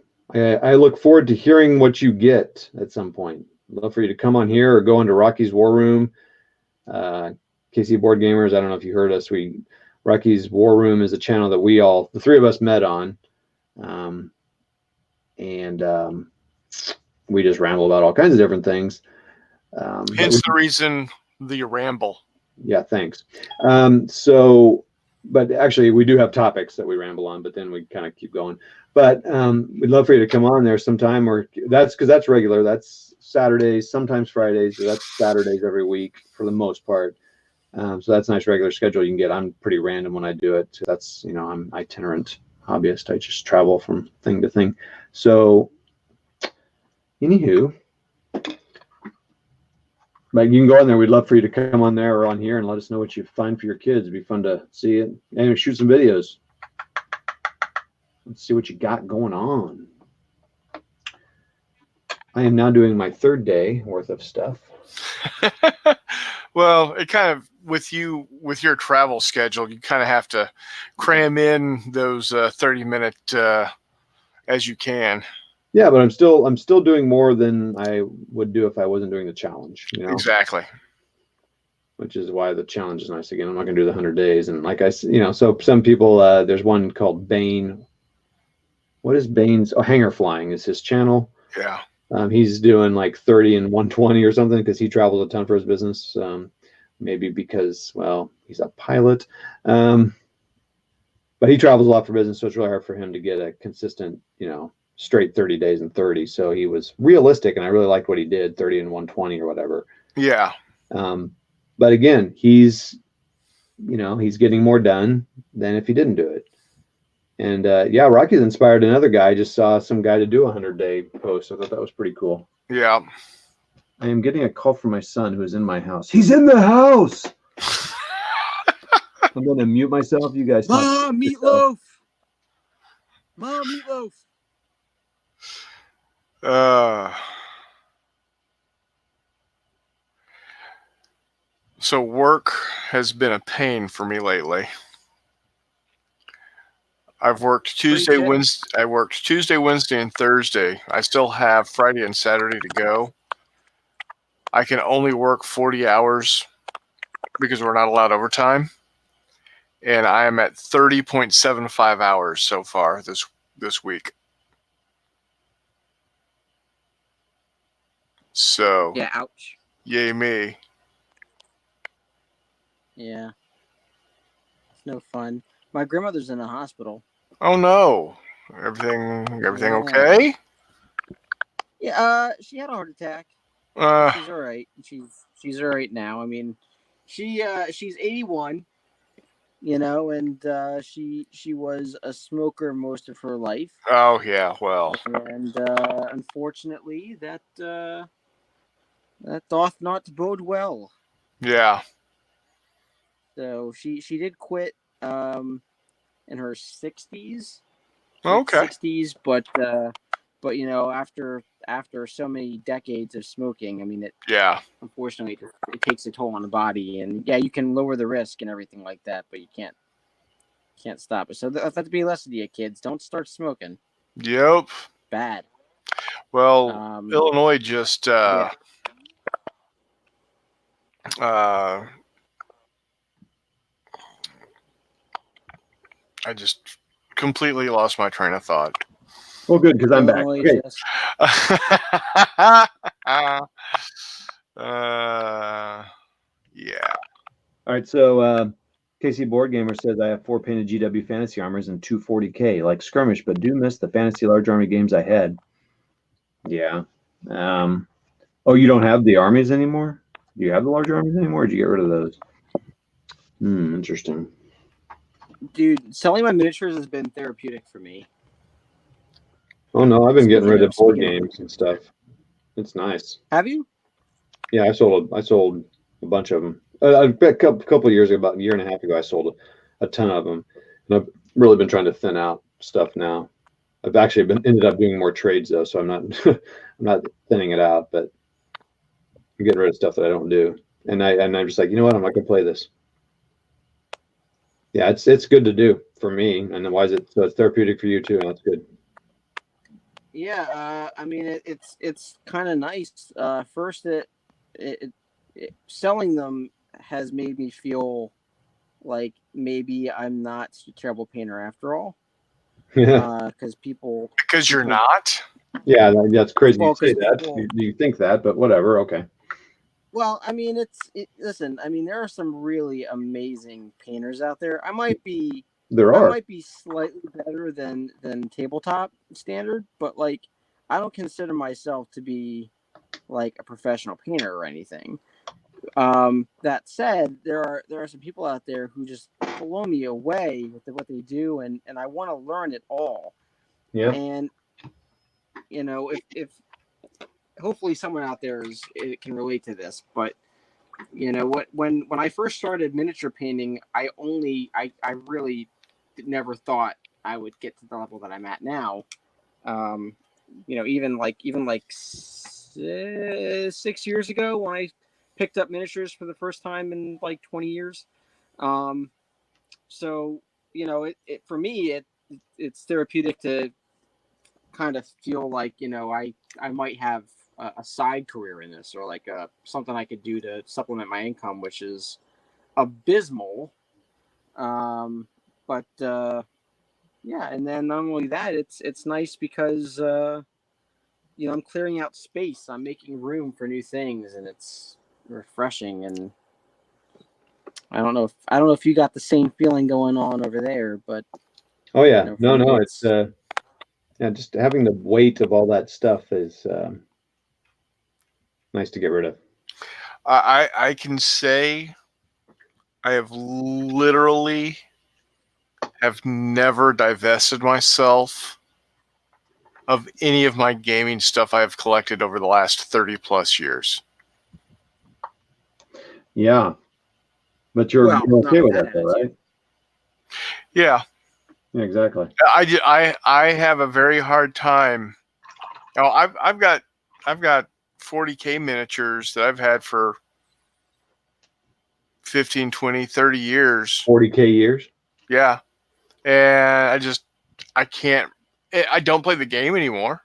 [SPEAKER 1] I look forward to hearing what you get at some point. I'd love for you to come on here or go into Rocky's War Room. KC Board Gamers, I don't know if you heard us. Rocky's War Room is a channel that the three of us met on. We just ramble about all kinds of different things.
[SPEAKER 3] Hence the reason the ramble.
[SPEAKER 1] Yeah, thanks. But actually, we do have topics that we ramble on, but then we kind of keep going. But we'd love for you to come on there sometime, or that's because that's regular. That's Saturdays, sometimes Fridays. So that's Saturdays every week for the most part. So that's a nice regular schedule you can get. I'm pretty random when I do it. So that's, I'm itinerant hobbyist. I just travel from thing to thing. So anywho, but you can go on there. We'd love for you to come on there or on here and let us know what you find for your kids. It'd be fun to see it and shoot some videos. Let's see what you got going on. I am now doing my third day worth of stuff.
[SPEAKER 3] Well, it kind of, with your travel schedule, you kind of have to cram in those 30-minute as you can.
[SPEAKER 1] Yeah, but I'm still doing more than I would do if I wasn't doing the challenge.
[SPEAKER 3] Exactly.
[SPEAKER 1] Which is why the challenge is nice. Again, I'm not going to do the 100 days. And like so some people, there's one called Bane. What is Bane's? Oh, Hanger Flying is his channel.
[SPEAKER 3] Yeah.
[SPEAKER 1] He's doing like 30 and 120 or something because he travels a ton for his business. Maybe because, well, he's a pilot. But he travels a lot for business, so it's really hard for him to get a consistent, straight 30 days and 30. So he was realistic, and I really liked what he did, 30 and 120 or whatever.
[SPEAKER 3] Yeah.
[SPEAKER 1] But again, he's getting more done than if he didn't do it. And Rocky's inspired another guy. I just saw some guy to do a 100-day post. I thought that was pretty cool.
[SPEAKER 3] Yeah.
[SPEAKER 1] I am getting a call from my son who's in my house. He's in the house. I'm going to mute myself. You guys.
[SPEAKER 2] Mom, meatloaf. Mom, meatloaf.
[SPEAKER 3] So work has been a pain for me lately. I've worked Tuesday, Wednesday, and Thursday. I still have Friday and Saturday to go. I can only work 40 hours because we're not allowed overtime. And I am at 30.75 hours so far this week. So
[SPEAKER 2] Yeah, ouch.
[SPEAKER 3] Yay me.
[SPEAKER 2] Yeah. It's no fun. My grandmother's in the hospital.
[SPEAKER 3] Oh no. Everything okay?
[SPEAKER 2] Yeah, she had a heart attack. She's all right. She's all right now. I mean, she's 81, and she was a smoker most of her life.
[SPEAKER 3] Oh yeah, well.
[SPEAKER 2] And unfortunately, that doth not bode well.
[SPEAKER 3] Yeah.
[SPEAKER 2] So she did quit in her 60s.
[SPEAKER 3] Okay.
[SPEAKER 2] 60s, but after so many decades of smoking, I mean, unfortunately it takes a toll on the body, and yeah, you can lower the risk and everything like that, but you can't stop it. So that'd be a lesson to you kids. Don't start smoking.
[SPEAKER 3] Yep.
[SPEAKER 2] Bad.
[SPEAKER 3] Well, Illinois just I just completely lost my train of thought.
[SPEAKER 1] Well, good, because I'm back. Okay.
[SPEAKER 3] Yeah.
[SPEAKER 1] All right, so KC Board Gamer says, I have 4 painted GW Fantasy Armors and 2 40K, like Skirmish, but do miss the Fantasy Large Army games I had. Yeah. Oh, you don't have the armies anymore? Do you have the large armies anymore, or did you get rid of those? Interesting.
[SPEAKER 2] Dude, selling my miniatures has been therapeutic for me.
[SPEAKER 1] Oh no, I've been getting rid of board games and stuff. It's nice.
[SPEAKER 2] Have you?
[SPEAKER 1] Yeah, I sold a bunch of them. A couple of years ago, about a year and a half ago, I sold a ton of them, and I've really been trying to thin out stuff now. I've actually ended up doing more trades though, so I'm not I'm not thinning it out, but I'm getting rid of stuff that I don't do. And I'm just like, you know what, I'm not gonna play this. Yeah, it's good to do for me. And then why is it so it's therapeutic for you too, and that's good.
[SPEAKER 2] Yeah, I mean it's kind of nice. First, selling them has made me feel like maybe I'm not such a terrible painter after all.
[SPEAKER 1] Yeah.
[SPEAKER 2] Because people
[SPEAKER 3] Because you're not.
[SPEAKER 1] Yeah, that's crazy
[SPEAKER 2] Well,
[SPEAKER 1] you say
[SPEAKER 2] 'cause
[SPEAKER 1] that.
[SPEAKER 2] people-
[SPEAKER 1] You think that, but whatever. Okay.
[SPEAKER 2] Well, I mean, listen. I mean, there are some really amazing painters out there.
[SPEAKER 1] There
[SPEAKER 2] I
[SPEAKER 1] are.
[SPEAKER 2] might be slightly better than tabletop standard, but like, I don't consider myself to be like a professional painter or anything. That said, there are some people out there who just blow me away with what they do, and I want to learn it all.
[SPEAKER 1] Yeah.
[SPEAKER 2] And if hopefully someone out there can relate to this, but when I first started miniature painting, I really never thought I would get to the level that I'm at now. Even like 6 years ago when I picked up miniatures for the first time in like 20 years. So it for me it's therapeutic to kind of feel like I might have a side career in this, or like something I could do to supplement my income, which is abysmal. But yeah, and then not only that, it's nice because I'm clearing out space, I'm making room for new things, and it's refreshing. And I don't know if you got the same feeling going on over there, but
[SPEAKER 1] Oh yeah.
[SPEAKER 2] for me,
[SPEAKER 1] It's yeah, just having the weight of all that stuff is nice to get rid of.
[SPEAKER 3] I can say I have literally have never divested myself of any of my gaming stuff I have collected over the last 30 plus years.
[SPEAKER 1] Yeah. But you're okay with that though, right?
[SPEAKER 3] Yeah.
[SPEAKER 1] Yeah, exactly.
[SPEAKER 3] I have a very hard time. I've got 40K miniatures that I've had for 15, 20, 30 years.
[SPEAKER 1] 40K years?
[SPEAKER 3] Yeah. And I can't, I don't play the game anymore,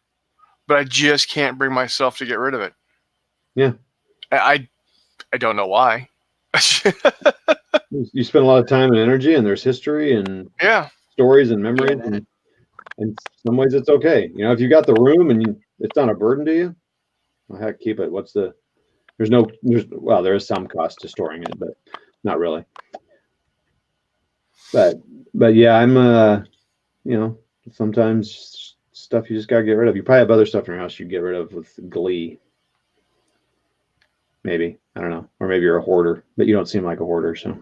[SPEAKER 3] but I just can't bring myself to get rid of it.
[SPEAKER 1] Yeah.
[SPEAKER 3] I don't know why.
[SPEAKER 1] You spend a lot of time and energy, and there's history and stories and memories, and in some ways it's okay. If you got the room and it's not a burden to you, well, heck, keep it. There is some cost to storing it, but not really. But yeah, I'm sometimes stuff you just gotta get rid of. You probably have other stuff in your house you get rid of with glee. Maybe. I don't know. Or maybe you're a hoarder, but you don't seem like a hoarder, so.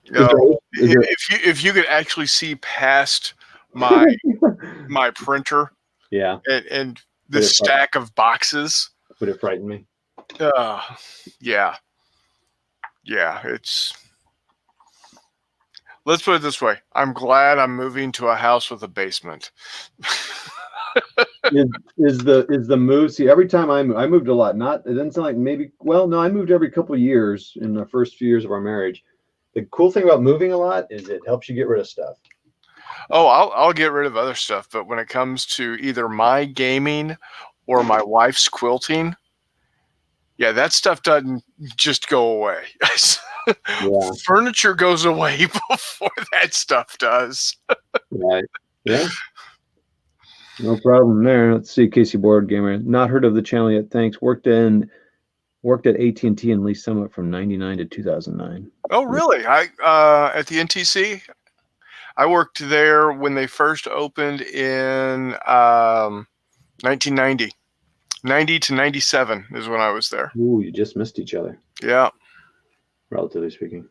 [SPEAKER 3] If you could actually see past my printer,
[SPEAKER 1] yeah,
[SPEAKER 3] and the stack of boxes,
[SPEAKER 1] would it frighten me?
[SPEAKER 3] Yeah. Let's put it this way: I'm glad I'm moving to a house with a basement.
[SPEAKER 1] is the move? See, every time I moved a lot. It doesn't sound like maybe. Well, no, I moved every couple of years in the first few years of our marriage. The cool thing about moving a lot is it helps you get rid of stuff.
[SPEAKER 3] Oh, I'll get rid of other stuff, but when it comes to either my gaming or my wife's quilting, yeah, that stuff doesn't just go away.
[SPEAKER 1] Yeah.
[SPEAKER 3] Furniture goes away before that stuff does.
[SPEAKER 1] Right. Yeah. No problem there. Let's see, Casey Board Gamer. Not heard of the channel yet. Thanks. Worked at AT&T in Lee Summit from '99 to 2009.
[SPEAKER 3] Oh, really? I at the NTC, I worked there when they first opened in 1990. 90 to 97 is when I was there.
[SPEAKER 1] Ooh, you just missed each other.
[SPEAKER 3] Yeah.
[SPEAKER 1] Relatively speaking.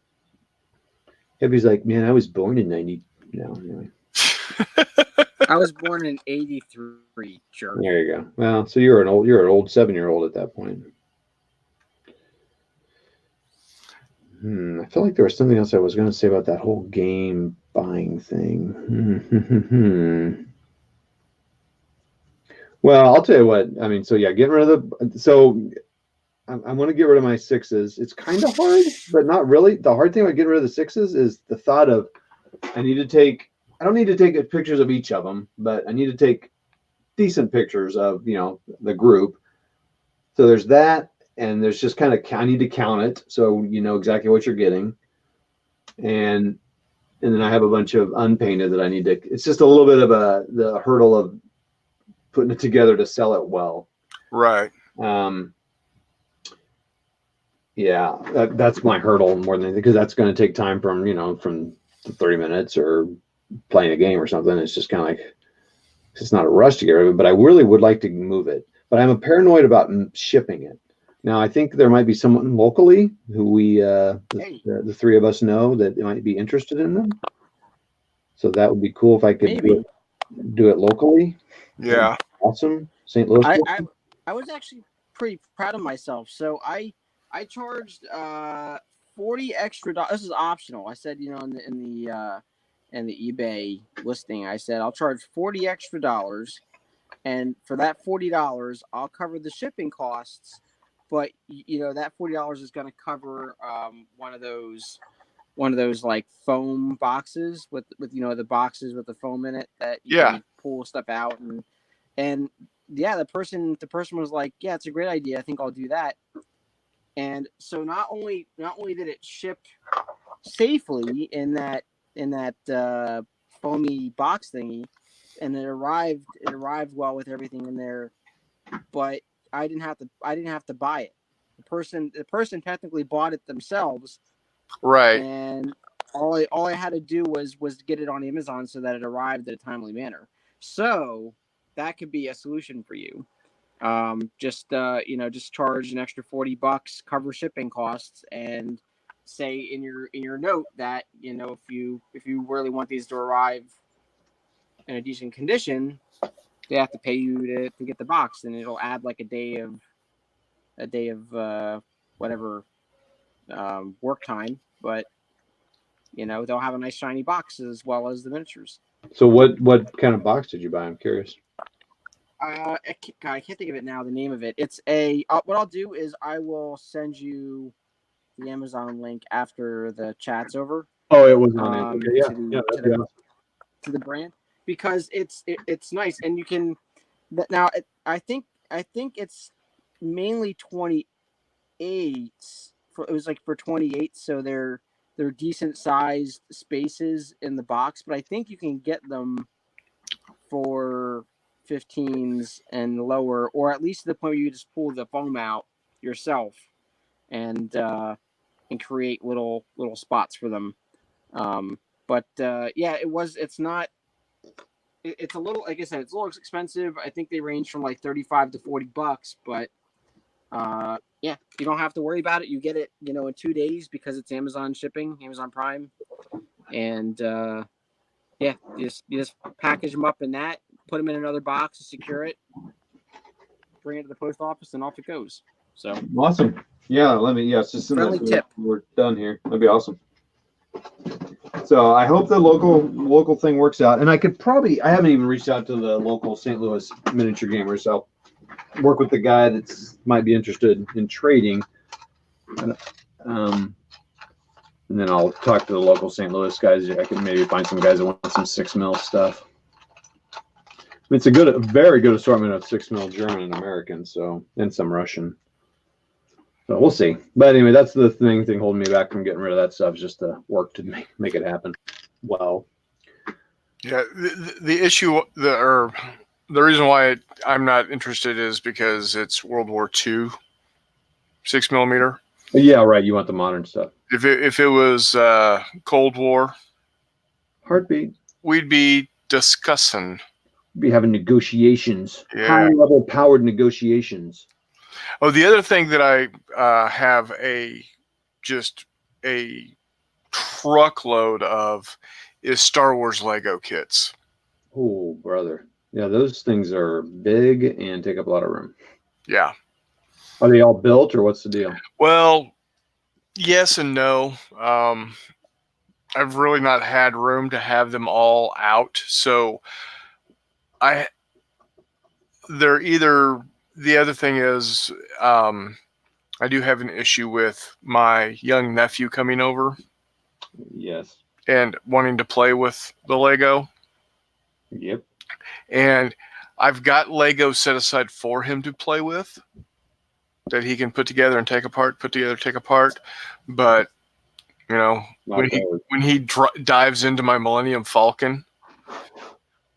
[SPEAKER 1] Heavy's like, man, I was born in 90. No, anyway.
[SPEAKER 2] I was born in 83. Sure.
[SPEAKER 1] There you go. Well, so you're an old 7-year-old at that point. I feel like there was something else I was going to say about that whole game buying thing. Well, I'll tell you what. I mean, so yeah, getting rid of the. So I want to get rid of my sixes. It's kind of hard, but not really. The hard thing about getting rid of the sixes is the thought of I need to take. I don't need to take pictures of each of them, but I need to take decent pictures of the group. So there's that, and there's just kind of I need to count it so you know exactly what you're getting, and then I have a bunch of unpainted that I need to. It's just a little bit of the hurdle of putting it together to sell it well.
[SPEAKER 3] Right.
[SPEAKER 1] Yeah, that's my hurdle more than anything, because that's going to take time from 30 minutes or playing a game or something. It's just kind of like, it's not a rush to get rid of it, but I really would like to move it. But I'm paranoid about shipping it. Now, I think there might be someone locally who we, the three of us know that might be interested in them. So that would be cool if I could do it locally.
[SPEAKER 3] Yeah.
[SPEAKER 1] Awesome. St. Louis.
[SPEAKER 2] I was actually pretty proud of myself. So I charged $40 extra. This is optional. I said, in the eBay listing, I said I'll charge $40 extra, and for that $40, I'll cover the shipping costs. But that $40 is going to cover one of those like foam boxes with the boxes with the foam in it that you can pull stuff out, and yeah, the person was like, yeah, it's a great idea. I think I'll do that. And so not only did it ship safely in that foamy box thingy, and it arrived well with everything in there, but I didn't have to buy it. The person technically bought it themselves.
[SPEAKER 3] Right.
[SPEAKER 2] And all I had to do was get it on Amazon so that it arrived in a timely manner. So that could be a solution for you. Just charge an extra $40, cover shipping costs, and say in your note that if you really want these to arrive in a decent condition, they have to pay you to get the box, and it'll add like a day of whatever work time, but they'll have a nice shiny box as well as the miniatures.
[SPEAKER 1] So what kind of box did you buy? I'm curious.
[SPEAKER 2] I can't think of it now. The name of it. It's what I'll do is I will send you the Amazon link after the chat's over.
[SPEAKER 1] Oh, it was on it. Okay,
[SPEAKER 2] to the brand, because it's nice, and you can now. I think it's mainly 28. It was like for 28, so they're decent sized spaces in the box, but I think you can get them for 15s and lower, or at least to the point where you just pull the foam out yourself and create little spots for them. It's a little, like I said, it's a little expensive. I think they range from like $35 to $40, but you don't have to worry about it. You get it, in 2 days, because it's Amazon shipping, Amazon Prime, and you just package them up in that, put them in another box to secure it, bring it to the post office, and off it goes. So
[SPEAKER 1] awesome. Yeah, it's just
[SPEAKER 2] friendly tip.
[SPEAKER 1] We're done here. That'd be awesome. So I hope the local thing works out, and I haven't even reached out to the local St. Louis miniature gamers. So work with the guy that's might be interested in trading, and then I'll talk to the local St. Louis guys. I can maybe find some guys that want some 6mm stuff. It's a very good assortment of 6mm German and American, and some Russian. So we'll see. But anyway, that's the thing holding me back from getting rid of that stuff, is just the work to make it happen. Well,
[SPEAKER 3] yeah, the issue, the reason why I'm not interested is because it's World War II 6mm.
[SPEAKER 1] Yeah, right. You want the modern stuff.
[SPEAKER 3] If it was Cold War,
[SPEAKER 1] heartbeat,
[SPEAKER 3] we'd be discussing.
[SPEAKER 1] Be having negotiations, high-level powered negotiations.
[SPEAKER 3] Oh, the other thing that I have a truckload of is Star Wars Lego kits.
[SPEAKER 1] Oh, brother. Yeah, those things are big and take up a lot of room.
[SPEAKER 3] Yeah.
[SPEAKER 1] Are they all built, or what's the deal?
[SPEAKER 3] Well, Yes and no. I've really not had room to have them all out, so I they're either the other thing is I do have an issue with my young nephew coming over
[SPEAKER 1] Yes.
[SPEAKER 3] and wanting to play with the Lego,
[SPEAKER 1] Yep.
[SPEAKER 3] and I've got Lego set aside for him to play with that he can put together and take apart, put together, take apart, but you know
[SPEAKER 1] Not those.
[SPEAKER 3] when he dives into my Millennium Falcon.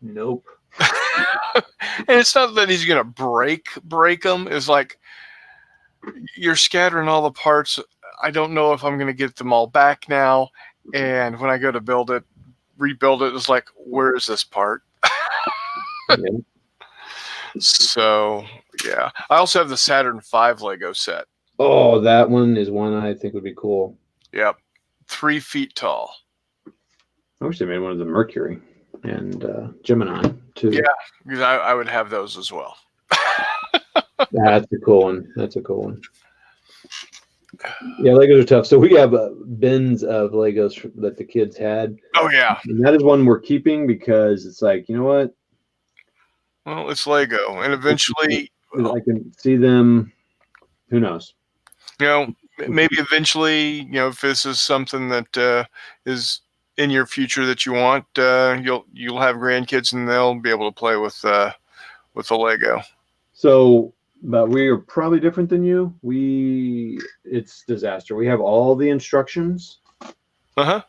[SPEAKER 1] Nope.
[SPEAKER 3] And it's not that he's gonna break them. It's like you're scattering all the parts. I don't know if I'm gonna get them all back now. And when I go to rebuild it, it's like, where is this part?
[SPEAKER 1] Yeah.
[SPEAKER 3] So yeah. I also have the Saturn V Lego set.
[SPEAKER 1] Oh, that one is one I think would be cool.
[SPEAKER 3] Yep. 3 feet tall.
[SPEAKER 1] I wish they made one of the Mercury and Gemini too.
[SPEAKER 3] Yeah, because I would have those as well.
[SPEAKER 1] That's a cool one. That's a cool one. Yeah, Legos are tough. So we have bins of Legos that the kids had.
[SPEAKER 3] Oh yeah.
[SPEAKER 1] And that is one we're keeping because it's like, you know what?
[SPEAKER 3] Well, it's Lego, and eventually,
[SPEAKER 1] I can see them. Who knows?
[SPEAKER 3] Maybe eventually, if this is something that is in your future that you want, you'll have grandkids and they'll be able to play with the Lego.
[SPEAKER 1] So, but we are probably different than you. It's disaster. We have all the instructions.
[SPEAKER 3] Uh-huh.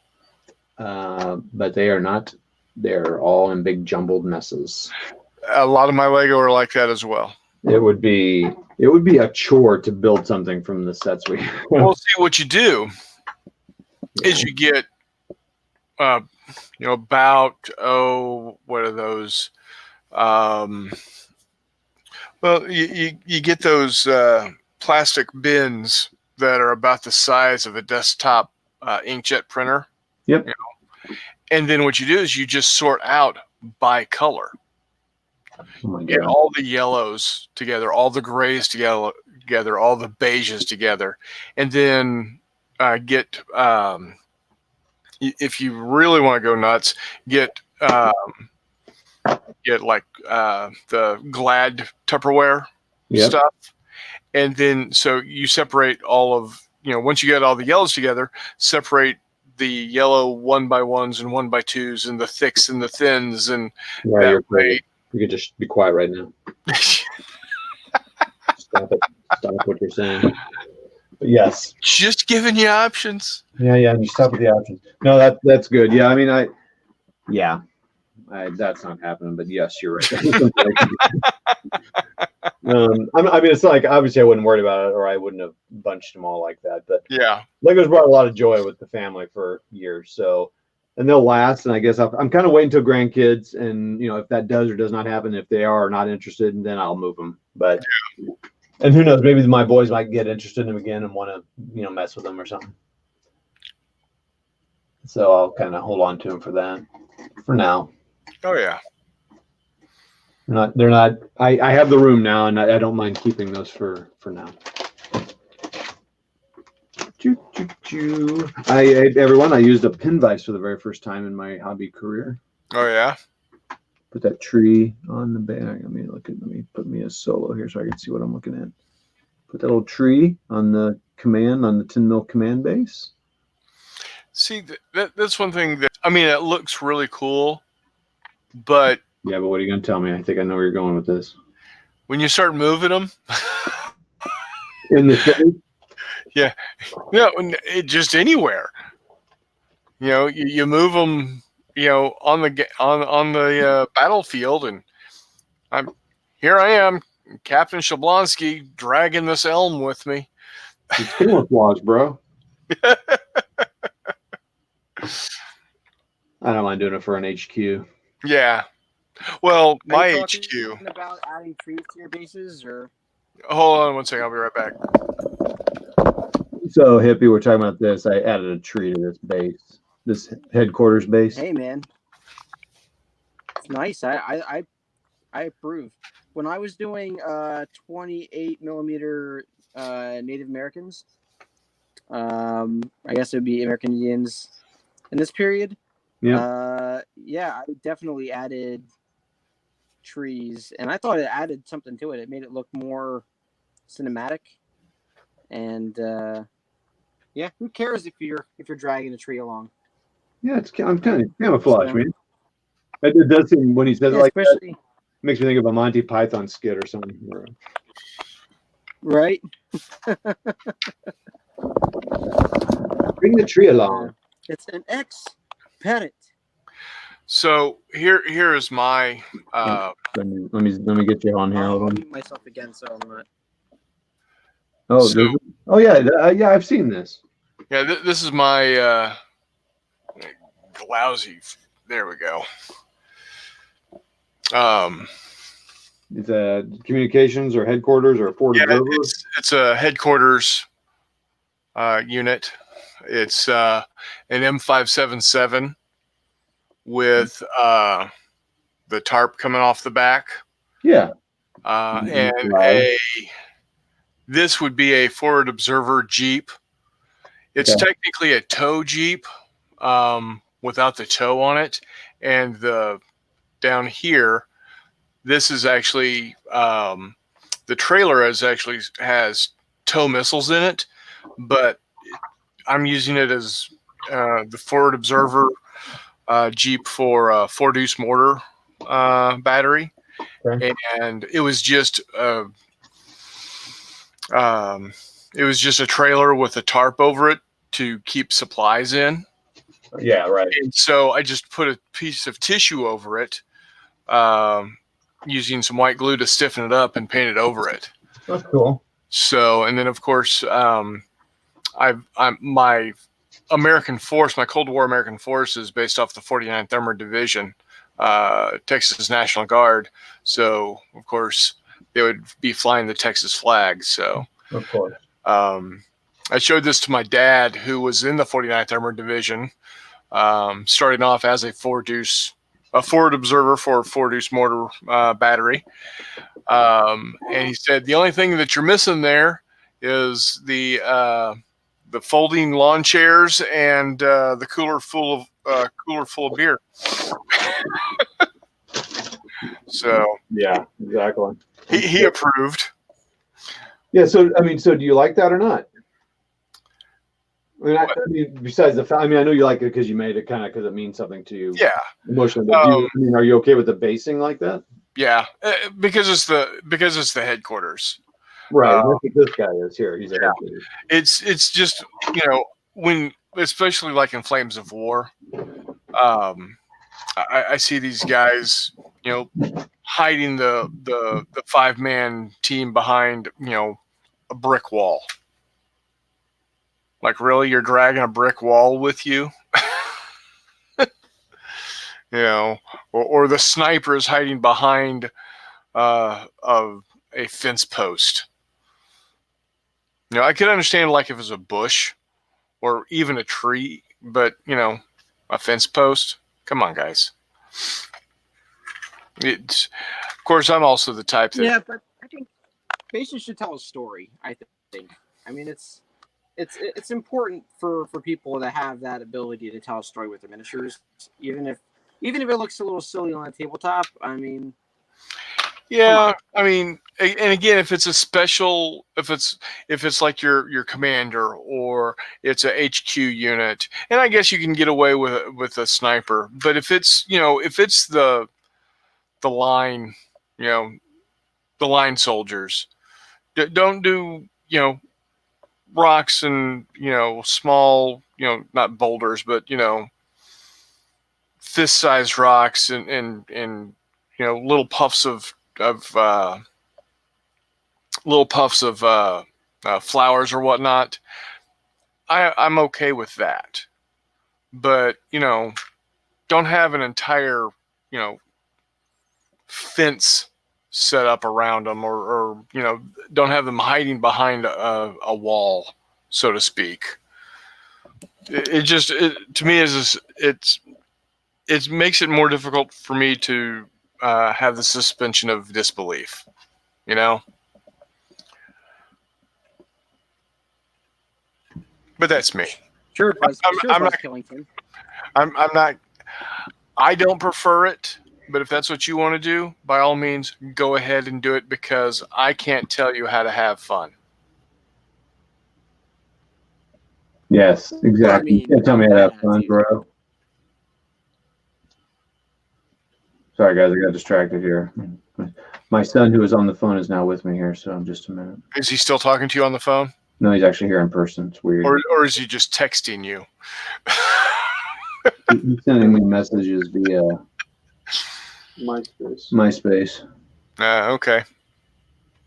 [SPEAKER 1] But they are not. They're all in big jumbled messes.
[SPEAKER 3] A lot of my Lego are like that as well.
[SPEAKER 1] It would be a chore to build something from the sets we have.
[SPEAKER 3] Well, see, what you do is you get, about, what are those? Well, you get those plastic bins that are about the size of a desktop inkjet printer.
[SPEAKER 1] Yep.
[SPEAKER 3] And then what you do is you just sort out by color. Get all the yellows together, all the grays together, all the beiges together, and then get if you really want to go nuts, get like the Glad Tupperware stuff, and then so you separate all of once you get all the yellows together, separate the yellow 1x1s and 1x2s and the thicks and the thins, and that way.
[SPEAKER 1] You could just be quiet right now. Stop it. Stop what you're saying. But yes.
[SPEAKER 3] Just giving you options.
[SPEAKER 1] Yeah. You stop with the options. No, that's good. Yeah. I mean, that's not happening, but yes, you're right. It's like, obviously I wouldn't worry about it or I wouldn't have bunched them all like that, but
[SPEAKER 3] yeah,
[SPEAKER 1] Legos brought a lot of joy with the family for years. So, and they'll last. And I guess I'm kind of waiting until grandkids, and if that does or does not happen, if they are not interested, then I'll move them. But and who knows, maybe my boys might get interested in them again and want to mess with them or something. So I'll kind of hold on to them for that for now.
[SPEAKER 3] Oh yeah.
[SPEAKER 1] They're not. I have the room now, and I don't mind keeping those for now. Everyone, I used a pin vise for the very first time in my hobby career.
[SPEAKER 3] Oh yeah.
[SPEAKER 1] Put that tree on the back. Let me put me a solo here so I can see what I'm looking at. Put that little tree on the 10 mil command base.
[SPEAKER 3] See, that's one thing that it looks really cool, but
[SPEAKER 1] yeah. But what are you going to tell me? I think I know where you're going with this.
[SPEAKER 3] When you start moving them
[SPEAKER 1] in the city.
[SPEAKER 3] Yeah, just anywhere. You move them, on the battlefield, and here I am, Captain Shablonsky, dragging this elm with me.
[SPEAKER 1] It's camouflage, bro. I don't mind doing it for an HQ.
[SPEAKER 3] Yeah. Well, my HQ.
[SPEAKER 2] About adding trees to your bases, or
[SPEAKER 3] hold on one second, I'll be right back.
[SPEAKER 1] So Hippie, we're talking about this. I added a tree to this base, this headquarters base.
[SPEAKER 2] Hey man, it's nice. I approve. When I was doing 28 millimeter Native Americans, I guess it would be American Indians in this period.
[SPEAKER 1] Yeah.
[SPEAKER 2] Yeah, I definitely added trees, and I thought it added something to it. It made it look more cinematic, and yeah, who cares if you're dragging a tree along?
[SPEAKER 1] Yeah, I'm kind of camouflage,
[SPEAKER 2] So,
[SPEAKER 1] man. It does seem when he says it
[SPEAKER 2] yeah,
[SPEAKER 1] like that,
[SPEAKER 2] especially
[SPEAKER 1] makes me think of a Monty Python skit or something.
[SPEAKER 2] right.
[SPEAKER 1] Bring the tree along.
[SPEAKER 2] It's an X parrot.
[SPEAKER 3] So here is my
[SPEAKER 1] Let me get you on here.
[SPEAKER 2] I'll mute myself again, so I'm not.
[SPEAKER 1] Oh,
[SPEAKER 3] So-
[SPEAKER 1] yeah, I've seen this.
[SPEAKER 3] yeah. This is my lousy. There we go.
[SPEAKER 1] It's a communications or headquarters or Ford
[SPEAKER 3] Yeah,
[SPEAKER 1] Observer.
[SPEAKER 3] it's a headquarters unit. It's an M577 with the tarp coming off the back,
[SPEAKER 1] Yeah.
[SPEAKER 3] and
[SPEAKER 1] Wow.
[SPEAKER 3] this would be a Ford Observer Jeep. It's
[SPEAKER 1] Okay.
[SPEAKER 3] technically a tow Jeep without the tow on it, and the down here, this is actually the trailer has tow missiles in it, but I'm using it as the Ford Observer Jeep for 4-deuce mortar battery,
[SPEAKER 1] Okay.
[SPEAKER 3] and it was just a trailer with a tarp over it to keep supplies in.
[SPEAKER 1] Yeah, right.
[SPEAKER 3] And so I just put a piece of tissue over it, using some white glue to stiffen it up and paint it over it.
[SPEAKER 1] That's cool.
[SPEAKER 3] So, and then of course, my American Force, my Cold War American Force is based off the 49th Armored Division, Texas National Guard. So, of course, they would be flying the Texas flag. So,
[SPEAKER 1] Of course.
[SPEAKER 3] I showed this to my dad, who was in the 49th Armored Division, starting off as a Ford Observer for a 4-deuce mortar battery. And he said, the only thing that you're missing there is the folding lawn chairs and the cooler full of beer. So
[SPEAKER 1] Yeah, exactly.
[SPEAKER 3] he approved.
[SPEAKER 1] Yeah. So do you like that or not? I mean, besides the fact, I know you like it because you made it kind of because it means something to you.
[SPEAKER 3] Yeah.
[SPEAKER 1] Emotionally. But are you okay with the basing like that?
[SPEAKER 3] Yeah, because it's the headquarters.
[SPEAKER 1] Right. That's what this guy is here. He's a headquarters.
[SPEAKER 3] It's just, when, especially like in Flames of War, I see these guys, hiding the 5-man team behind, a brick wall. Like, really, you're dragging a brick wall with you? Or the sniper is hiding behind a fence post. I could understand like if it was a bush or even a tree, but a fence post. Come on, guys. Of course, I'm also the type that.
[SPEAKER 2] Yeah, but I think bases should tell a story. I think. I mean, it's important for people to have that ability to tell a story with their miniatures, even if it looks a little silly on a tabletop. I mean,
[SPEAKER 3] yeah, I mean, and again, if it's a special, if it's like your commander or it's a HQ unit, and I guess you can get away with a sniper, but if it's the line, the line soldiers, don't do rocks and small, not boulders, but fist-sized rocks and little puffs of flowers or whatnot. I'm okay with that, but don't have an entire fence set up around them, or don't have them hiding behind a wall, so to speak. To me it makes it more difficult for me to have the suspension of disbelief. But that's me.
[SPEAKER 2] Sure, Buzz,
[SPEAKER 3] I'm
[SPEAKER 2] Buzz
[SPEAKER 3] not.
[SPEAKER 2] Killington.
[SPEAKER 3] I'm not. I don't prefer it, but if that's what you want to do, by all means, go ahead and do it because I can't tell you how to have fun.
[SPEAKER 4] Yes, exactly.
[SPEAKER 2] Well, I mean,
[SPEAKER 4] you can't tell me how to have fun, bro. Sorry, guys, I got distracted here. My son, who was on the phone, is now with me here, so just a minute.
[SPEAKER 3] Is he still talking to you on the phone?
[SPEAKER 4] No, he's actually here in person. It's weird.
[SPEAKER 3] Or is he just texting you?
[SPEAKER 4] He's sending me messages via MySpace.
[SPEAKER 3] Okay.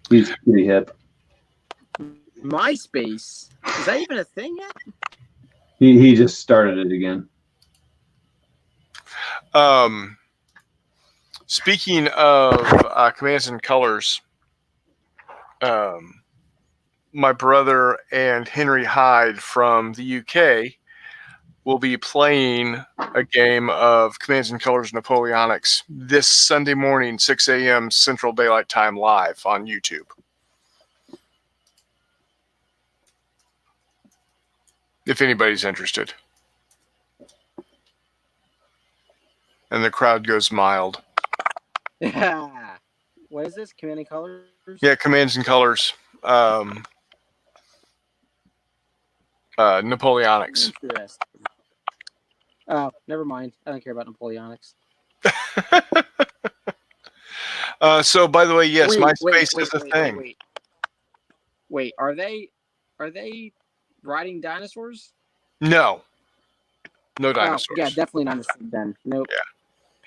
[SPEAKER 4] He's pretty hip.
[SPEAKER 2] MySpace? Is that even a thing yet?
[SPEAKER 4] He just started it again.
[SPEAKER 3] Speaking of commands and colors, my brother and Henry Hyde from the UK will be playing a game of Commands and Colors Napoleonics this Sunday morning, 6 a.m. Central Daylight Time, live on YouTube. If anybody's interested. And the crowd goes mild.
[SPEAKER 2] Yeah. What is this? Command and Colors?
[SPEAKER 3] Yeah, Commands and Colors. Napoleonics.
[SPEAKER 2] Interesting. Oh, never mind. I don't care about Napoleonics.
[SPEAKER 3] So, by the way, yes, MySpace is a
[SPEAKER 2] wait,
[SPEAKER 3] thing.
[SPEAKER 2] Wait, are they riding dinosaurs?
[SPEAKER 3] No dinosaurs.
[SPEAKER 2] Oh, yeah, definitely not a thing then. Nope.
[SPEAKER 3] Yeah.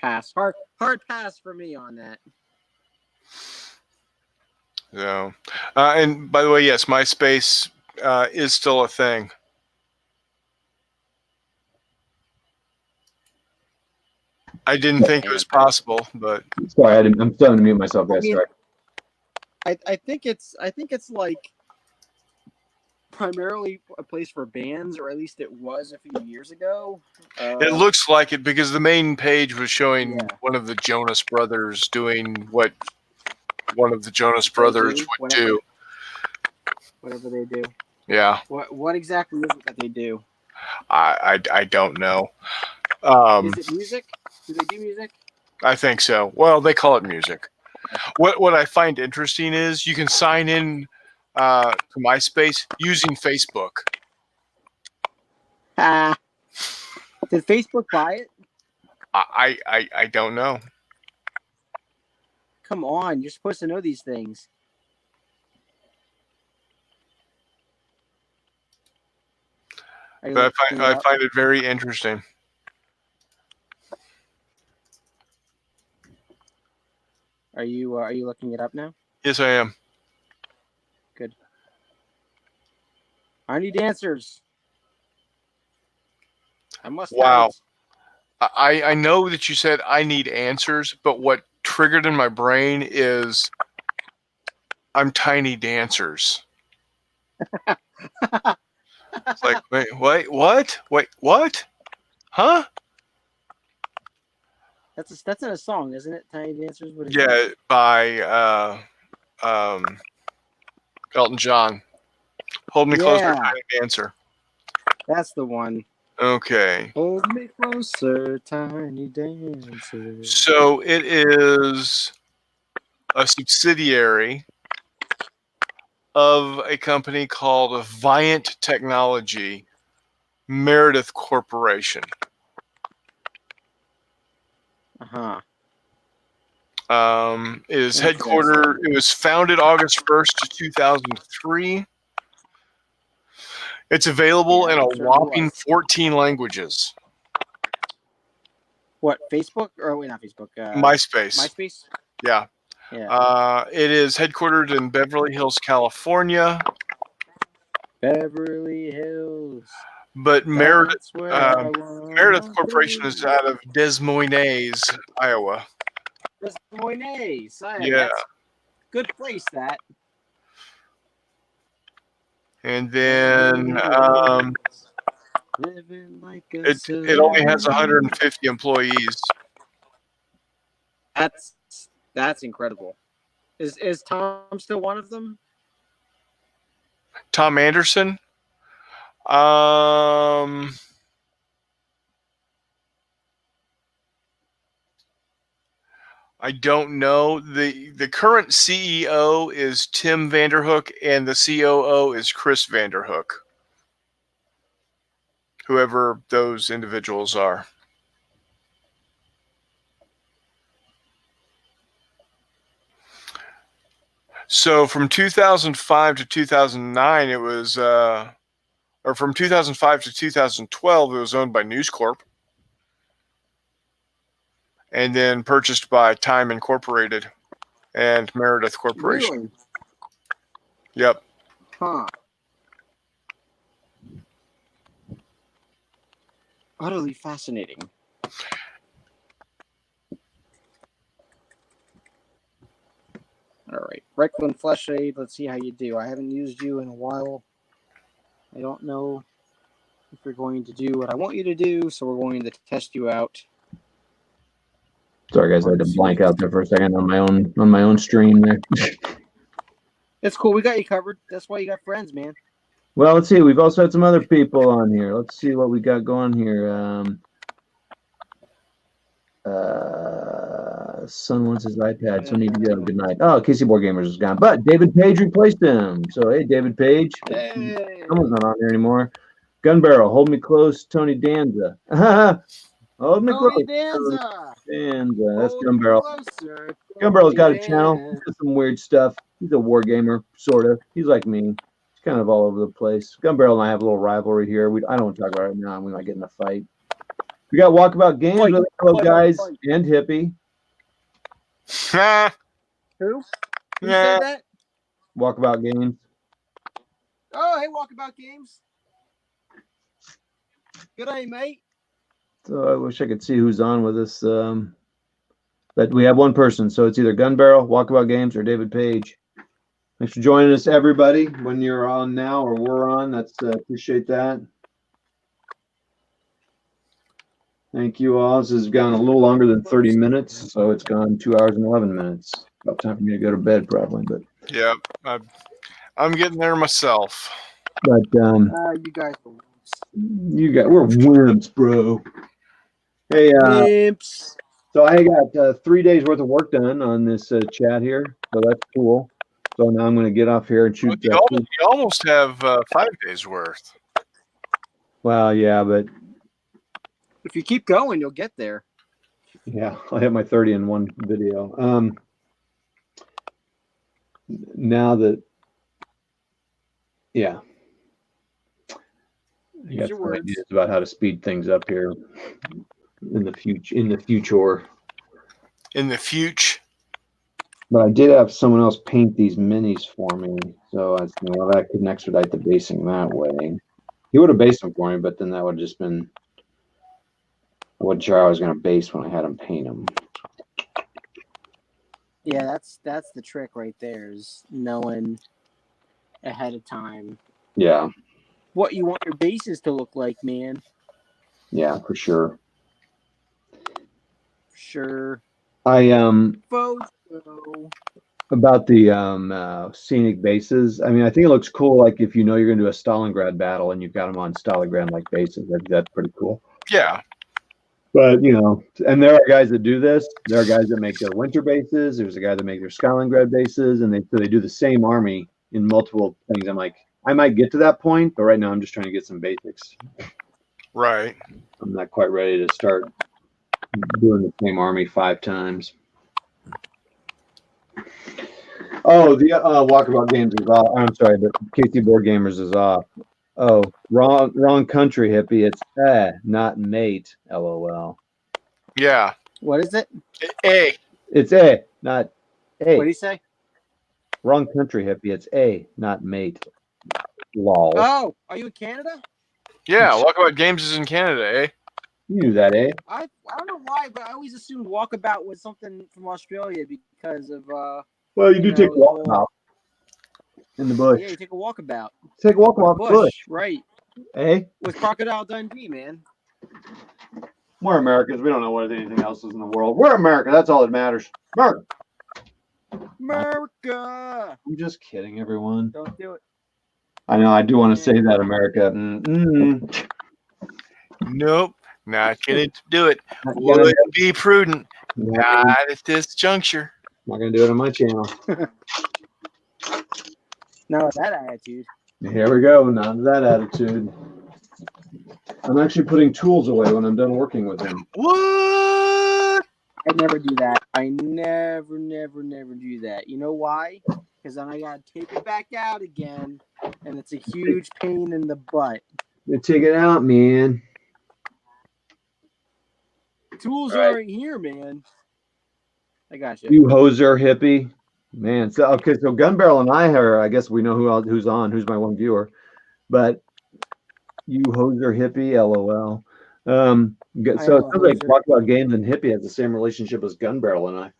[SPEAKER 2] Pass. Hard pass for me on that.
[SPEAKER 3] So, and by the way, yes, MySpace is still a thing. I didn't think it was possible, but
[SPEAKER 4] Sorry, I'm starting to mute myself, guys.
[SPEAKER 2] I mean,
[SPEAKER 4] Sorry.
[SPEAKER 2] I think it's like primarily a place for bands, or at least it was a few years ago.
[SPEAKER 3] it looks like it because the main page was showing
[SPEAKER 2] Yeah.
[SPEAKER 3] one of the Jonas Brothers doing what one of the Jonas Brothers would do.
[SPEAKER 2] Whatever they do.
[SPEAKER 3] Yeah.
[SPEAKER 2] What exactly is it that they do?
[SPEAKER 3] I don't know.
[SPEAKER 2] Is it music? Do they do music?
[SPEAKER 3] I think so. Well, they call it music. What I find interesting is you can sign in to MySpace using Facebook.
[SPEAKER 2] Did Facebook buy it?
[SPEAKER 3] I don't know.
[SPEAKER 2] Come on, you're supposed to know these things.
[SPEAKER 3] But I find it very interesting.
[SPEAKER 2] Are you looking it up now?
[SPEAKER 3] Yes, I am.
[SPEAKER 2] Good. I need answers. I must.
[SPEAKER 3] Wow. I know that you said I need answers, but what triggered in my brain is I'm Tiny Dancers. It's like, wait, what? Wait, what? Huh?
[SPEAKER 2] That's in a song, isn't it? Tiny Dancers. What is
[SPEAKER 3] Yeah,
[SPEAKER 2] that?
[SPEAKER 3] by Elton John. Hold me closer,
[SPEAKER 2] Yeah.
[SPEAKER 3] Tiny Dancer.
[SPEAKER 2] That's the one.
[SPEAKER 3] Okay.
[SPEAKER 2] Hold me closer, tiny dancer.
[SPEAKER 3] So it is a subsidiary of a company called Viant Technology, Meredith Corporation.
[SPEAKER 2] Uh-huh.
[SPEAKER 3] It is headquartered. It was founded August 1st, 2003. It's available in a whopping 14 languages.
[SPEAKER 2] What, Facebook? Or wait, not Facebook.
[SPEAKER 3] MySpace.
[SPEAKER 2] MySpace?
[SPEAKER 3] Yeah.
[SPEAKER 2] Yeah.
[SPEAKER 3] It is headquartered in Beverly Hills, California.
[SPEAKER 2] Beverly Hills.
[SPEAKER 3] But Meredith
[SPEAKER 2] Meredith
[SPEAKER 3] Corporation is out of Des Moines, Iowa.
[SPEAKER 2] Des Moines.
[SPEAKER 3] Yeah.
[SPEAKER 2] Good place, that.
[SPEAKER 3] And then it only has 150 employees.
[SPEAKER 2] That's incredible. Is Tom still one of them?
[SPEAKER 3] Tom Anderson? I don't know. The current CEO is Tim Vanderhook, and the COO is Chris Vanderhook. Whoever those individuals are. So from 2005 to 2009, it was, or from 2005 to 2012, it was owned by News Corp, and then purchased by Time Incorporated and Meredith Corporation.
[SPEAKER 2] Really?
[SPEAKER 3] Yep.
[SPEAKER 2] Huh. Utterly fascinating. All right, Recklin Fleshade, let's see how you do. I haven't used you in a while. I don't know if you're going to do what I want you to do, so we're going to test you out.
[SPEAKER 4] Sorry, guys, I had to blank out there for a second on my own stream there.
[SPEAKER 2] It's cool. We got you covered. That's why you got friends, man.
[SPEAKER 4] Well, let's see. We've also had some other people on here. Let's see what we got going here. Son wants his iPad, so need to go. Good night. Oh, Casey Board Gamers is gone, but David Page replaced him. So hey, David Page.
[SPEAKER 2] Hey.
[SPEAKER 4] Someone's not on there anymore. Gun Barrel, hold me close. Tony Danza. Hold me close.
[SPEAKER 2] Danza.
[SPEAKER 4] Danza. That's Gun Barrel.
[SPEAKER 2] Closer,
[SPEAKER 4] Gun Barrel's got a
[SPEAKER 2] Danza.
[SPEAKER 4] channel. He's got some weird stuff. He's a war gamer, sort of. He's like me. He's kind of all over the place. Gun Barrel and I have a little rivalry here. I don't want to talk about it right now. We might get in a fight. We got Walkabout Games with fellow guys and Hippie.
[SPEAKER 2] Who? Who
[SPEAKER 3] Yeah.
[SPEAKER 2] said that?
[SPEAKER 4] Walkabout Games.
[SPEAKER 2] Oh, hey, Walkabout Games. Good day, mate.
[SPEAKER 4] So I wish I could see who's on with us. But we have one person, so it's either Gun Barrel, Walkabout Games, or David Page. Thanks for joining us, everybody. When you're on now or we're on, that's appreciate that. Thank you all. This has gone a little longer than 30 minutes, so it's gone 2 hours and 11 minutes. About time for me to go to bed, probably. But
[SPEAKER 3] Yep. I'm getting there myself.
[SPEAKER 2] You guys are
[SPEAKER 4] we're wimps, bro. Hey,
[SPEAKER 2] wimps.
[SPEAKER 4] so I got 3 days worth of work done on this chat here, so that's cool. So now I'm going to get off here and shoot.
[SPEAKER 3] You almost have 5 days worth.
[SPEAKER 4] Well, yeah, but
[SPEAKER 2] If you keep going, you'll get there.
[SPEAKER 4] yeah, I'll hit my 30 in one video. Now that, yeah, I got some ideas about how to speed things up here in the future. In the future. But I did have someone else paint these minis for me, so I was thinking, well, that could expedite the basing that way. He would have based them for me, but then that would have just been. I wasn't sure I was going to base when I had him paint them.
[SPEAKER 2] Yeah, that's the trick right there, is knowing ahead of time.
[SPEAKER 4] Yeah.
[SPEAKER 2] What you want your bases to look like, man.
[SPEAKER 4] Yeah, for sure.
[SPEAKER 2] Sure.
[SPEAKER 4] Photo. About the scenic bases. I mean, I think it looks cool. Like if you know you're going to do a Stalingrad battle and you've got them on Stalingrad like bases, that's pretty cool.
[SPEAKER 3] Yeah.
[SPEAKER 4] But and there are guys that do this. There are guys that make their winter bases. There's a guy that make their Stalingrad bases, and they do the same army in multiple things. I'm like, I might get to that point, but right now I'm just trying to get some basics.
[SPEAKER 3] Right.
[SPEAKER 4] I'm not quite ready to start doing the same army 5 times. Oh, the Walkabout Games is off. I'm sorry, the KC Board Gamers is off. Oh, wrong country, Hippie. It's not mate. LOL.
[SPEAKER 3] Yeah.
[SPEAKER 2] What is it?
[SPEAKER 3] A.
[SPEAKER 4] It's A, not A.
[SPEAKER 2] What do you say?
[SPEAKER 4] Wrong country, Hippie. It's A, not mate. Lol.
[SPEAKER 2] Oh, are you in Canada?
[SPEAKER 3] Yeah, Walkabout Games is in Canada, eh?
[SPEAKER 4] You knew that, eh?
[SPEAKER 2] I don't know why, but I always assumed Walkabout was something from Australia because of
[SPEAKER 4] Well, you do take a walkabout in the bush.
[SPEAKER 2] Yeah, you take a walkabout.
[SPEAKER 4] Take a walkabout bush.
[SPEAKER 2] Right.
[SPEAKER 4] Eh?
[SPEAKER 2] With Crocodile Dundee, man.
[SPEAKER 4] We're Americans. We don't know what anything else is in the world. We're America. That's all that matters. America.
[SPEAKER 2] America.
[SPEAKER 4] I'm just kidding, everyone.
[SPEAKER 2] Don't do it.
[SPEAKER 1] I know. I do want to say that, America. Mm-mm.
[SPEAKER 3] Nope, not gonna do it.
[SPEAKER 1] Not gonna
[SPEAKER 3] Would be prudent.
[SPEAKER 1] Not
[SPEAKER 3] Not at this juncture.
[SPEAKER 1] gonna do it on my channel.
[SPEAKER 2] Not with that attitude.
[SPEAKER 1] Here we go. Not that attitude. I'm actually putting tools away when I'm done working with him.
[SPEAKER 3] What?
[SPEAKER 2] I never do that. I never do that. You know why? Because then I gotta take it back out again, and it's a huge pain in the butt.
[SPEAKER 1] You take it out, man.
[SPEAKER 2] Tools
[SPEAKER 1] Right.
[SPEAKER 2] aren't here, man. I got you.
[SPEAKER 1] You hoser hippie, man. So okay, so Gun Barrel and I are. I guess we know who's on. Who's my one viewer, but you hoser hippie, lol. So it sounds like Talk About Games and Hippie has the same relationship as Gun Barrel and I.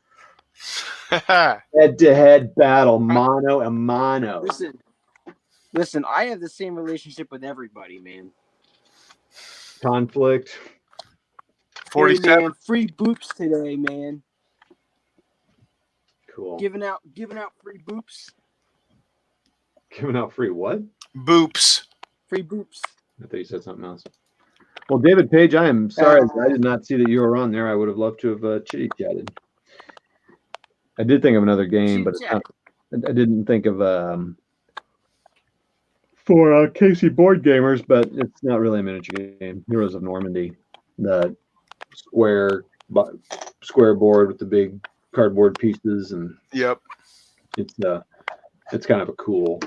[SPEAKER 1] Head-to-head battle, mano a mano.
[SPEAKER 2] Listen. I have the same relationship with everybody, man.
[SPEAKER 1] Conflict.
[SPEAKER 3] 47.
[SPEAKER 2] Hey, man, free boops today, man.
[SPEAKER 1] Cool.
[SPEAKER 2] Giving out free boops.
[SPEAKER 1] Giving out free what?
[SPEAKER 3] Boops.
[SPEAKER 2] Free boops.
[SPEAKER 1] I thought you said something else. Well, David Page, I am sorry. I did not see that you were on there. I would have loved to have chitty chatted. I did think of another game, but it's not, I didn't think of for Casey board gamers, but it's not really a miniature game. Heroes of Normandy, the square board with the big cardboard pieces, and
[SPEAKER 3] Yep.
[SPEAKER 1] it's kind of a cool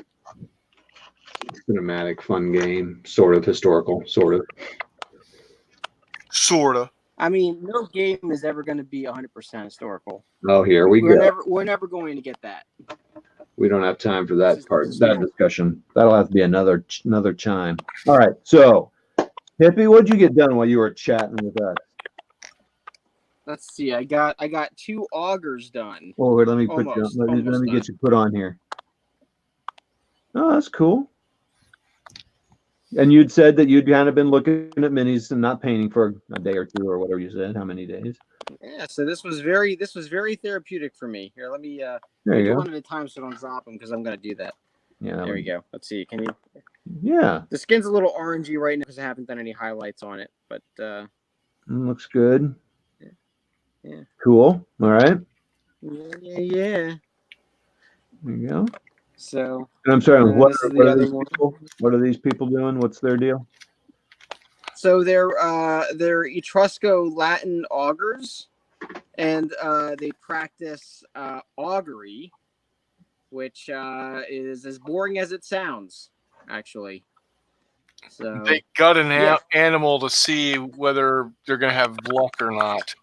[SPEAKER 1] cinematic, fun game, sort of historical, sort of.
[SPEAKER 3] Sorta.
[SPEAKER 2] I mean, no game is ever going to be 100% historical.
[SPEAKER 1] Oh, here we go.
[SPEAKER 2] We're never going to get that.
[SPEAKER 1] We don't have time for that part, that discussion. That'll have to be another chime. All right. So, Hippie, what'd you get done while you were chatting with us?
[SPEAKER 2] Let's see. I got 2 augers done.
[SPEAKER 1] Oh, wait, let me put
[SPEAKER 2] Almost,
[SPEAKER 1] you. Let me
[SPEAKER 2] almost
[SPEAKER 1] get you put on here. Oh, that's cool. And you'd said that you'd kind of been looking at minis and not painting for a day or two or whatever you said. How many days?
[SPEAKER 2] Yeah. So this was very therapeutic for me. Here, let me
[SPEAKER 1] There you
[SPEAKER 2] do
[SPEAKER 1] go.
[SPEAKER 2] one at a time so I don't drop them because I'm going to do that.
[SPEAKER 1] Yeah.
[SPEAKER 2] There we go. Let's see. Can you?
[SPEAKER 1] Yeah.
[SPEAKER 2] The skin's a little orangey right now because I haven't done any highlights on it, but
[SPEAKER 1] Looks good.
[SPEAKER 2] Yeah.
[SPEAKER 1] Cool. All right.
[SPEAKER 2] Yeah.
[SPEAKER 1] There you go.
[SPEAKER 2] So
[SPEAKER 1] And I'm sorry. What
[SPEAKER 2] this is the
[SPEAKER 1] are
[SPEAKER 2] other
[SPEAKER 1] these
[SPEAKER 2] one.
[SPEAKER 1] people? What are these people doing? What's their deal?
[SPEAKER 2] So they're Etrusco Latin augurs, and they practice augury, which is as boring as it sounds, actually. So
[SPEAKER 3] They gut an animal to see whether they're going to have luck or not.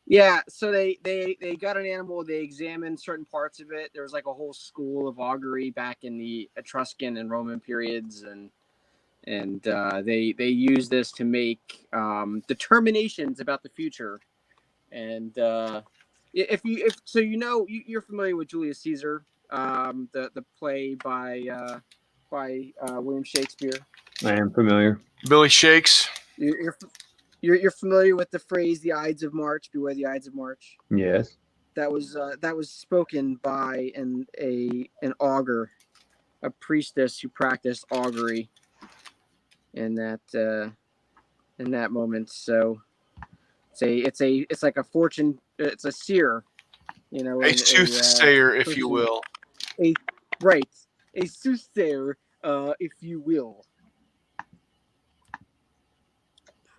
[SPEAKER 2] yeah, so they got an animal. They examined certain parts of it. There was like a whole school of augury back in the Etruscan and Roman periods, and they use this to make determinations about the future. And if you're familiar with Julius Caesar, the play by William Shakespeare.
[SPEAKER 1] I am familiar.
[SPEAKER 3] Billy Shakes.
[SPEAKER 2] You're familiar with the phrase "the Ides of March, beware the Ides of March."
[SPEAKER 1] Yes.
[SPEAKER 2] That was spoken by an augur, a priestess who practiced augury in that moment. So it's like a fortune. It's a seer, you know,
[SPEAKER 3] A soothsayer, if you will.
[SPEAKER 2] A soothsayer, if you will.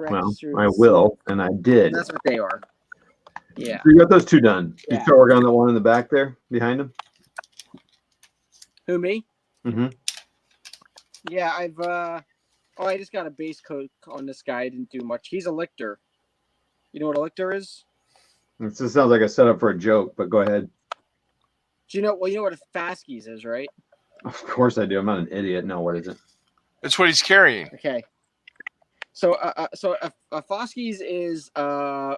[SPEAKER 1] Well, I will, and I did.
[SPEAKER 2] That's what they are. Yeah.
[SPEAKER 1] So you got those 2 done.
[SPEAKER 2] Yeah.
[SPEAKER 1] You start working on the one in the back there behind him.
[SPEAKER 2] Who, me?
[SPEAKER 1] Mm-hmm.
[SPEAKER 2] Yeah, I just got a base coat on this guy. I didn't do much. He's a lictor. You know what a lictor is?
[SPEAKER 1] It just sounds like a setup for a joke, but go ahead.
[SPEAKER 2] Do you know? Well, you know what a Faskies is, right?
[SPEAKER 1] Of course I do. I'm not an idiot. No, what is it?
[SPEAKER 3] That's what he's carrying.
[SPEAKER 2] Okay. So a Foskies is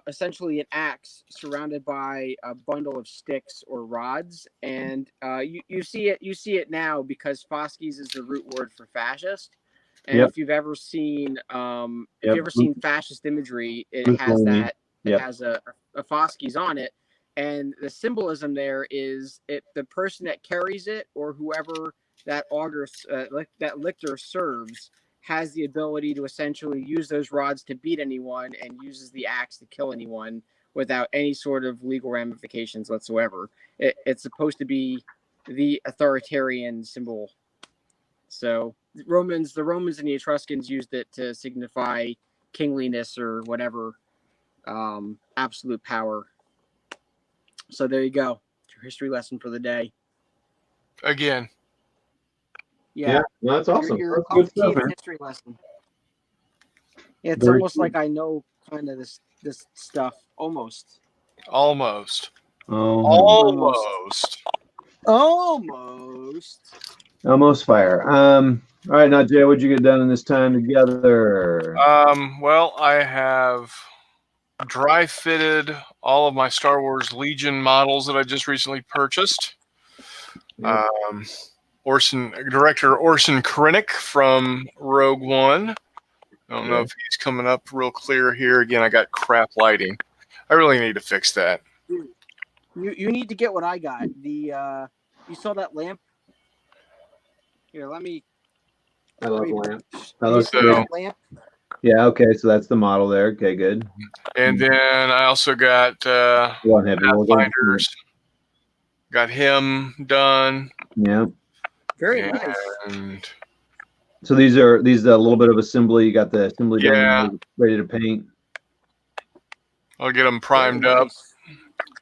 [SPEAKER 2] essentially an axe surrounded by a bundle of sticks or rods, and you see it now because Foskies is the root word for fascist. And if you've ever seen fascist imagery, it has that. It has a Foskies on it, and the symbolism there is the person that carries it or whoever that auger, that lictor serves, has the ability to essentially use those rods to beat anyone and uses the axe to kill anyone without any sort of legal ramifications whatsoever. It's supposed to be the authoritarian symbol. So the Romans and the Etruscans used it to signify kingliness or whatever, absolute power. So there you go. Your history lesson for the day.
[SPEAKER 3] Again.
[SPEAKER 1] Yeah, no, that's awesome.
[SPEAKER 2] Your
[SPEAKER 1] That's good stuff, man.
[SPEAKER 2] history lesson. Yeah, it's
[SPEAKER 1] Very
[SPEAKER 2] almost
[SPEAKER 1] cool.
[SPEAKER 2] like I know kind of this stuff. Almost.
[SPEAKER 3] Almost.
[SPEAKER 2] Almost.
[SPEAKER 1] Almost fire. All right, now Jay, what'd you get done in this time together?
[SPEAKER 3] Well, I have dry fitted all of my Star Wars Legion models that I just recently purchased.
[SPEAKER 1] Yep.
[SPEAKER 3] Director Orson Krennic from Rogue One. I don't know if he's coming up real clear here. Again, I got crap lighting. I really need to fix that.
[SPEAKER 2] You need to get what I got. The you saw that lamp? Here, let me.
[SPEAKER 1] I love lamp.
[SPEAKER 2] You see that lamp?
[SPEAKER 1] Yeah, okay, so that's the model there. Okay, good.
[SPEAKER 3] And then I also got Pathfinders. Got him done.
[SPEAKER 1] Yeah.
[SPEAKER 2] Very nice.
[SPEAKER 3] And
[SPEAKER 1] so these are a little bit of assembly. You got the assembly done, ready to paint.
[SPEAKER 3] I'll get them primed up.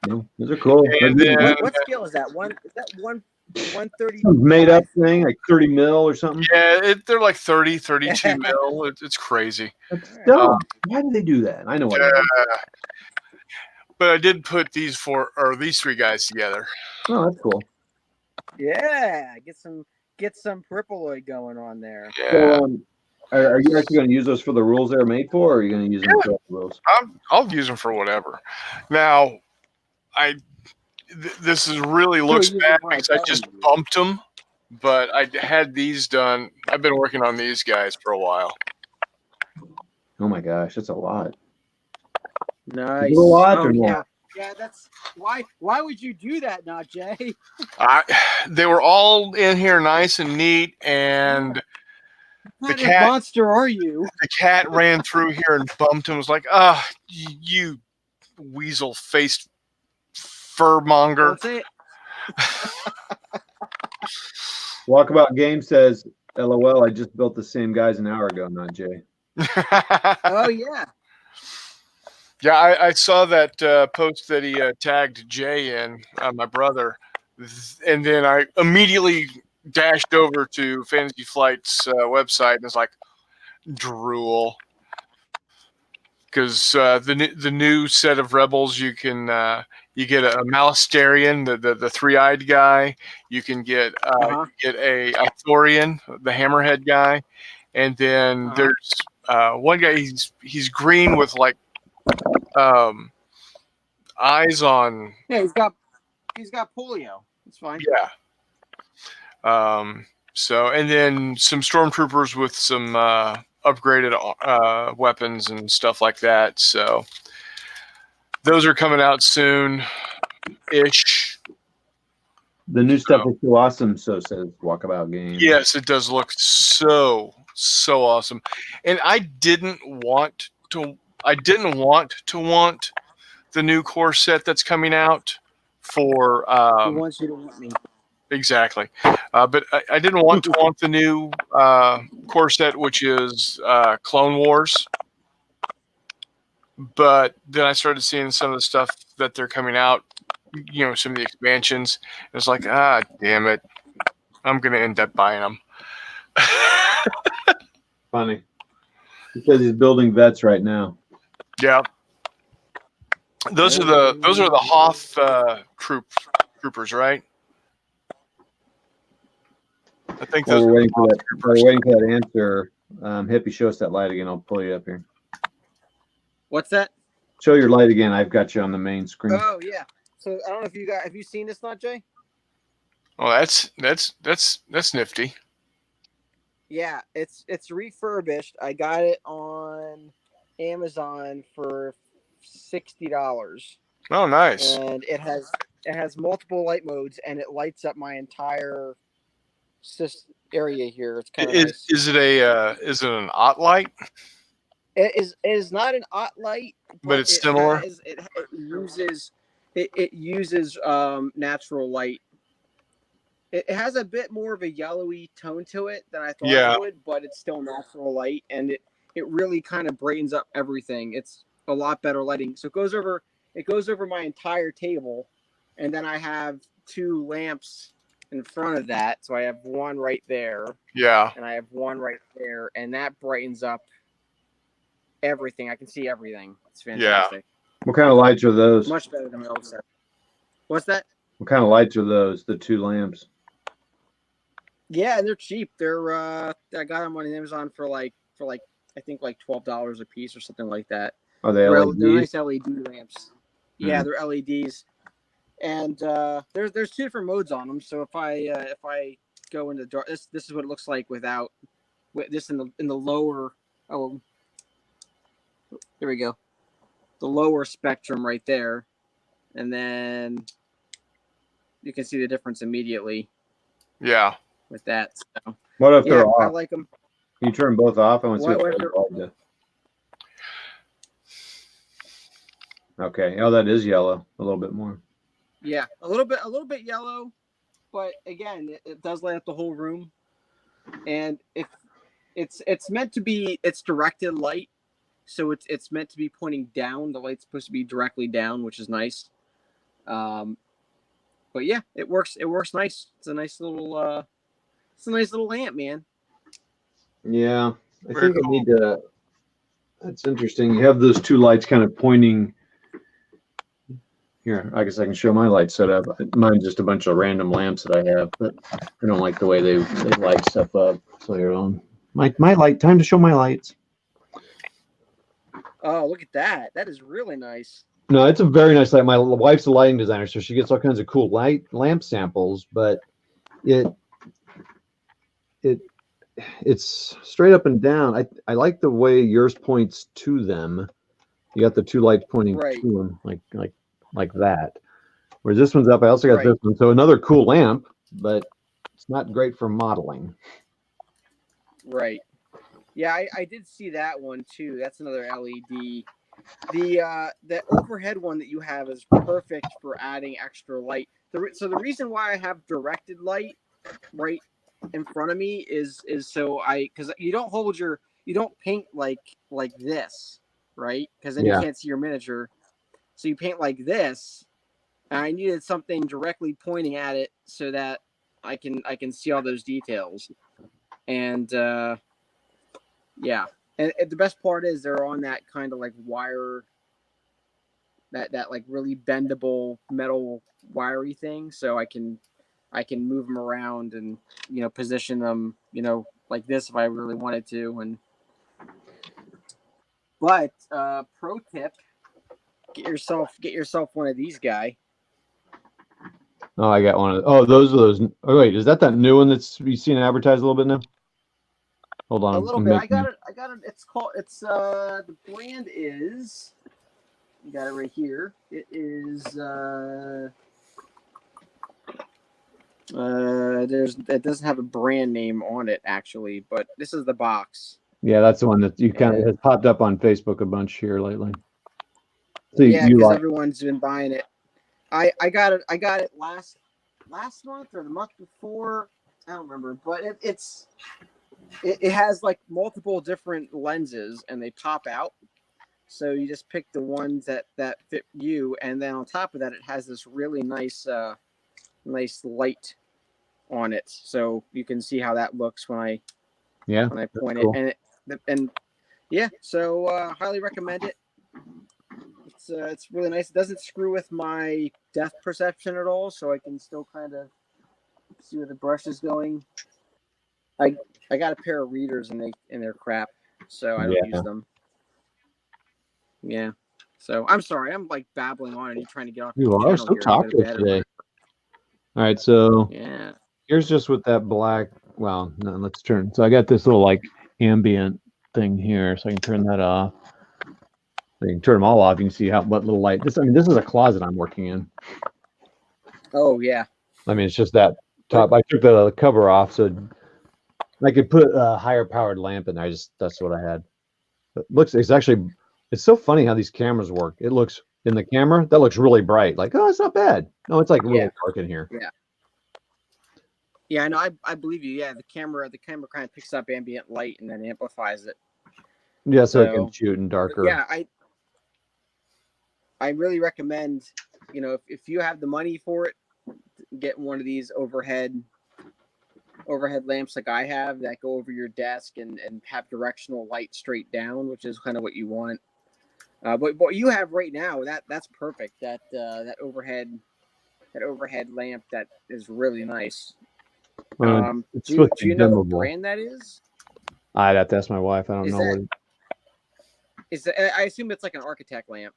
[SPEAKER 1] Yeah, those are cool.
[SPEAKER 3] And then,
[SPEAKER 2] what scale is that? Is that 130?
[SPEAKER 1] Made up thing, like 30 mil or something.
[SPEAKER 3] Yeah, they're like 30, 32 mil. It's crazy.
[SPEAKER 1] That's dumb. Why do they do that? I know why.
[SPEAKER 3] But I did put these three guys together.
[SPEAKER 1] Oh, that's cool.
[SPEAKER 2] Yeah, get some Peripoloid going on there.
[SPEAKER 3] Yeah.
[SPEAKER 1] So, are you actually going to use those for the rules they're made for, or are you going to use them for the rules?
[SPEAKER 3] I'll use them for whatever. Now, this is really looks bad because I just bumped them, but I had these done. I've been working on these guys for a while.
[SPEAKER 1] Oh my gosh, that's a lot.
[SPEAKER 2] Nice.
[SPEAKER 1] A lot or not?
[SPEAKER 2] Yeah, that's why. Why would you do that, not Jay?
[SPEAKER 3] They were all in here nice and neat, and
[SPEAKER 2] what kind of monster are you?
[SPEAKER 3] The cat ran through here and bumped him. Was like, you weasel-faced furmonger.
[SPEAKER 2] That's it.
[SPEAKER 1] Walkabout Game says, "LOL, I just built the same guys an hour ago, not Jay."
[SPEAKER 2] Oh yeah.
[SPEAKER 3] Yeah, I saw that post that he tagged Jay in, my brother, and then I immediately dashed over to Fantasy Flight's website and was like, drool. Because the new set of rebels, you can you get a Malastarian, the three-eyed guy. You can get a Ithorian, the hammerhead guy, and then there's one guy. He's green with like eyes on.
[SPEAKER 2] Yeah, he's got polio. It's fine.
[SPEAKER 3] Yeah. So, and then some stormtroopers with some upgraded weapons and stuff like that. So those are coming out soon-ish.
[SPEAKER 1] The new stuff is so awesome, so says Walkabout Game.
[SPEAKER 3] Yes, it does look so awesome. And I didn't want to want the new core set that's coming out for
[SPEAKER 2] He wants you to want me.
[SPEAKER 3] Exactly. But I didn't want to want the new core set, which is Clone Wars. But then I started seeing some of the stuff that they're coming out, you know, some of the expansions. It's like, damn it. I'm going to end up buying them.
[SPEAKER 1] Funny. Because he's building vets right now.
[SPEAKER 3] Yeah. Those are the Hoth troopers, right? I think those
[SPEAKER 1] we're waiting for that answer. Hippie, show us that light again. I'll pull you up here.
[SPEAKER 2] What's that?
[SPEAKER 1] Show your light again. I've got you on the main screen.
[SPEAKER 2] Oh yeah. So I don't know if have you seen this, not Jay?
[SPEAKER 3] Oh, that's nifty.
[SPEAKER 2] Yeah, it's refurbished. I got it on Amazon for $60.
[SPEAKER 3] Oh, nice.
[SPEAKER 2] And it has multiple light modes, and it lights up my entire It's this area here. It's kind of
[SPEAKER 3] Is
[SPEAKER 2] nice.
[SPEAKER 3] is it an OT light?
[SPEAKER 2] It is not an OT light,
[SPEAKER 3] But it's similar?
[SPEAKER 2] It uses natural light. It has a bit more of a yellowy tone to it than I thought
[SPEAKER 3] Yeah.
[SPEAKER 2] it would, but it's still natural light, and it really kind of brightens up everything. It's a lot better lighting. So it goes over my entire table, and then I have 2 lamps in front of that. So I have one right there,
[SPEAKER 3] Yeah.
[SPEAKER 2] and I have one right there, and that brightens up everything. I can see everything. It's fantastic.
[SPEAKER 4] What kind of lights are those?
[SPEAKER 2] Much better than my old set. What's that?
[SPEAKER 4] What kind of lights are those? The 2 lamps.
[SPEAKER 2] Yeah, and they're cheap. They're I got them on Amazon for like I think like $12 a piece or something like that.
[SPEAKER 4] Are they
[SPEAKER 2] They're
[SPEAKER 4] LEDs?
[SPEAKER 2] nice LED lamps. Yeah, they're LEDs. And there's 2 different modes on them. So if I go into dark, this is what it looks like without this in the lower. Oh, there we go. The lower spectrum right there, and then you can see the difference immediately
[SPEAKER 3] Yeah.
[SPEAKER 2] with that. So
[SPEAKER 4] What if
[SPEAKER 2] yeah,
[SPEAKER 4] they're
[SPEAKER 2] I
[SPEAKER 4] off?
[SPEAKER 2] like them.
[SPEAKER 4] You turn both off. I want to see
[SPEAKER 2] What
[SPEAKER 4] what
[SPEAKER 2] if
[SPEAKER 4] they're light do. Okay. Oh, that is yellow. A little bit more.
[SPEAKER 2] Yeah, a little bit yellow, but again, it does light up the whole room. And if it's meant to be, it's directed light, so it's meant to be pointing down. The light's supposed to be directly down, which is nice. But yeah, it works. It works nice. It's a nice little lamp, man.
[SPEAKER 4] Yeah. I
[SPEAKER 3] Very
[SPEAKER 4] think I
[SPEAKER 3] cool.
[SPEAKER 4] need to. That's interesting. You have those 2 lights kind of pointing. Here, I guess I can show my light setup. Mine's just a bunch of random lamps that I have, but I don't like the way they light stuff up. So here on my light. Time to show my lights.
[SPEAKER 2] Oh, look at that. That is really nice.
[SPEAKER 4] No, it's a very nice light. My wife's a lighting designer, so she gets all kinds of cool lamp samples, but it's straight up and down. I like the way yours points to them. You got the 2 lights pointing
[SPEAKER 2] Right.
[SPEAKER 4] to them, like that. Whereas this one's up. I also got
[SPEAKER 2] Right.
[SPEAKER 4] this one. So another cool lamp, but it's not great for modeling.
[SPEAKER 2] Right. Yeah, I did see that one too. That's another LED. The overhead one that you have is perfect for adding extra light. So the reason why I have directed light right in front of me is so because you don't paint like this, right? Because then
[SPEAKER 4] Yeah.
[SPEAKER 2] you can't see your miniature. So you paint like this. And I needed something directly pointing at it so that I can see all those details. And yeah. And the best part is they're on that kind of like wire, that like really bendable metal wiry thing, so I can move them around and position them like this if I really wanted to. But pro tip: get yourself one of these guy.
[SPEAKER 4] Oh, I got one of. Oh, those are those. Oh, wait, is that new one that's you seen advertised a little bit now? Hold on.
[SPEAKER 2] A little bit. I got it. It's the brand is. You got it right here. It is. It doesn't have a brand name on it actually, but this is the box.
[SPEAKER 4] Yeah, that's the one that you kind of has popped up on Facebook a bunch here lately. So
[SPEAKER 2] Yeah, because everyone's been buying it. I got it last month or the month before. I don't remember, but it has like multiple different lenses and they pop out. So you just pick the ones that fit you, and then on top of that, it has this really nice light on it, so you can see how that looks when I point
[SPEAKER 4] cool.
[SPEAKER 2] it, and yeah, so highly recommend it. It's really nice. It doesn't screw with my depth perception at all, so I can still kind of see where the brush is going. I got a pair of readers and they're crap, so I don't use them. Yeah. So I'm sorry, I'm like babbling on and you trying to get off.
[SPEAKER 4] You are so talkative today. All right, so
[SPEAKER 2] yeah.
[SPEAKER 4] Here's just with that black. Well, no, let's turn. So I got this little like ambient thing here, so I can turn that off. So you can turn them all off. You can see what little light. This is a closet I'm working in.
[SPEAKER 2] Oh yeah.
[SPEAKER 4] I mean, it's just that
[SPEAKER 1] top. I took the cover off so I could put a higher powered lamp in there. That's what I had. It's so funny how these cameras work. It looks in the camera, that looks really bright. Like, oh, it's not bad. No, it's like really dark in here.
[SPEAKER 2] Yeah, I know. I believe you. Yeah, the camera kind of picks up ambient light and then amplifies it.
[SPEAKER 1] Yeah, so it can shoot in darker.
[SPEAKER 2] Yeah, I really recommend, if you have the money for it, get one of these overhead lamps like I have that go over your desk and have directional light straight down, which is kind of what you want. But what you have right now, that's perfect. That overhead lamp, that is really nice. Do you know what brand that is?
[SPEAKER 1] I'd have to ask my wife. I don't know.
[SPEAKER 2] I assume it's like an Architect lamp.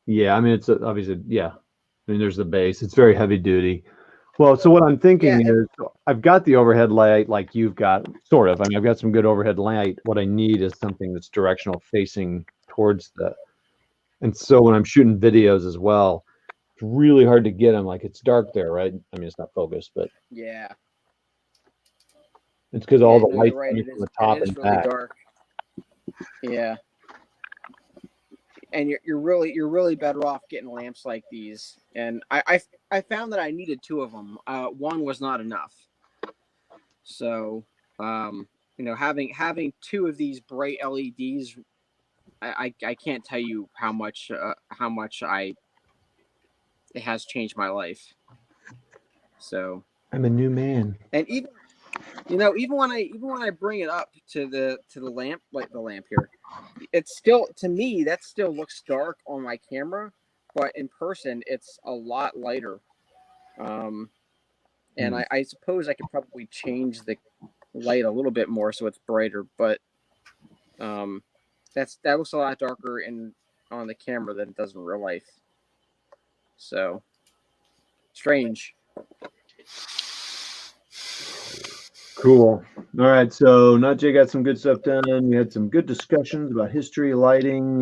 [SPEAKER 1] Yeah, I mean, it's obviously, yeah. I mean, there's the base. It's very heavy duty. Well, so what I'm thinking is I've got the overhead light like you've got, sort of. I mean, I've got some good overhead light. What I need is something that's directional facing towards and so when I'm shooting videos as well, it's really hard to get them. Like, it's dark there, right? I mean, it's not focused, but
[SPEAKER 2] yeah,
[SPEAKER 1] it's because all the light
[SPEAKER 2] coming
[SPEAKER 1] from the top and
[SPEAKER 2] really
[SPEAKER 1] back.
[SPEAKER 2] Dark. Yeah, and you're really better off getting lamps like these. And I found that I needed two of them. One was not enough. So having two of these bright LEDs, I can't tell you how much it has changed my life. So
[SPEAKER 1] I'm a new man.
[SPEAKER 2] And even when I bring it up to the lamp, like the lamp here, it's still, to me, that still looks dark on my camera, but in person it's a lot lighter. And I suppose I could probably change the light a little bit more so it's brighter, but that looks a lot darker on the camera than it does in real life. So strange.
[SPEAKER 1] Cool. All right. So Najee got some good stuff done. We had some good discussions about history, lighting,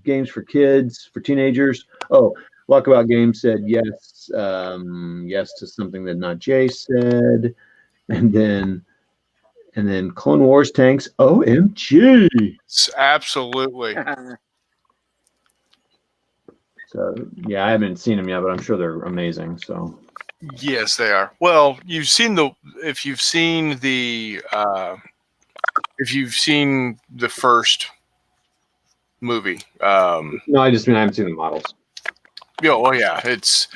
[SPEAKER 1] games for kids, for teenagers. Oh, Walkabout Games said yes. Yes to something that Najee said. And then Clone Wars tanks. OMG.
[SPEAKER 3] Absolutely.
[SPEAKER 1] So yeah, I haven't seen them yet, but I'm sure they're amazing. So
[SPEAKER 3] yes, they are. Well, if you've seen the first movie.
[SPEAKER 1] No, I just mean I haven't seen the models.
[SPEAKER 3] Yeah, well, yeah, it's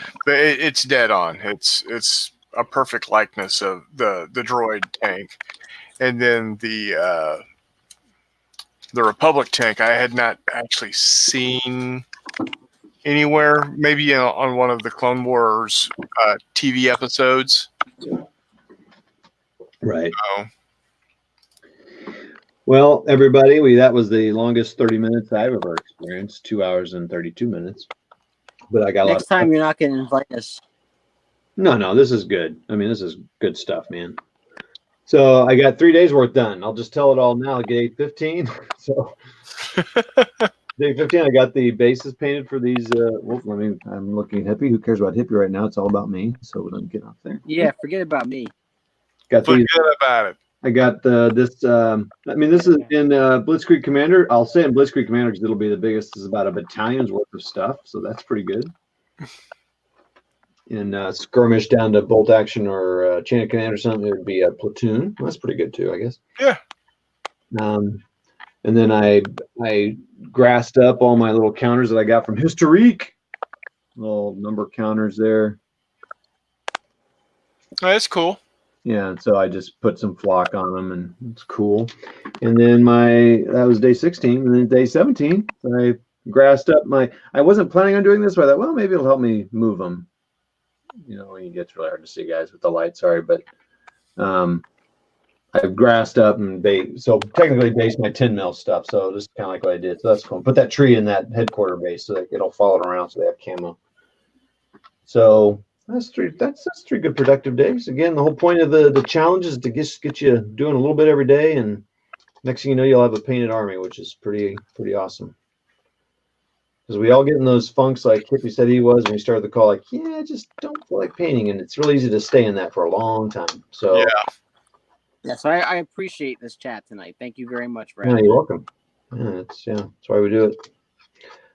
[SPEAKER 3] dead on. It's a perfect likeness of the droid tank, and then the Republic tank I had not actually seen anywhere. Maybe on one of the Clone Wars TV episodes.
[SPEAKER 1] Right. Well, everybody, that was the longest 30 minutes I've ever experienced. 2 hours and 32 minutes. But I got
[SPEAKER 2] next time you're not going to invite us.
[SPEAKER 1] No, this is good. I mean, this is good stuff, man. So I got 3 days worth done. I'll just tell it all now. Day 15. So day 15, I got the bases painted for these. I'm looking at Hippie. Who cares about Hippie right now? It's all about me. So let me get off there.
[SPEAKER 2] Yeah, forget about me.
[SPEAKER 3] Forget about it.
[SPEAKER 1] I got this. This is in Blitzkrieg Commander. I'll say in Blitzkrieg Commander because it'll be the biggest. This is about a battalion's worth of stuff, so that's pretty good. In skirmish down to bolt action or chain of command or something, it would be a platoon. Well, that's pretty good too, I guess.
[SPEAKER 3] Yeah.
[SPEAKER 1] And then I grassed up all my little counters that I got from Historique. Little number counters there.
[SPEAKER 3] Oh, that's cool.
[SPEAKER 1] Yeah, so I just put some flock on them, and it's cool. And then that was day 16, and then day 17, I grassed up I wasn't planning on doing this, but I thought, well, maybe it'll help me move them. When it gets really hard to see, guys, with the light, sorry, but I've grassed up and so technically based my 10 mil stuff, so just kind of like what I did. So that's cool. Put that tree in that headquarter base so that it'll follow it around so they have camo. So that's three good productive days. Again, the whole point of the challenge is to just get you doing a little bit every day, and next thing you know, you'll have a painted army, which is pretty awesome.
[SPEAKER 4] Because we all get in those funks like Hippie said he was, and we started the call like, yeah, I just don't feel like painting, and it's really easy to stay in that for a long time. So
[SPEAKER 2] Yeah, so I appreciate this chat tonight. Thank you very much, Brad.
[SPEAKER 4] yeah, you're welcome. Yeah, that's why we do it.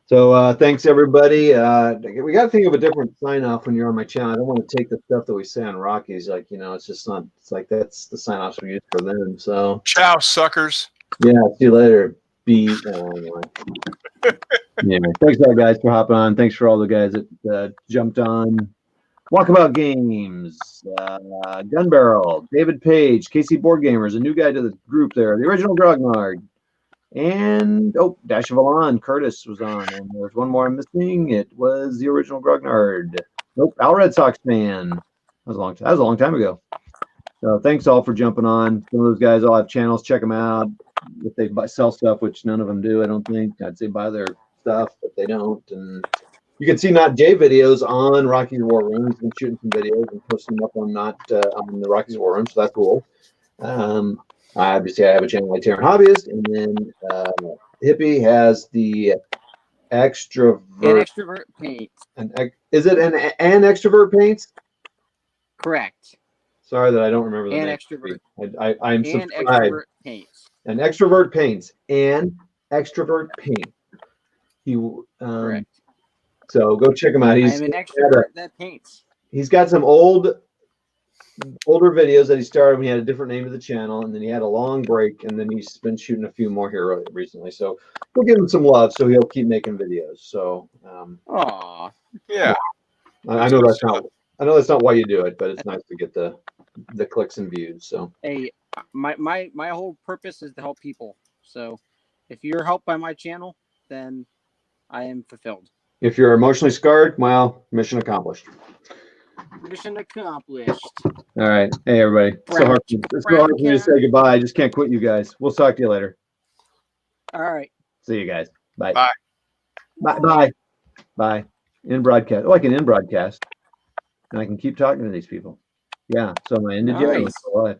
[SPEAKER 4] So thanks everybody. We got to think of a different sign off when you're on my channel. I don't want to take the stuff that we say on Rockies, like, you know, it's just not. It's like that's the sign offs we use for them. So
[SPEAKER 3] Ciao, suckers.
[SPEAKER 4] yeah, see you later. Anyway. Yeah, thanks a lot, guys, for hopping on. Thanks for all the guys that jumped on. Walkabout Games, Gun Barrel, David Page, KC Board Gamers, a new guy to the group there, the original Grognard, and Dash of Alon, Curtis was on, and there's one more I'm missing. It was the original Grognard. Nope, Al Red Sox fan. That was a long time ago. So thanks all for jumping on. Some of those guys all have channels. Check them out. If they sell stuff, which none of them do, I don't think. I'd say buy their stuff, but they don't. And you can see Not Jay videos on Rockies War Room. He's been shooting some videos and posting them up on on the Rockies War Room, so that's cool. Obviously, I have a channel like Terran Hobbyist, and then Hippie has the
[SPEAKER 2] Extrovert Paints.
[SPEAKER 4] Is it an Extrovert Paints?
[SPEAKER 2] Correct.
[SPEAKER 4] Sorry that I don't remember the
[SPEAKER 2] And
[SPEAKER 4] name.
[SPEAKER 2] Extrovert.
[SPEAKER 4] I'm
[SPEAKER 2] And
[SPEAKER 4] subscribed.
[SPEAKER 2] Extrovert Paints.
[SPEAKER 4] An Extrovert Paints and Extrovert Paint. He
[SPEAKER 2] Correct.
[SPEAKER 4] So go check him out.
[SPEAKER 2] I'm an extrovert that paints.
[SPEAKER 4] He's got some older videos that he started when he had a different name to the channel, and then he had a long break, and then he's been shooting a few more here recently. So we'll give him some love, so he'll keep making videos. So
[SPEAKER 3] Yeah.
[SPEAKER 4] I know that's not why you do it, but it's nice to get the clicks and views. So
[SPEAKER 2] hey, my whole purpose is to help people. So if you're helped by my channel, then I am fulfilled.
[SPEAKER 4] if you're emotionally scarred, well, mission accomplished.
[SPEAKER 2] Mission accomplished.
[SPEAKER 4] All right. Hey, everybody. It's so hard for me to say goodbye. I just can't quit you guys. We'll talk to you later.
[SPEAKER 2] All right.
[SPEAKER 4] See you guys. Bye.
[SPEAKER 3] Bye.
[SPEAKER 4] Bye. Bye. Bye. In broadcast. Oh, I can in broadcast. And I can keep talking to these people. Yeah. So am I ended yet?
[SPEAKER 2] Nice.
[SPEAKER 4] What?